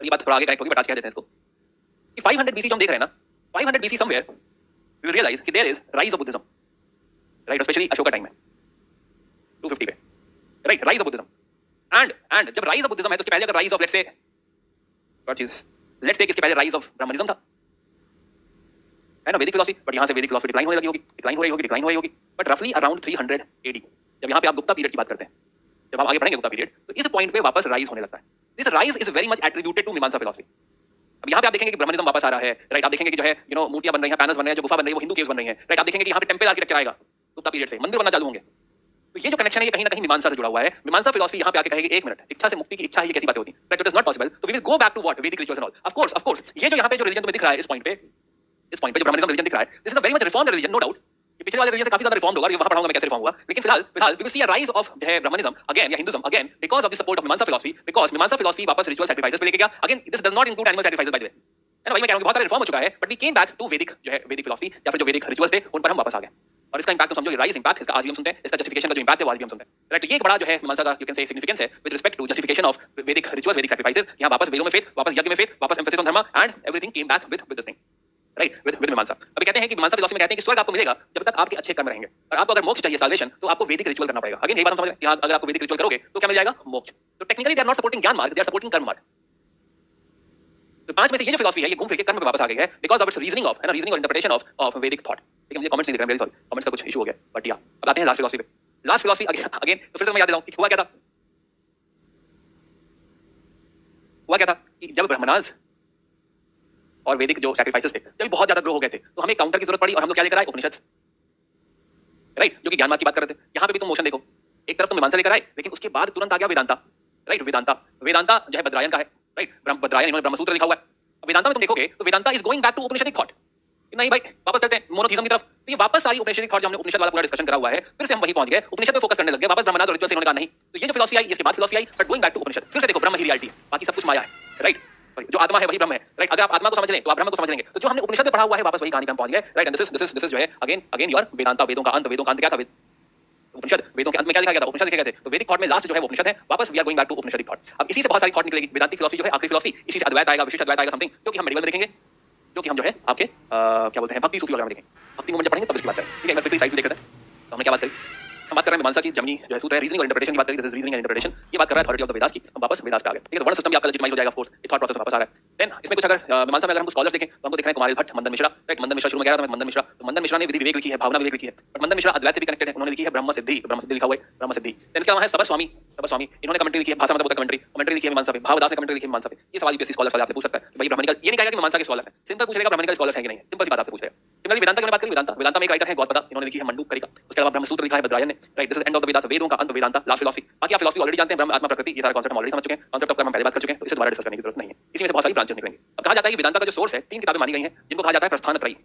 S1: ये बात थोड़ा आगे कनेक्ट होगी, बट आज कह देते हैं इसको कि 500 BC जो हम देख रहे हैं ना, 500 BC समवेयर वी रियलाइज कि there is rise of Buddhism, right. Specially Ashoka time में 250 पे, right, rise of Buddhism. And जब राइज ऑफ बुद्धिज्म है तो उसके पहले अगर rise of let's say what is, let's take इसके पहले राइज ऑफ ब्रह्मनिज्म था, है ना, वैदिक फिलॉसफी। बट यहाँ से वैदिक फिलॉसफी डिक्लाइन होने लगी होगी, डिक्लाइन हो रही होगी, डिक्लाइन हो रही होगी। बट रफली अराउंड 300 AD, जब यहाँ पे आप गुप्ता पीरियड की बात करते हैं, जब हम आगे बढ़ेंगे गुप्ता पीरियड, तो इस पॉइंट पे वापस राइज होने लगता है। This rise is very much attributed to Mimamsa philosophy. अब यहाँ पे आप देखेंगे कि ब्रह्मनिज्म वापस आ रहा है, राइट। आप देखेंगे कि जो है मूर्तियां बन रही हैं, पैनल्स बन रहे हैं, जो गुफा बन रही है वो हिंदू केव्स बन रही हैं, राइट। आप देखेंगे कि यहाँ पे टेंपल आर्किटेक्चर आएगा गुप्ता पीरियड से, मंदिर बनना चालू होंगे। तो ये जो कनेक्शन है ये कहीं ना कहीं मीमांसा से जुड़ा हुआ है। मीमांसा फिलॉसफी यहाँ पे आके कहेगी एक मिनट, इच्छा से मुक्ति की इच्छा, ये कैसी बातें होती हैं, right. It is not possible. तो we will go back to what Vedic rituals and all. Of course ये जो यहाँ पे जो रिलीजन तुम्हें दिख रहा है इस पॉइंट पे जो ब्रह्मनिज्म रिलीजन दिख रहा है, this is a very much reformed religion, no doubt. ये पिछले वाले रिलीजन से काफी ज्यादा रिफॉर्म्ड होगा, ये वहां पढ़ाऊंगा मैं कैसे रिफॉर्म हुआ। लेकिन फिलहाल we will see a rise of Brahmanism again, या Hinduism again, because of the support of Mimamsa philosophy, because Mimamsa philosophy वापस रिचुअल सैक्रिफाइसेस पे लेके गया। Again this does not include animal sacrifices by the way, है ना। भाई मैं कह रहा हूं बहुत सारा रिफॉर्म हो चुका है, but we came back to Vedic जो है वैदिक फिलॉसफी, या फिर जो वैदिक रिचुअल्स थे उन पर हम वापस आ गए। और इसका इंपैक्ट तो समझो, राइज इंपैक्ट, इसका आज भी हम सुनते हैं, इसका जस्टिफिकेशन का जो इंपैक्ट है वो आज भी हम सुनते हैं, राइट। तो ये एक बड़ा जो है मीमांसा का यू कैन से सिग्निफिकेंस है with respect to justification of Vedic rituals, Vedic sacrifices. यहाँ वापस वेदों में फेथ, वापस यज्ञ में फेथ, वापस एम्फेसिस ऑन धर्म, and everything came back with this thing, right, with मीमांसा। अभी कहते हैं कि मीमांसा फिलॉसफी में कहते हैं कि स्वर्ग आपको मिलेगा जब तक आपके अच्छे कर्म रहेंगे, और आपको अगर मोक्ष चाहिए, साल्वेशन, तो आपको वैदिक रिचुअल करना पड़ेगा। अगेन यही बात हम समझ रहे हैं, यहाँ अगर आपको वैदिक रिचुअल करोगे तो क्या मिल जाएगा? मोक्ष। तो technically they are not supporting ज्ञान मार्ग, दे आर सपोर्टिंग कर्म मार्ग। तो 5 में से ये जो फिलॉसफी है ये घूम फिर के कर्म पे वापस आ गई है, because of its reasoning of, है ना, रीजनिंग और इंटरप्रिटेशन ऑफ वैदिक थॉट। ठीक है, मुझे कमेंट्स नहीं दिख रहे, वेरी सॉरी, कमेंट्स का कुछ इशू हो गया, बट या अब आते हैं लास्ट फिलॉसफी पे। लास्ट फिलॉसफी अगेन तो फिर से मैं याद दिलाऊं कि हुआ क्या था। हुआ क्या था कि जब ब्रह्मनाज और वैदिक जो सैक्रिफाइसेस थे जब बहुत ज्यादा ग्रो हो गए थे तो हमें काउंटर की जरूरत पड़ी और हम लोग क्या लेकर आए? उपनिषद, राइट, जो कि ज्ञान मार्ग की बात कर रहे थे। यहाँ पे भी तुम मोशन देखो, एक तरफ तुम मीमांसा लेकर आए लेकिन उसके बाद तुरंत आ गया वेदांता, राइट। वेदांता जो है बद्रायन का है, राइट, बद्रायन इन्होंने ब्रह्मसूत्र लिखा हुआ है। अब वेदांता में तुम देखोगे तो Vedanta is going back to Upanishadic thought. नहीं भाई, वापस चलते हैं मोनोथीज्म की तरफ। तो ये वापस सारी उपनिषदिक थॉट जो हमने उपनिषद वाला पूरा डिस्कशन करा हुआ है, फिर से हम वहीं पहुंच गए, उपनिषद पे फोकस करने लग गए, वापस ब्रह्मनाद और रिचुअल से इन्होंने कहा नहीं। तो ये जो फिलॉसफी आई, इसके बाद फिलॉसफी आई, but going back to Upanishad. फिर से देखो, ब्रह्म ही रियलिटी है, बाकी सब कुछ माया है, राइट। जो आत्मा है वही ब्रह्म है, राइट। अगर आप आत्मा को समझ लें तो आप ब्रह्म को समझ लेंगे। तो जो हमने उपनिषद में पढ़ा हुआ है वापस वही कहानी पे हम पहुंच गए, राइट। एंड दिस इज जो है अगेन योर वेदांता। वेदों का अंत क्या था? उपनिषद। वेदों के अंत में क्या लिखा गया था? उपनिषद लिखे गए थे। तो वैदिक थॉट में लास्ट जो है वो उपनिषद है। वापस we are going back to Upanishadic thought. अब इसी से बहुत सारी थॉट निकलेगी। वेदांती फिलॉसफी जो है आखिरी फिलॉसफी, इसी से अद्वैत आएगा, विशिष्ट अद्वैत आएगा, समथिंग जो कि हम मेडिवल में देखेंगे, जो कि हम जो है आपके क्या बोलते हैं भक्ति सूफी वगैरह में देखेंगे। भक्ति मूवमेंट पढ़ेंगे तब इसकी बात करें, ठीक है। एक बार साइड देख लेते हैं। तो हमने क्या बात करी? हम बात कर रहे हैं मीमांसा की, जमनी जो है सूत्र है, रीजनिंग और इंटरप्रिटेशन की बात करी। This is reasoning and interpretation. ये बात कर रहा है अथॉरिटी ऑफ द वेदास की। हम वापस वेदास पे आ गए, ठीक है। तो वर्ण सिस्टम भी आपका लेजिटिमाइज हो जाएगा, ऑफ कोर्स। ये थॉट प्रोसेस वापस आ रहा है। देन इसमें कुछ अगर मीमांसा में अगर हम कुछ स्कॉलर्स देखें तो हमको दिख रहे हैं कुमारिल भट्ट, मंदन मिश्रा, राइट। मंदन मिश्रा शुरू में कह रहा था मैं, मंदन मिश्रा। तो मंदन मिश्रा ने विधि विवेक लिखी है, भावना विवेक लिखी है, बट मंदन मिश्रा अद्वैत से भी कनेक्टेड है। उन्होंने लिखी है ब्रह्म सिद्धि, ब्रह्म सिद्धि लिखा हुआ है, ब्रह्म सिद्धि। देन इसके अलावा है सबर स्वामी, इन्होंने कमेंट्री लिखी है, भाषा मतलब कमेंट्री लिखी है मीमांसा पे। भावदास ने कमेंट्री लिखी है मीमांसा पे। ये सवाल यूपीएससी स्कॉलर आपसे पूछ सकता है भाई ब्राह्मणिका, ये नहीं कहेगा कि मीमांसा के स्कॉलर है, सिंपल पूछेगा ब्राह्मणिका स्कॉलर है कि नहीं, सिंपल सी बात आपसे पूछ रहा है। सिमिलरली वेदांता की बात करें, वेदांता में एक राइटर है गौतपदा, इन्होंने लिखी है मंडूकरी का। उसके अलावा ब्रह्मसूत्र लिखा है बद्रायन ने, right. This is end of the Vedas, वेदों का अंत, वेदांता, लास्ट फिलॉसफी। बाकी आप फिलॉसफी ऑलरेडी जानते हैं, ब्रह्म आत्मा प्रकृति, ये सारा कांसेप्ट हम ऑलरेडी समझ चुके हैं। कांसेप्ट ऑफ कर्म हम पहले बात कर चुके हैं, तो इसे दोबारा डिस्कस करने की जरूरत नहीं है। इसी में से बहुत सारी ब्रांचेस निकलेंगे। अब कहा जाता है कि वेदांता का जो सोर्स है, 3 किताबें मानी गई हैं जिनको कहा जाता है प्रस्थान त्रयी।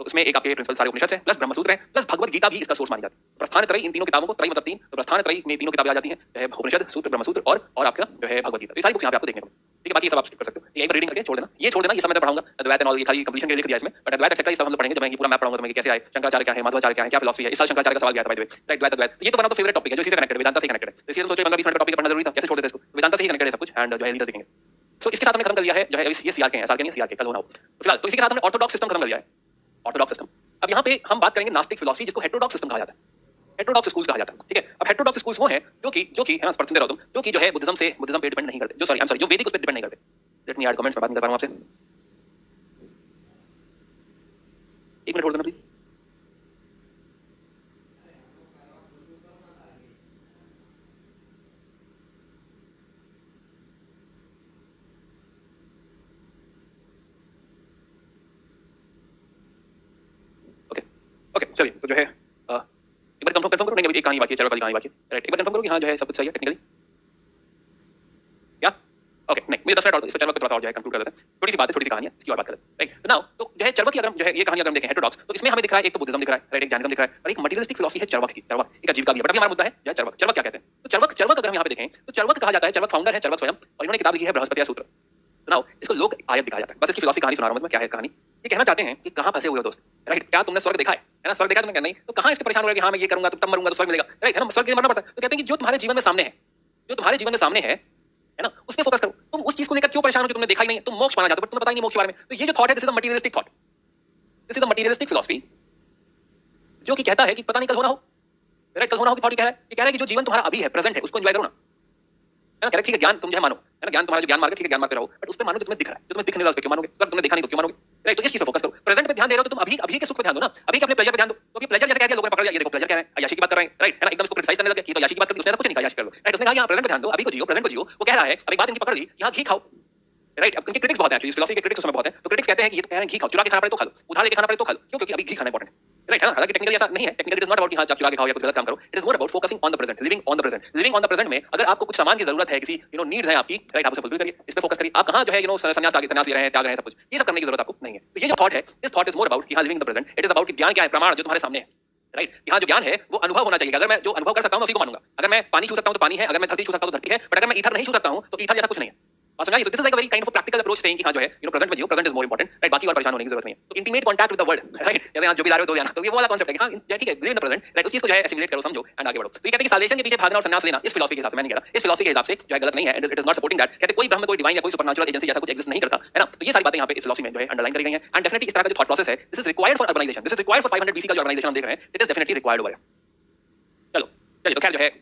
S1: तो उसमें एक आपके प्रिंसिपल सारे उपनिषद है, प्लस ब्रह्मसूत्र है, प्लस भगवत गीता भी इसका सोर्स मानी जाती है। प्रस्थान त्रयी, इन तीनों किताबों को, त्रयी मतलब 3, तो प्रस्थान त्रयी में तीनों किताबें आ जाती हैं, जो है उपनिषद, सूत्र, ब्रह्मसूत्र और आपका जो है भगवत गीता। तो ये सारी बुक्स यहाँ पे आपको देखने को, ठीक है। बाकी सब आप स्किप कर सकते हो, यहीं पर रीडिंग करके छोड़ देना, ये छोड़ देना, ये सब मैं पढ़ाऊंगा। अद्वैत एंड ऑल ये खाली कंप्लीशन के लिए लिख दिया इसमें, बट अद्वैत एक्सेट्रा ये सब हम लोग पढ़ेंगे। जब मैं ये पूरा मैप पढ़ाऊंगा तो मैं कैसे आए, शंकराचार्य क्या है, माधवाचार्य क्या है, क्या फिलॉसफी है। इस साल शंकराचार्य का सवाल गया था बाय द वे, राइट। अद्वैत ये तो बना तो फेवरेट टॉपिक है, जो इससे कनेक्टेड है, वेदांता से कनेक्टेड है। तो इसलिए हम सोचे 15-20 मिनट का टॉपिक पढ़ना जरूरी था, कैसे छोड़ देते इसको। वेदांता से ही कनेक्टेड है सब कुछ, एंड जो है लीडर्स देखेंगे। सो इसके साथ हमने खत्म कर लिया है जो है ये सीआर के कल होना हो फिलहाल। तो इसी के साथ हमने ऑर्थोडॉक्स सिस्टम खत्म कर लिया है, ऑर्थोडॉक्स सिस्टम। अब यहाँ पे हम बात करेंगे नास्तिक फिलॉसफी, जिसको हेटेरोडॉक्स सिस्टम कहा जाता है, हेटेरोडॉक्स स्कूल्स कहा जाता है, ठीक है। अब हेटेरोडॉक्स स्कूल्स वो हैं जो कि है ना, पढ़ते रहो तुम, जो कि जो है बुद्धिज्म पे डिपेंड नहीं करते, जो वैदिक उस पे डिपेंड नहीं करते। लेट मी ऐड कमेंट्स में बात नहीं कर पा रहा हूं आपसे, 1 मिनट होल्ड करना प्लीज। ओके चलिए, तो जो है एक बार कंफर्म करो, नहीं अभी एक कहानी बाकी है, चलो कल कहानी बाकी है, राइट। एक बार कंफर्म करो कि हाँ जो है सब कुछ सही है टेक्निकली, क्या? ओके, नहीं मुझे 10 मिनट और इस पर चर्वक थोड़ा सा और जो है कंक्लूड कर लेते हैं। छोटी सी बात है, छोटी सी कहानी है, इसकी और बात करें, राइट। नाउ तो जो है चर्वक की अगर जो है ये कहानी अगर हम देखें हेटेरोडॉक्स, तो इसमें हमें दिख रहा है एक तो बुद्धिज्म दिख रहा है, राइट, एक जैनिज्म दिख रहा है, और एक मटेरियलिस्टिक फिलॉसफी है चर्वक की। चर्वक एक अजीब का भी है, बट अभी हमारा मुद्दा है जो है चर्वक। चर्वक क्या कहते हैं? तो चर्वक अगर हम यहाँ पे देखें तो चर्वक कहा जाता है, चर्वक फाउंडर है चर्वक स्वयं, और इन्होंने किताब लिखी है बृहस्पति सूत्र। नाउ इसको लोक आयत दिखाया जाता है, बस इसकी फिलॉसफी कहानी सुना रहा हूं मैं, क्या है कहानी। ये कहना चाहते हैं कि कहां फंसे हुए हो दोस्त, राइट। क्या तुमने स्वर्ग देखा है ना? स्वर्ग देखा तुमने? नहीं तो कहां इसके परेशान हो रहे कि हां मैं ये करूंगा तो तब मरूंगा तो स्वर्ग मिलेगा, राइट, है ना। स्वर्ग के लिए मरना पड़ता है। तो कहते हैं कि जो तुम्हारे जीवन में सामने है, जो तुम्हारे जीवन में सामने है ना, उस पे फोकस करो। तुम उस चीज को लेकर क्यों परेशान हो जो तुमने देखा ही नहीं? तुम मोक्ष पाना चाहते हो बट तुम्हें पता ही नहीं मोक्ष के बारे में। तो ये जो थॉट है, this is the materialistic thought, this is the materialistic philosophy, जो कि कहता है कि पता नहीं कल होना हो, राइट। कल होना हो की थॉट कह रहा है कि जो जीवन तुम्हारा अभी है, प्रेजेंट है, उसको एंजॉय करो ना, है ना। कह रहा है ठीक है, ज्ञान तुम जो है मानो, है ना, ज्ञान तुम्हारा जो ज्ञान मार्ग है, ठीक है, ज्ञान मार्ग पे रहो, बट उस पे मानो जो तुम्हें दिख रहा है, जो तुम्हें दिखने वाला उस पे क्यों मानोगे? अगर तुमने देखा नहीं तो क्यों मानोगे, राइट। तो इस चीज पे फोकस करो। प्रेजेंट पे ध्यान दे रहे हो तो तुम अभी के सुख पे ध्यान दो ना, अभी के अपने प्लेजर पे ध्यान दो। तो अभी प्लेजर जैसे कह दिया लोगों ने पकड़ लिया, ये देखो प्लेजर क्या है, अय्याशी की बात कर रहे हैं, राइट, है ना। एकदम इसको क्रिटिसाइज करने लगे कि तो अय्याशी की बात कर दी, उसने ऐसा कुछ नहीं कहा अय्याशी कर लो, राइट। उसने कहा यहां प्रेजेंट पे ध्यान दो, अभी को जियो, प्रेजेंट को जियो। वो कह रहा है, अब एक बात इनकी पकड़ ली, यहां घी खाओ, राइट। अब इनके क्रिटिक्स बहुत हैं एक्चुअली, फिलॉसफी के क्रिटिक्स उसमें बहुत हैं। तो क्रिटिक्स कहते हैं कि ये तो कह रहे हैं घी खाओ, चुरा के खाना पड़े तो खा लो, उधार लेके खाना पड़े तो खा लो, क्यों? क्योंकि अभी घी खाना इंपॉर्टेंट है, राइट, है ना। हालांकि टेक्निकली ऐसा नहीं है, technically it is not about कि हां आप चुरा के खाओ या कुछ गलत काम करो, it is more about focusing on the present, living on the present. Living on the present में अगर आपको कुछ सामान की जरूरत है, किसी नीड्स है आपकी, राइट, आप उसे फुलफिल करिए, इस पे फोकस करिए। आप कहां जो है संन्यास ले रहे हैं, त्याग रहे हैं, सब कुछ ये सब करने की जरूरत आपको नहीं है। तो ये जो थॉट है, this thought is more about कि हां living the present, it is about ज्ञान क्या है, प्रमाण जो तुम्हारे सामने है, राइट। यहाँ जो ज्ञान है वो अनुभव होना चाहिए। अगर मैं जो अनुभव कर सकता हूं उसी को मानूंगा। अगर मैं पानी छू सकता हूं तो पानी है, अगर मैं धरती छू सकता हूं तो धरती है, बट अगर मैं ईथर नहीं छू सकता हूं तो ईथर जैसा कुछ नहीं है। बात समझ आई? तो this is like a very kind of practical approach saying कि हां जो है प्रेजेंट में जियो, present is more important, right. बाकी और परेशान होने की जरूरत नहीं है। तो intimate contact with the world, right, जैसे यहां जो भी जा रहे हो तो जाना, तो ये वो वाला कांसेप्ट है कि हां ठीक है, live in the present, right. उस चीज को जो है एसिमुलेट करो, समझो एंड आगे बढ़ो। तो ये कहते हैं कि सालेशन के पीछे भागना और संन्यास लेना इस फिलॉसफी के हिसाब से, मैं नहीं कह रहा, इस फिलॉसफी के हिसाब से जो है गलत नहीं है, it is not supporting that. कहते कोई ब्रह्म, कोई डिवाइन या कोई सुपरनैचुरल एजेंसी जैसा कुछ एग्जिस्ट नहीं करता, है ना। तो ये सारी बातें यहां पे इस फिलॉसफी में जो है अंडरलाइन करी गई हैं। एंड डेफिनेटली इस तरह का जो थॉट प्रोसेस है, this is required for urbanization, this is required for 500 BC का जो अर्बनाइजेशन हम देख रहे हैं, it is definitely required over. चलो चलिए, तो खैर जो है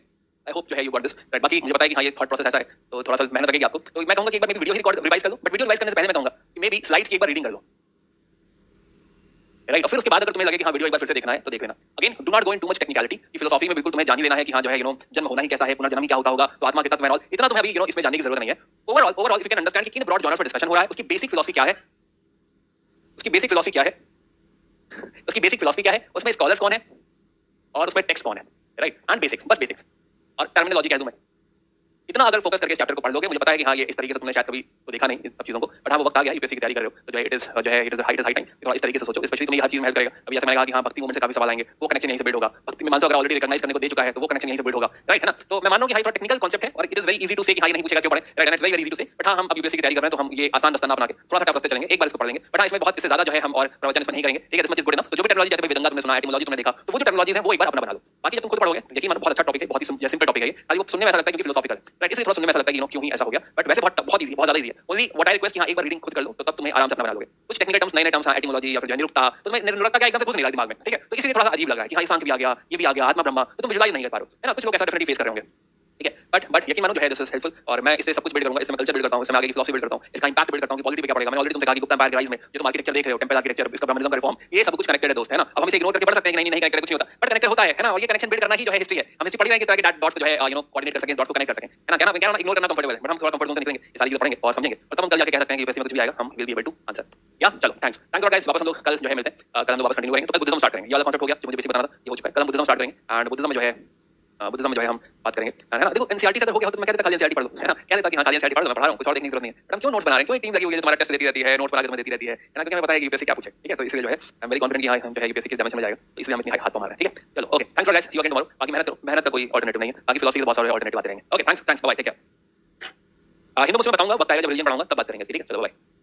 S1: आई होप जो है यू गॉट दिस, राइट। बाकी मुझे पता है कि हाँ ये थॉट प्रोसेस ऐसा है, तो थोड़ा सा मेहनत लगेगी आपको। तो मैं कहूंगा कि एक बार मेरी वीडियो ही रिवाइज कर लो, बट वीडियो रिवाइज करने से पहले मैं कहूंगा कि मे बी स्लाइड्स की एक बार रीडिंग कर लो, राइट। और फिर उसके बाद अगर तुम्हें लगे कि हाँ वीडियो एक बार फिर से देखना है तो देख लेना। Again do not go in too much technicality, ये फिलॉसफी में बिल्कुल तुम्हें जान ही लेना है कि हाँ जो है जन्म होना ही कैसा है, पुनर्जन्म क्या होता होगा, तो आत्मा के तत्व एंड ऑल, इतना तुम्हें अभी इसमें जानने की जरूरत नहीं है। Overall if you can understand कि किन ब्रॉड जॉनर पर डिस्कशन हो रहा है, उसकी बेसिक फिलॉसफी क्या है, उसकी बेसिक फिलॉसफी क्या है, उसकी बेसिक फिलॉसफी क्या है, उसमें स्कॉलर्स कौन है और उसमें टेक्स्ट कौन है, राइट, एंड बेसिक्स, बस बेसिक्स। और टर्मिनोलॉजी कह दूं मैं, इतना अगर फोकस करके इस चैप्टर को पढ़ लोगे, मुझे पता है कि हाँ ये इस तरीके से तुमने शायद कभी तो देखा नहीं इन सब चीजों को, बट हाँ वो वक्त आ गया, यूपीएससी की तैयारी कर रहे हो तो जो है इट इज हाई टाइम थोड़ा इस तरीके से सोचो, स्पेशली तुम्हें ये हर चीज में हेल्प करेगा। अभी जैसे मैंने कहा कि हाँ भक्ति मूवमेंट से काफी सवाल आएंगे, वो कनेक्शन यहीं से बिल्ड होगा। भक्ति में मानसो अगर ऑलरेडी रिकॉग्नाइज करने को दे चुका है तो वो कनेक्शन यहीं से बिल्ड होगा, राइट है ना। तो मैं मान रहा हूं कि हाई थोड़ा टेक्निकल कांसेप्ट है और it is very easy to say कि हाँ ये नहीं पूछेगा क्यों पढ़े, right, and it's very easy to say, but हाँ हम अब यूपीएससी की तैयारी कर रहे हैं तो हम ये आसान रास्ता ना बना के थोड़ा सा टफ रास्ते चलेंगे, एक बार इसको पढ़ लेंगे, बट हाँ इसमें बहुत इससे ज्यादा जो है हम और प्रवचन इसमें नहीं करेंगे, ठीक है, this much is good enough. तो जो भी टेक्नोलॉजी जैसे वेदंगा तुमने सुना, एटिमोलॉजी तुमने देखा, तो वो जो टेक्नोलॉजीज है वो एक बार अपना बना लो। बाकी जब तुम खुद पढ़ोगे यकीन मानो बहुत अच्छा टॉपिक है, बहुत ही सिंपल टॉपिक है ये, खाली वो सुनने में ऐसा लगता है कि फिलोसॉफिकल, राइट, इसलिए थोड़ा सुनने में ऐसा लगता है कि क्यों ही ऐसा हो गया, बट वैसे बहुत इजी, बहुत ज्यादा इजी है। ओनली व्हाट आई रिक्वेस्ट कि हाँ एक बार रीडिंग खुद कर लो तो तब तुम्हें आराम से अपना बना लोगे। कुछ टेक्निकल टर्म्स, नए टर्म्स, एटिमोलॉजी या फिर निरुक्ता, तो तुम्हें निरुक्ता क्या एकदम से कुछ नहीं लगा दिमाग में, ठीक है, तो इसलिए थोड़ा सा अजीब लग रहा है कि हाँ सांख्य भी आ गया, ये भी आ गया, आत्मा ब्रह्मा, तो तुम विजुलाइज नहीं कर पा रहे हो, है ना। कुछ लोग ऐसा डेफिनेटली फेस कर रहे होंगे, ठीक है, बट यकीन मानो जो है दिस इज हेल्पफुल और मैं इससे सब कुछ बिल्ड करूंगा, इसमें कल्चर बिल्ड करता हूं, इसमें आगे की फिलॉसफी बिल्ड करता हूं, इसका इंपैक्ट बिल्ड करता हूं कि पॉलिटिक्स क्या पड़ेगा। मैंने ऑलरेडी तुमसे कहा कि गुप्ता एम्पायर के राइज में जो तुम आर्किटेक्चर देख रहे हो, टेंपल आर्किटेक्चर, इसका ब्राह्मणिज्म का रिफॉर्म, ये सब कुछ कनेक्टेड है दोस्त, है ना। अब हम इसे इग्नोर करके पढ़ सकते हैं कि नहीं कनेक्टेड कुछ नहीं होता, बट कनेक्टेड होता है ना, और ये कनेक्शन बिल्ड करना ही जो है हिस्ट्री है। हम हिस्ट्री पढ़ रहे हैं कि तरह के डॉट्स को जो है कोऑर्डिनेट कर सकें, डॉट को कनेक्ट कर सकें, है ना। क्या ना इग्नोर करना कंफर्टेबल है, बट हम थोड़ा कंफर्ट जोन से निकलेंगे, ये सारी चीजें पढ़ेंगे और समझेंगे, और तब हम कल जाके कह सकते हैं कि यूपीएससी में कुछ भी आएगा हम will be able to answer. या चलो थैंक्स गाइस, वापस हम लोग कल जो है मिलते हैं, कल हम लोग वापस कंटिन्यू करेंगे, तो कल बुद्धिज्म स्टार्ट करेंगे। ये वाला कांसेप्ट हो गया जो मुझे बेसिक बताना था, ये हो चुका है, कल हम बुद्धिज्म स्टार्ट करेंगे एंड बुद्धिज्म में जो है हम बात करेंगे, है ना। देखो एनसीईआरटी से अगर हो गया हो तो मैं कहता खाली एनसीईआरटी पढ़ लो, है ना, कह देता कि हाँ खाली एनसीईआरटी पढ़ लो, मैं पढ़ा रहा हूं, कुछ और देखने की जरूरत नहीं है। बट हम क्यों नोट्स बना रहे हैं, क्यों एक टीम लगी हुई है जो तुम्हारा टेस्ट देती रहती है, नोट्स बना के तुम्हें देती रहती है ना, क्योंकि हमें पता है कि यूपीएससी क्या पूछे, ठीक है। तो इसलिए जो है आई एम वेरी कॉन्फिडेंट कि हाँ हम जो है यूपीएससी के डायमेंशन में जाएगा, तो इसलिए हम इतनी हाथ पा रहे हैं, ठीक है। चलो okay, thanks for guys, see you again tomorrow. बाकी मेहनत करो, मेहनत का कोई ऑल्टरनेटिव नहीं है, बाकी फिलॉसफी के बहुत सारे ऑल्टरनेटिव आते रहेंगे। Okay thanks bye, take care. Hindu Muslim बताऊंगा, वक्त आएगा जब रिलीजन पढ़ाऊंगा तब बात करेंगे, ठीक है। चलो बाय।